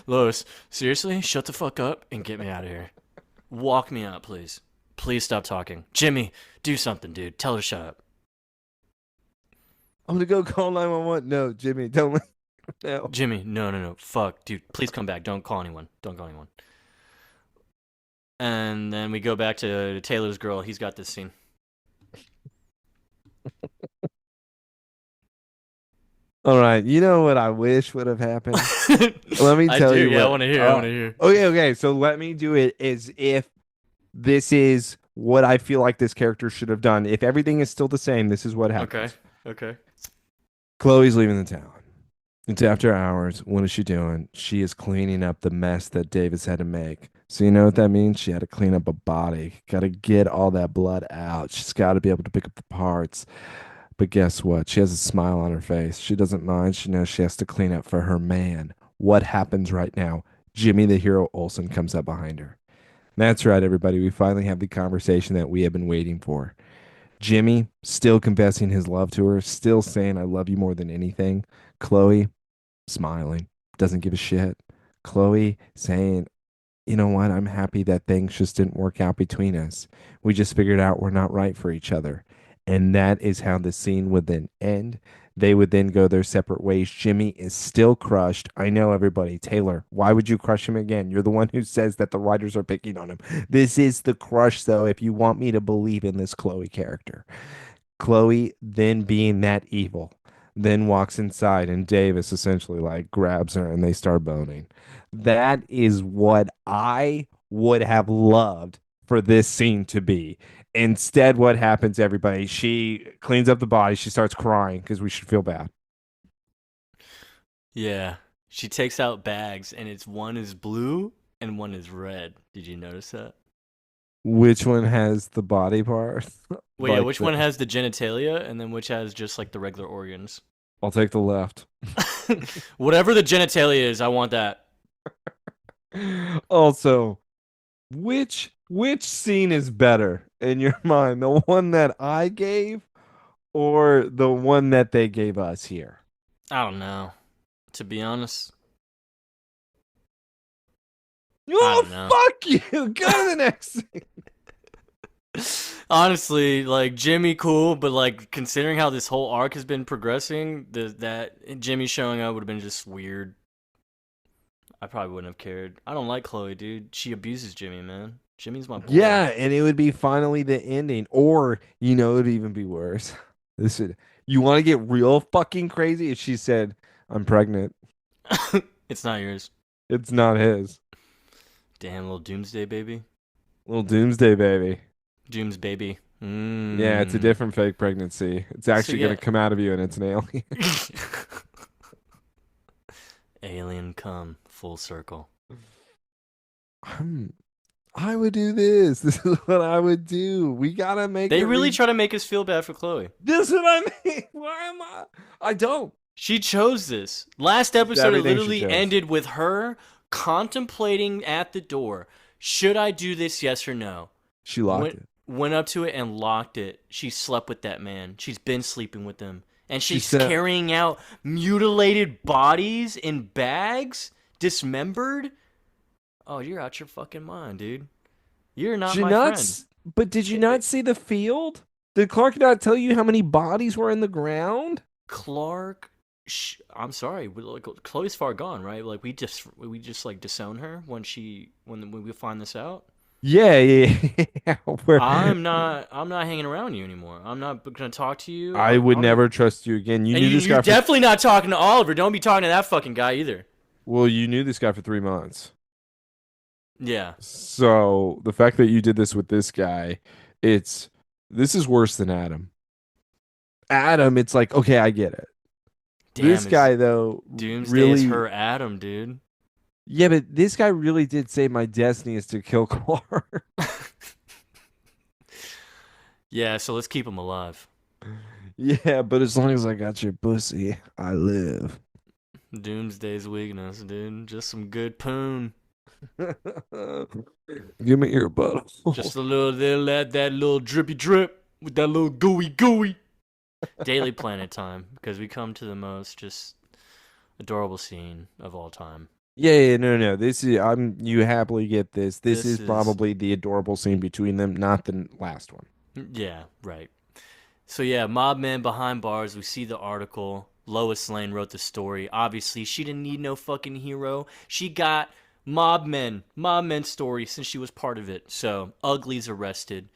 Lois, seriously? Shut the fuck up and get me out of here. Walk me out, please. Please stop talking. Jimmy, do something, dude. Tell her to shut up. I'm gonna go call 911. No, Jimmy, don't. No. Jimmy, no. Fuck, dude. Please come back. Don't call anyone. And then we go back to Taylor's girl. He's got this scene. All right, you know what I wish would have happened? Let me tell you. Yeah, what, I want to hear. Okay. So let me do it as if this is what I feel like this character should have done. If everything is still the same, this is what happens. Okay. Chloe's leaving the town. It's after hours. What is she doing? She is cleaning up the mess that Davis had to make. So you know what that means? She had to clean up a body. Got to get all that blood out. She's got to be able to pick up the parts. But guess what? She has a smile on her face. She doesn't mind. She knows she has to clean up for her man. What happens right now? Jimmy the Hero Olsen comes up behind her. That's right, everybody. We finally have the conversation that we have been waiting for. Jimmy still confessing his love to her, still saying, I love you more than anything. Chloe smiling, doesn't give a shit. Chloe saying, you know what? I'm happy that things just didn't work out between us. We just figured out we're not right for each other. And that is how the scene would then end. They would then go their separate ways. Jimmy is still crushed. I know, everybody. Taylor, why would you crush him again? You're the one who says that the writers are picking on him. This is the crush, though, if you want me to believe in this Chloe character. Chloe then being that evil, then walks inside and Davis essentially like grabs her and they start boning. That is what I would have loved for this scene to be. Instead, what happens, everybody? She cleans up the body. She starts crying because we should feel bad. Yeah. She takes out bags, and one is blue and one is red. Did you notice that? Which one has the body part? Wait, yeah, which one has the genitalia, and then which has just like the regular organs? I'll take the left. Whatever the genitalia is, I want that. Also, which scene is better in your mind? The one that I gave or the one that they gave us here? I don't know. To be honest. Fuck you. Go to the next scene. Honestly, like Jimmy cool, but like considering how this whole arc has been progressing, that Jimmy showing up would have been just weird. I probably wouldn't have cared. I don't like Chloe, dude. She abuses Jimmy, man. Jimmy's my boy. Yeah, and it would be finally the ending. Or, it would even be worse. You want to get real fucking crazy if she said, I'm pregnant. It's not yours. It's not his. Damn, little doomsday baby. Little doomsday baby. Dooms baby. Yeah, it's a different fake pregnancy. It's actually going to come out of you and it's an alien. Alien come full circle. I would do this. This is what I would do. We gotta make. They really try to make us feel bad for Chloe. This is what I mean. Why am I? I don't. She chose this. Last episode, it literally ended with her contemplating at the door. Should I do this, yes or no? She locked it. Went up to it and locked it. She slept with that man. She's been sleeping with him. And She she's said- carrying out mutilated bodies in bags, dismembered. Oh, you're out your fucking mind, dude. You're not my friend. But did you not see the field? Did Clark not tell you how many bodies were in the ground? Clark, I'm sorry, Chloe's far gone, right? Like we just like disown her when we find this out. Yeah. I'm not hanging around you anymore. I'm not gonna talk to you. I would never trust you again. You and knew this guy. You're definitely not talking to Oliver. Don't be talking to that fucking guy either. Well, you knew this guy for 3 months. Yeah. So the fact that you did this with this guy, this is worse than Adam. Adam, it's like, okay, I get it. Damn, This guy though, Doomsday really, is her Adam, dude. yeah, but this guy really did say my destiny is to kill Clark. Yeah, so let's keep him alive. Yeah, but as long as I got your pussy, I live. Doomsday's weakness, dude. Just some good poon. Give me your butthole. Just a little that little drippy drip with that little gooey. Daily Planet time, because we come to the most just adorable scene of all time. Yeah, no. This is you happily get this. This This is is- probably the adorable scene between them, not the last one. Yeah, right. So yeah, Mob Men Behind Bars, we see the article. Lois Lane wrote the story. Obviously, she didn't need no fucking hero. She got Mob Men story since she was part of it. So, Ugly's arrested.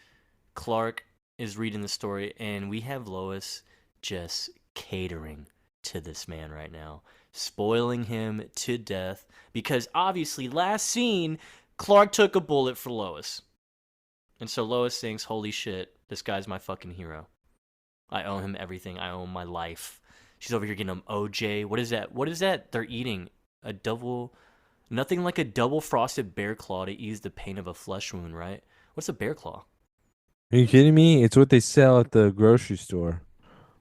Clark is reading the story, and we have Lois just catering to this man right now. Spoiling him to death. Because obviously, last scene, Clark took a bullet for Lois. And so Lois thinks, holy shit, this guy's my fucking hero. I owe him everything. I owe him my life. She's over here getting him OJ. What is that they're eating? Nothing like a double frosted bear claw to ease the pain of a flesh wound, right? What's a bear claw? Are you kidding me? It's what they sell at the grocery store.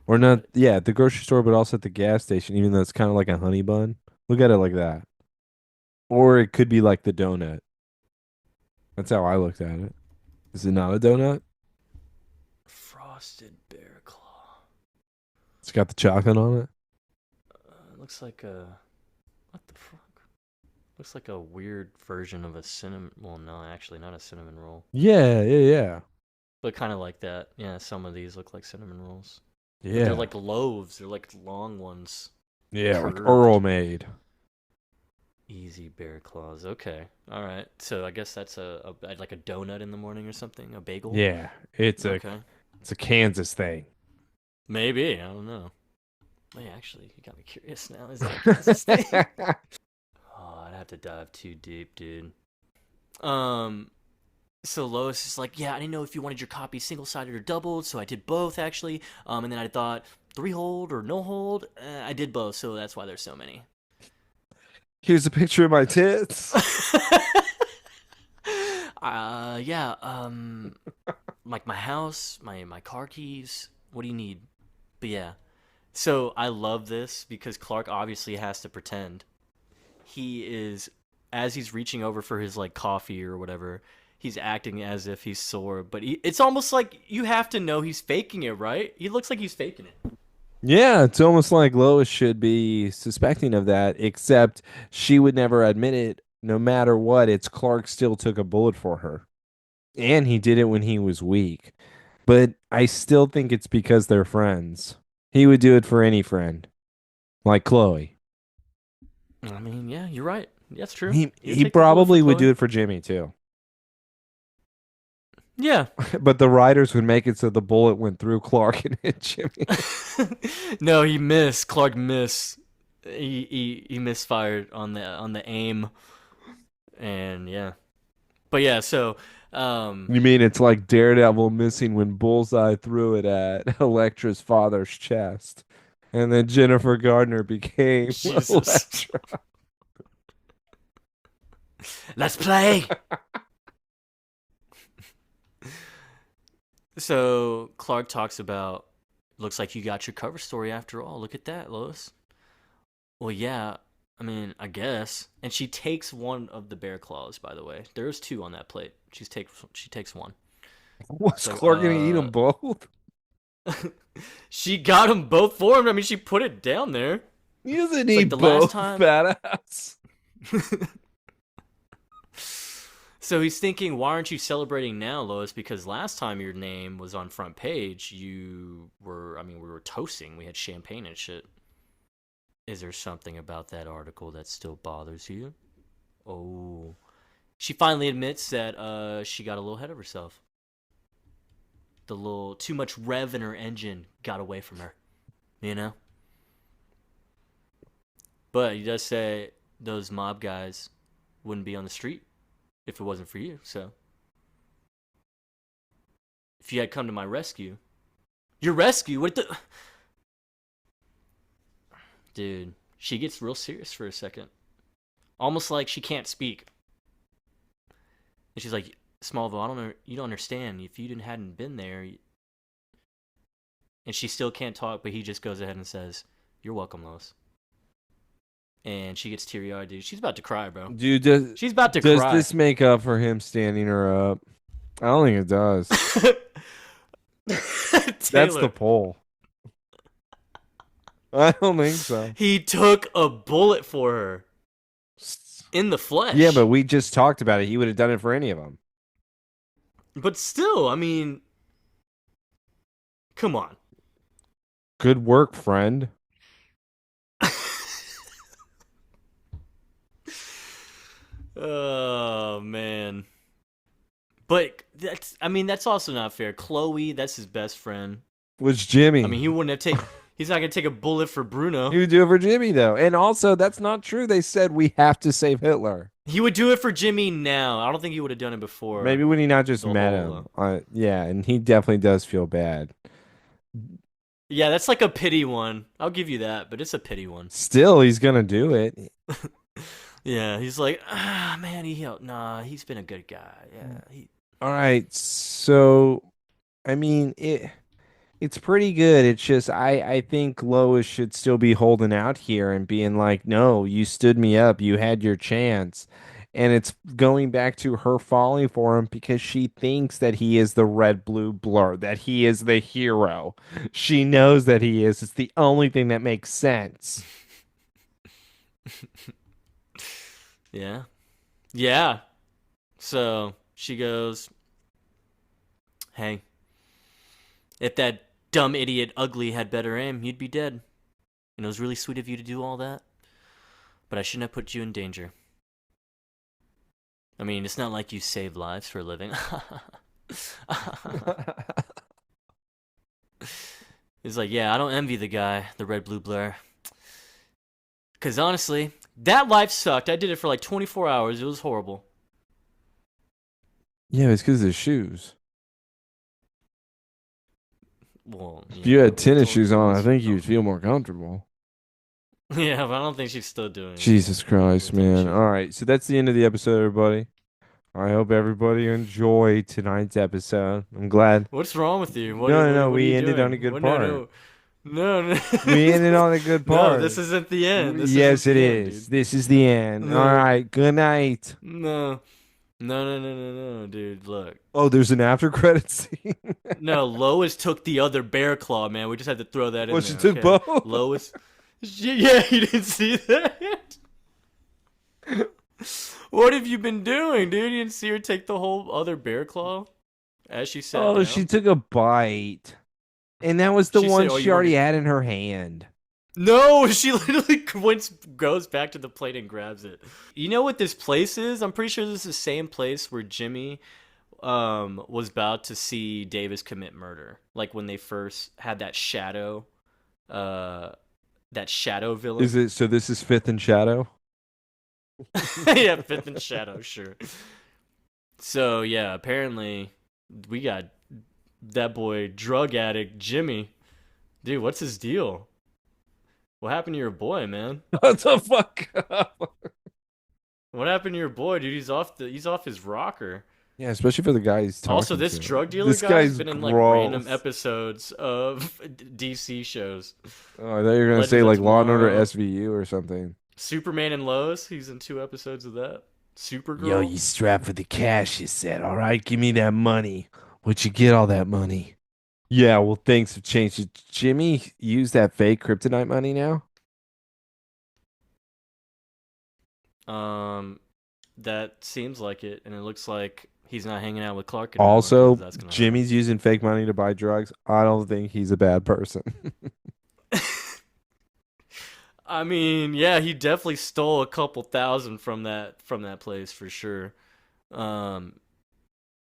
Or not, yeah, at the grocery store, but also at the gas station, even though it's kind of like a honey bun. Look at it like that. Or it could be like the donut. That's how I looked at it. Is it not a donut? Frosted bear claw. It's got the chocolate on it. It looks like what the fuck? Looks like a weird version of a cinnamon. Well, no, actually, not a cinnamon roll. Yeah. But kind of like that. Yeah, some of these look like cinnamon rolls. But Yeah. they're like loaves. They're like long ones. Yeah, like curved. Earl made. Easy bear claws. Okay. All right. So I guess that's like a donut in the morning or something. A bagel. Yeah, it's a Kansas thing. Maybe. I don't know. Wait, actually, you got me curious now. Is that a Kansas thing? Oh, I'd have to dive too deep, dude. So Lois is like, yeah, I didn't know if you wanted your copy single-sided or doubled, so I did both actually. And then I thought 3-hold or no hold. I did both, so that's why there's so many. Here's a picture of my tits. Yeah, like my house, my car keys. What do you need? But yeah, so I love this because Clark obviously has to pretend. He is, as he's reaching over for his like coffee or whatever, he's acting as if he's sore, but it's almost like you have to know he's faking it, right? He looks like he's faking it. Yeah, it's almost like Lois should be suspecting of that, except she would never admit it. No matter what, it's Clark still took a bullet for her. And he did it when he was weak. But I still think it's because they're friends. He would do it for any friend. Like Chloe. I mean, yeah, you're right. That's true. He probably would do it for Jimmy, too. Yeah. But the writers would make it so the bullet went through Clark and hit Jimmy. No, he missed. Clark missed. He misfired on the aim. And yeah. But yeah, so You mean it's like Daredevil missing when Bullseye threw it at Elektra's father's chest. And then Jennifer Gardner became Jesus. Elektra. Let's play. So Clark talks about, looks like you got your cover story after all. Look at that, Lois. Well, yeah, I mean, I guess. And she takes one of the bear claws, by the way. There's 2 on that plate. She takes one. Was So, Clark gonna eat them both? she got them both for him. I mean, she put it down there. He doesn't It's like eat the both, last time. fat ass. So he's thinking, why aren't you celebrating now, Lois? Because last time your name was on front page, we were toasting. We had champagne and shit. Is there something about that article that still bothers you? Oh. She finally admits that she got a little ahead of herself. The little too much rev in her engine got away from her. You know? But he does say those mob guys wouldn't be on the street if it wasn't for you, so. If you had come to my rescue. Your rescue? What the... Dude, she gets real serious for a second. Almost like she can't speak. And she's like, Smallville, you don't understand. If you hadn't been there... And she still can't talk, but he just goes ahead and says, you're welcome, Lois. And she gets teary-eyed, dude. She's about to cry, bro. Dude, She's about to cry. does this make up for him standing her up? I don't think it does. That's the poll. I don't think so. He took a bullet for her. In the flesh. Yeah, but we just talked about it. He would have done it for any of them. But still, I mean... Come on. Good work, friend. Oh, man. But that's also not fair. Chloe, that's his best friend. Was Jimmy. I mean, he's not going to take a bullet for Bruno. He would do it for Jimmy, though. And also, that's not true. They said we have to save Hitler. He would do it for Jimmy now. I don't think he would have done it before. Maybe when he not just met him. Yeah, and he definitely does feel bad. Yeah, that's like a pity one. I'll give you that, but it's a pity one. Still, he's going to do it. Yeah, he's like, man, he's been a good guy. Yeah. All right, so, I mean, it's pretty good. It's just, I think Lois should still be holding out here and being like, no, you stood me up. You had your chance. And it's going back to her falling for him because she thinks that he is the red blue blur, that he is the hero. She knows that he is. It's the only thing that makes sense. Yeah. Yeah. So she goes, hey, if that dumb idiot Ugly had better aim, you'd be dead. And it was really sweet of you to do all that. But I shouldn't have put you in danger. I mean, it's not like you save lives for a living. He's like, yeah, I don't envy the guy, the red blue blur. Because honestly, that life sucked. I did it for like 24 hours. It was horrible. Yeah, it's because of the shoes. Well, If you had tennis shoes on, I think you'd feel more comfortable. Yeah, but I don't think she's still doing it. Jesus Christ, man. All right, so that's the end of the episode, everybody. I hope everybody enjoyed tonight's episode. I'm glad. What's wrong with you? No, we ended on a good part. No. We ended on a good part. No, this isn't the end. Yes, it is. This is the end. No. All right, good night. No, dude, look. Oh, there's an after credit scene. No, Lois took the other bear claw, man. We just had to throw that in there. She took both? Lois. Yeah, you didn't see that? What have you been doing, dude? You didn't see her take the whole other bear claw as she sat down? She took a bite. And that was the one she already had in her hand. No, she literally goes back to the plate and grabs it. You know what this place is? I'm pretty sure this is the same place where Jimmy was about to see Davis commit murder. Like when they first had that shadow villain. Is it so this is Fifth and Shadow? Yeah, Fifth and Shadow, sure. So yeah, apparently we got that boy drug addict Jimmy. Dude, what's his deal? What happened to your boy, man? What the fuck up? What happened to your boy, dude? He's off his rocker. Yeah, especially for the guy he's talking Also, this to. drug dealer guy's been in like random episodes of DC shows. Oh, I thought you were gonna say like Law and Order SVU or something. Superman and Lois. He's in 2 episodes of that. Yo, Supergirl. you strapped for the cash, you said. All right, give me that money. Where'd you get all that money? Yeah, well, things have changed. Did Jimmy use that fake kryptonite money now? That seems like it, and it looks like he's not hanging out with Clark anymore. 'Cause Also, that's gonna hurt him. Jimmy's using fake money to buy drugs. I don't think he's a bad person. I mean, yeah, he definitely stole a couple thousand from that place for sure. Um,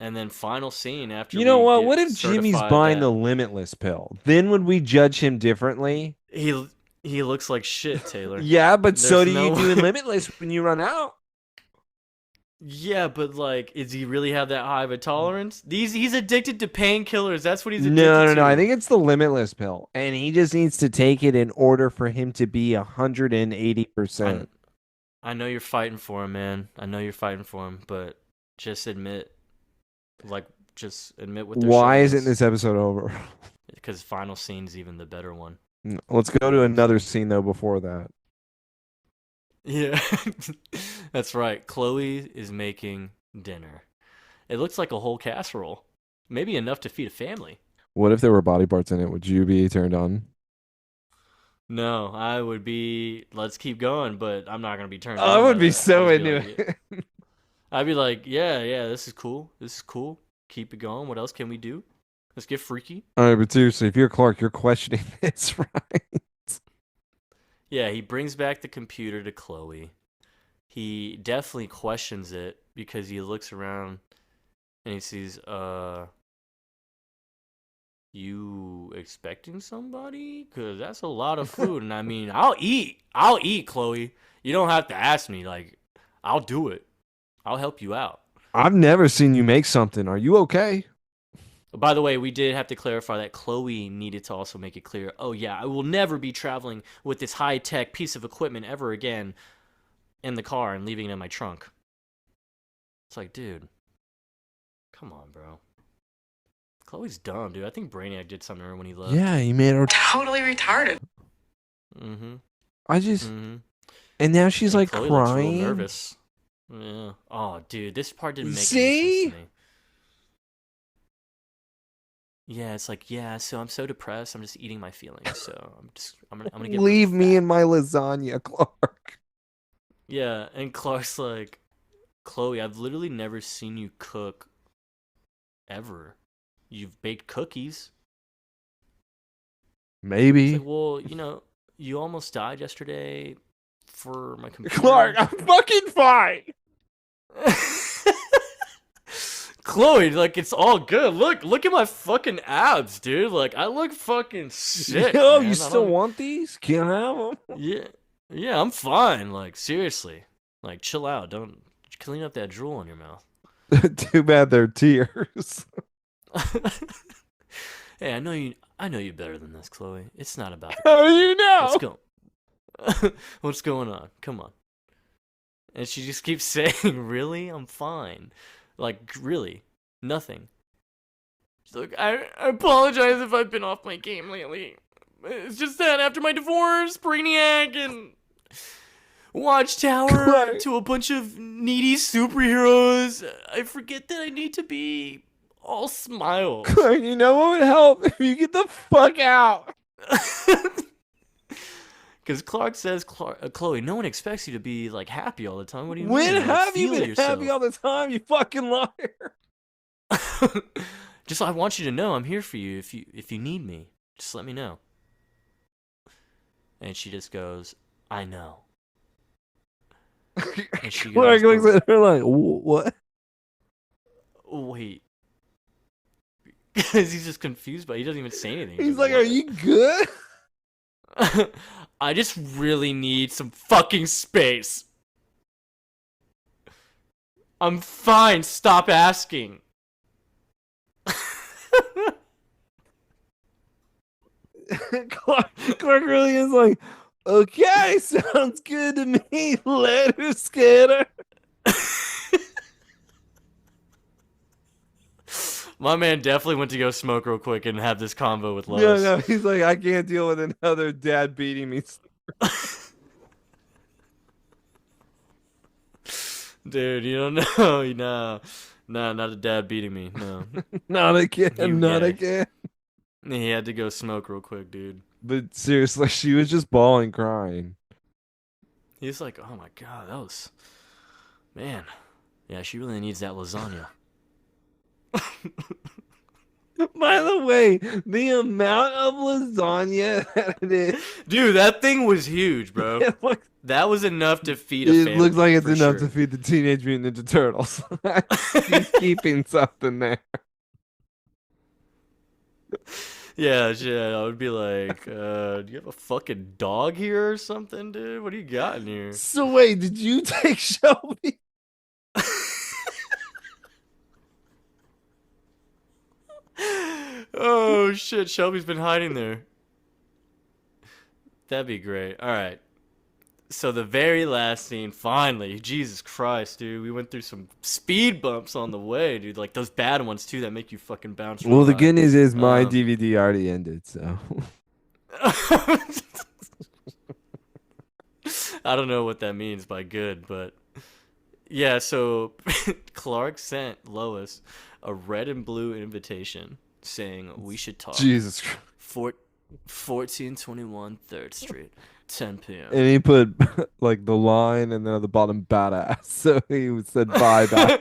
and then final scene after You know we what? get What if Jimmy's certified buying that the limitless pill? Then would we judge him differently? he looks like shit, Taylor. Yeah, but so There's do you no do in way- limitless when you run out. Yeah, but like, does he really have that high of a tolerance? He's addicted to painkillers. That's what he's addicted No, no, to. no. I think it's the limitless pill, and he just needs to take it in order for him to be 180%. I know you're fighting for him, man. I know you're fighting for him, but just admit what they're Why showing isn't us. this episode over? Because final scene's even the better one. Let's go to another scene though before that. Yeah, that's right. Chloe is making dinner. It looks like a whole casserole, maybe enough to feed a family. What if there were body parts in it? Would you be turned on? No, I would be. Let's keep going, but I'm not gonna be turned. I on would by be that. so I'd just be into like, it. I'd be like, yeah, this is cool. This is cool. Keep it going. What else can we do? Let's get freaky. All right, but seriously, if you're Clark, you're questioning this, right? Yeah, he brings back the computer to Chloe. He definitely questions it because he looks around and he sees, you expecting somebody? Because that's a lot of food. And I mean, I'll eat, Chloe. You don't have to ask me. Like, I'll do it. I'll help you out. I've never seen you make something. Are you okay? By the way, we did have to clarify that Chloe needed to also make it clear, oh yeah, I will never be traveling with this high-tech piece of equipment ever again in the car and leaving it in my trunk. It's like, dude, come on, bro. Chloe's dumb, dude. I think Brainiac did something to her when he left. Yeah, he made her. Totally retarded. Mm-hmm. I just. Mm-hmm. And now she's And like Chloe looks real crying. nervous. Yeah. Oh, dude, this part didn't make any See? sense to me. Yeah, it's like, yeah, so I'm so depressed. I'm just eating my feelings. So I'm gonna get Leave really me fat. in my lasagna, Clark. Yeah, and Clark's like, Chloe, I've literally never seen you cook ever. You've baked cookies. Maybe. It's like, well, you almost died yesterday for my computer. Clark, I'm fucking fine. Chloe, like, it's all good. Look at my fucking abs, dude. Like, I look fucking sick. Yo, man. you I still don't- want these? Can't have them. Yeah, I'm fine. Like, seriously. Like, chill out. Don't clean up that drool in your mouth. Too bad they're tears. Hey, I know you better than this, Chloe. It's not about How do you Let's know? go. What's going on? Come on. And she just keeps saying, really? I'm fine. Like, really? Nothing. She's like, I apologize if I've been off my game lately. It's just that after my divorce, Brainiac and Watchtower Right. to a bunch of needy superheroes, I forget that I need to be all smiles. Clark, you know what would help if you get the fuck out. Because Clark says, Chloe, no one expects you to be like happy all the time. What do you When mean? Like, have you feel been yourself. happy all the time, you fucking liar? Just I want you to know I'm here for you if you need me. Just let me know. And she just goes, I know. And she Clark goes, looks at her like, what? wait. Because he's just confused, but he doesn't even say anything. He's just, like, are "What?" you good? I just really need some fucking space. I'm fine. Stop asking. Clark really is like, okay, sounds good to me. Later, Scatter. My man definitely went to go smoke real quick and have this convo with Lois. No, he's like, I can't deal with another dad beating me. Dude, you don't know. No, not a dad beating me. No. Not again. Not Yeah. again. He had to go smoke real quick, dude. But seriously, she was just bawling, crying. He was like, oh my god, that was... Man. Yeah, she really needs that lasagna. By the way, the amount of lasagna that it is, Dude, that thing was huge, bro. That was enough to feed a family. It looks like it's for enough sure. to feed the Teenage Mutant Ninja Turtles. He's keeping something there. Yeah, I would be like, do you have a fucking dog here or something, dude? What do you got in here? So wait, did you take Shelby? Oh shit, Shelby's been hiding there. That'd be great. All right. So the very last scene, finally, Jesus Christ, dude, we went through some speed bumps on the way, dude. Like those bad ones too that make you fucking bounce. Well, the high. good news is my DVD already ended, so. I don't know what that means by good, but yeah. So Clark sent Lois a red and blue invitation saying we should talk. Jesus Christ. 1421 3rd Street, 10 p.m. And he put like the line and then at the bottom badass. So he said bye bye.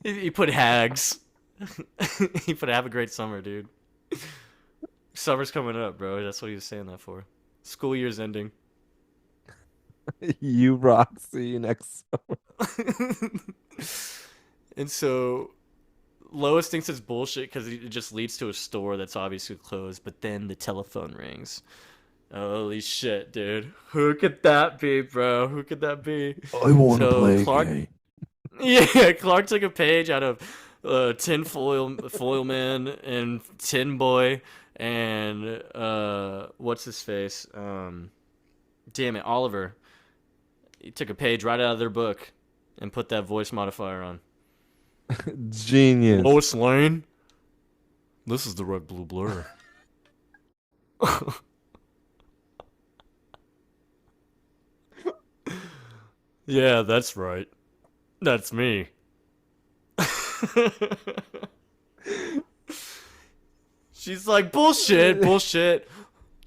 He put hags. He put have a great summer, dude. Summer's coming up, bro. That's what he was saying that for. School year's ending. You rock. See you next summer. And so Lois thinks it's bullshit because it just leads to a store that's obviously closed, but then the telephone rings. Holy shit, dude. Who could that be, bro? Who could that be? I want to play Clark, a game. Yeah, Clark took a page out of Tin Foil Man and Tin Boy and what's his face? Damn it, Oliver. He took a page right out of their book and put that voice modifier on. Genius. Lois Lane. This is the Red Blue Blur. Yeah, that's right. That's me. She's like, bullshit.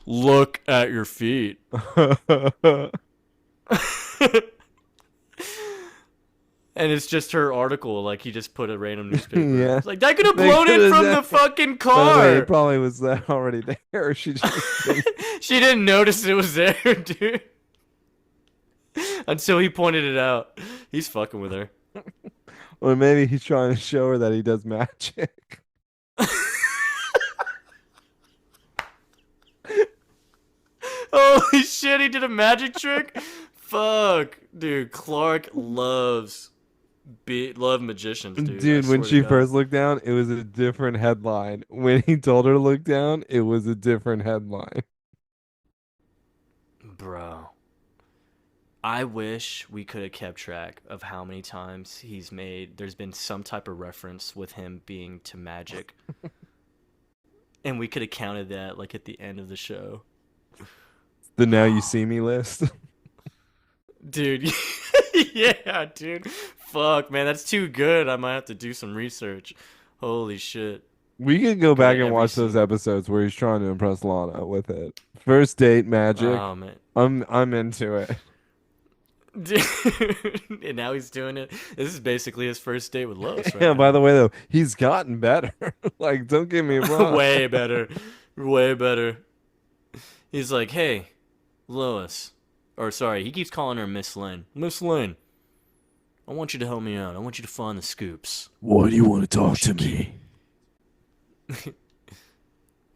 Look at your feet. And it's just her article, like he just put a random newspaper. Yeah. It's like, that could have blown it from the fucking car. It probably was already there. She just She didn't notice it was there, dude. Until he pointed it out. He's fucking with her. Or maybe he's trying to show her that he does magic. Holy shit, he did a magic trick? Fuck. Dude, Clark loves magicians, dude. Dude, when she first looked down, it was a different headline. When he told her to look down, it was a different headline. Bro. I wish we could have kept track of how many times there's been some type of reference with him being to magic. And we could have counted that like at the end of the show. The Now You See Me list. Dude, yeah, dude. Fuck, man, that's too good. I might have to do some research. Holy shit. We could go back and every watch those episodes where he's trying to impress Lana with it. First date magic. Oh, man. I'm into it. Dude, and now he's doing it. This is basically his first date with Lois, right? Yeah, by the way, though, he's gotten better. Like, don't get me wrong. Way better. Way better. He's like, hey, Lois. Or, sorry, he keeps calling her Miss Lane. Miss Lane, I want you to help me out. I want you to find the scoops. Why do you want to talk to me? But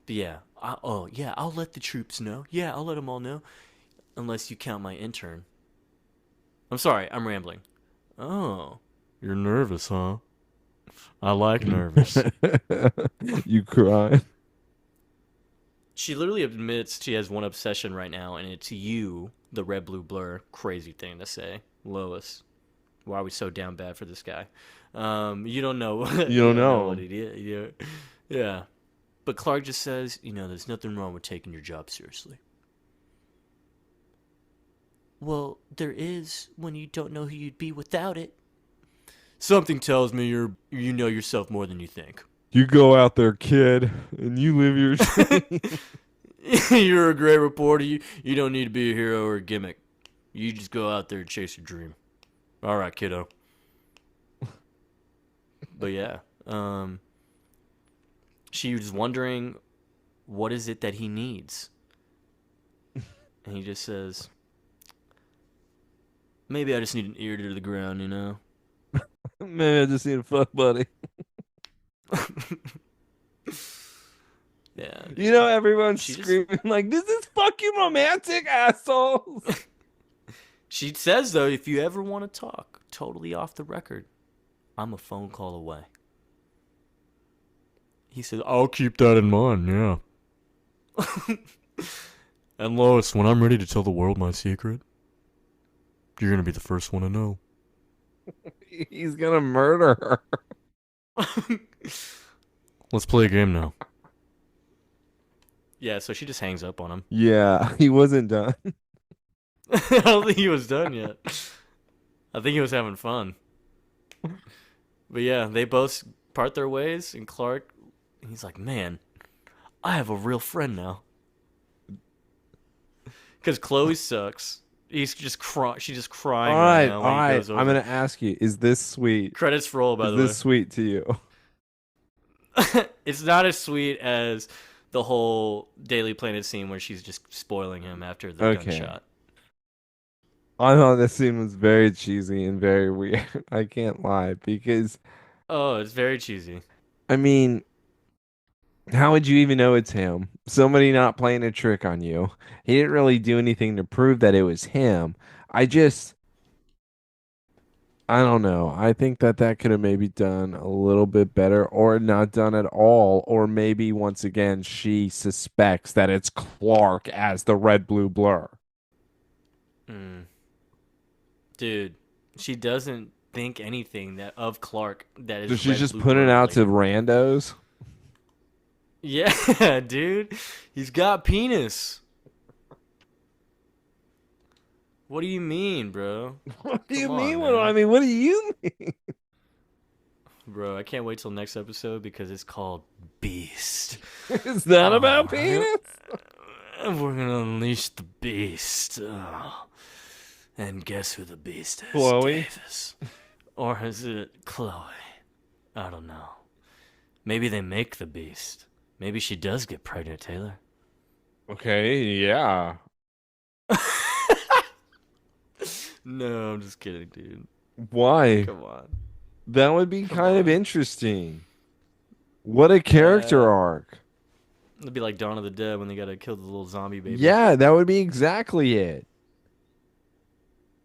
yeah. I'll let the troops know. Yeah, I'll let them all know. Unless you count my intern. I'm sorry, I'm rambling. Oh, you're nervous, huh? I like nervous. You cry. She literally admits she has one obsession right now, and it's you, the Red Blue Blur. Crazy thing to say. Lois. Why are we so down bad for this guy? You don't know. You don't know. What he yeah. But Clark just says, there's nothing wrong with taking your job seriously. Well, there is when you don't know who you'd be without it. Something tells me you know yourself more than you think. You go out there, kid, and you live your dream. You're a great reporter. You don't need to be a hero or a gimmick. You just go out there and chase your dream. All right, kiddo. But yeah, she was wondering what is it that he needs, and he just says, "Maybe I just need an ear to the ground, you know." Maybe I just need a fuck buddy. Yeah, dude. You know, everyone's She just screaming like, "This is fucking romantic, assholes." she says though, if you ever want to talk, totally off the record, I'm a phone call away. He says, "I'll keep that in mind." Yeah. And Lois, when I'm ready to tell the world my secret, you're gonna be the first one to know. He's gonna murder her. Let's play a game now. Yeah, so she just hangs up on him. Yeah, he wasn't done. I don't think he was done yet. I think he was having fun. But yeah, they both part their ways, and Clark, he's like, man, I have a real friend now. Because Chloe sucks. She's just crying All right right, now all when he right. goes over. I'm gonna ask you: is this sweet? Credits roll, by Is the this way. sweet to you? It's not as sweet as the whole Daily Planet scene where she's just spoiling him after the Okay. gunshot. I thought this scene was very cheesy and very weird. I can't lie because Oh, it's very cheesy. I mean, how would you even know it's him? Somebody not playing a trick on you. He didn't really do anything to prove that it was him. I just, I don't know. I think that that could have maybe done a little bit better or not done at all. Or maybe once again, she suspects that it's Clark as the red blue blur. Mm. Dude, she doesn't think anything that of Clark that So is she's red just blue putting it blur out to related. randos. Yeah, dude. He's got penis. What do you mean, bro? What do you Come on, mean? man. What do you mean? Bro, I can't wait till next episode because it's called Beast. Is that about We're penis? gonna unleash the beast. And guess who the beast is? Chloe? Davis. Or is it Chloe? I don't know. Maybe they make the beast. Maybe she does get pregnant, Taylor. Okay, yeah. No, I'm just kidding, dude. Why? Come on. That would be Come kind of on. interesting. What a character arc. It'd be like Dawn of the Dead when they gotta kill the little zombie baby. Yeah, that would be exactly it.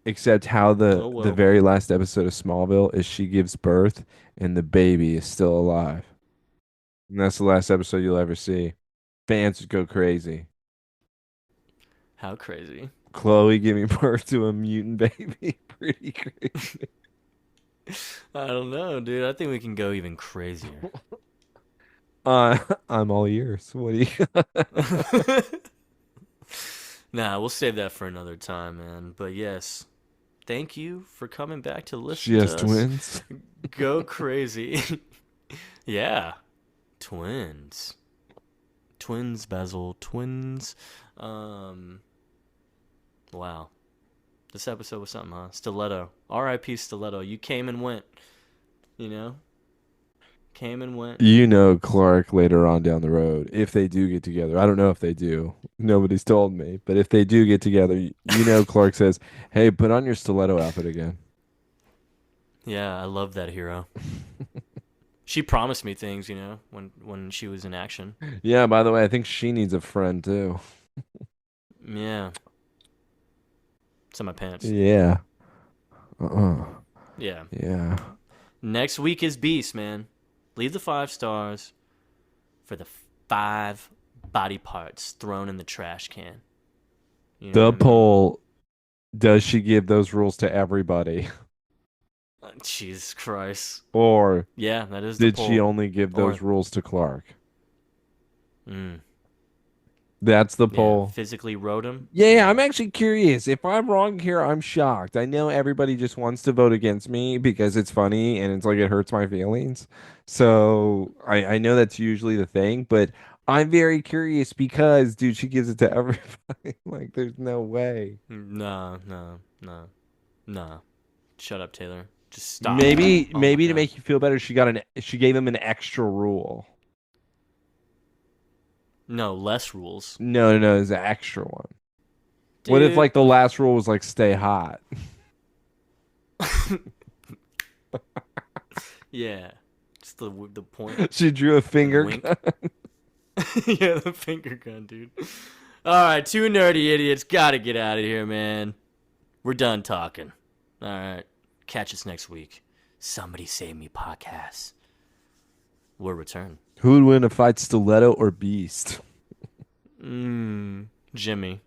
Except how the Oh the well. very last episode of Smallville is she gives birth and the baby is still alive. And that's the last episode you'll ever see. Fans would go crazy. How crazy. Chloe giving birth to a mutant baby. Pretty crazy. I don't know, dude. I think we can go even crazier. Uh, I'm all ears. What do you Nah, we'll save that for another time, man. But yes, thank you for coming back to She listen has to us twins. go crazy. Yeah, twins. Twins, Basil. Twins. Wow. This episode was something, huh? Stiletto. R.I.P. Stiletto. You came and went. You know? Came and went. You know Clark later on down the road, if they do get together. I don't know if they do. Nobody's told me. But if they do get together, you know Clark says, "Hey, put on your stiletto outfit again." Yeah, I love that hero. She promised me things, you know, when she was in action. Yeah, by the way, I think she needs a friend too. Yeah. It's in my pants. Yeah. Yeah. Yeah. Next week is Beast, man. Leave the 5 stars for the 5 body parts thrown in the trash can. You know The what I mean? poll, does she give those rules to everybody? Jesus Christ. Or Yeah, that is the did poll. she only give Or, those rules to Clark? That's the Yeah, poll. physically wrote him. Yeah, I'm actually curious. If I'm wrong here, I'm shocked. I know everybody just wants to vote against me because it's funny and it's like it hurts my feelings. So I know that's usually the thing, but I'm very curious because, dude, she gives it to everybody. Like, there's no way. No, no, no, no. Shut up, Taylor. Just stop. Maybe Oh my maybe to God. make you feel better, she gave him an extra rule. No, less rules. No, it's an extra one. What if Dude. like the last rule was like stay hot? Yeah. Just the point. She drew a And finger wink. gun. Yeah, the finger gun, dude. All right, two nerdy idiots. Gotta get out of here, man. We're done talking. All right. Catch us next week. Somebody Save Me podcast. We'll return. Who would win a fight, Stiletto or Beast? Jimmy.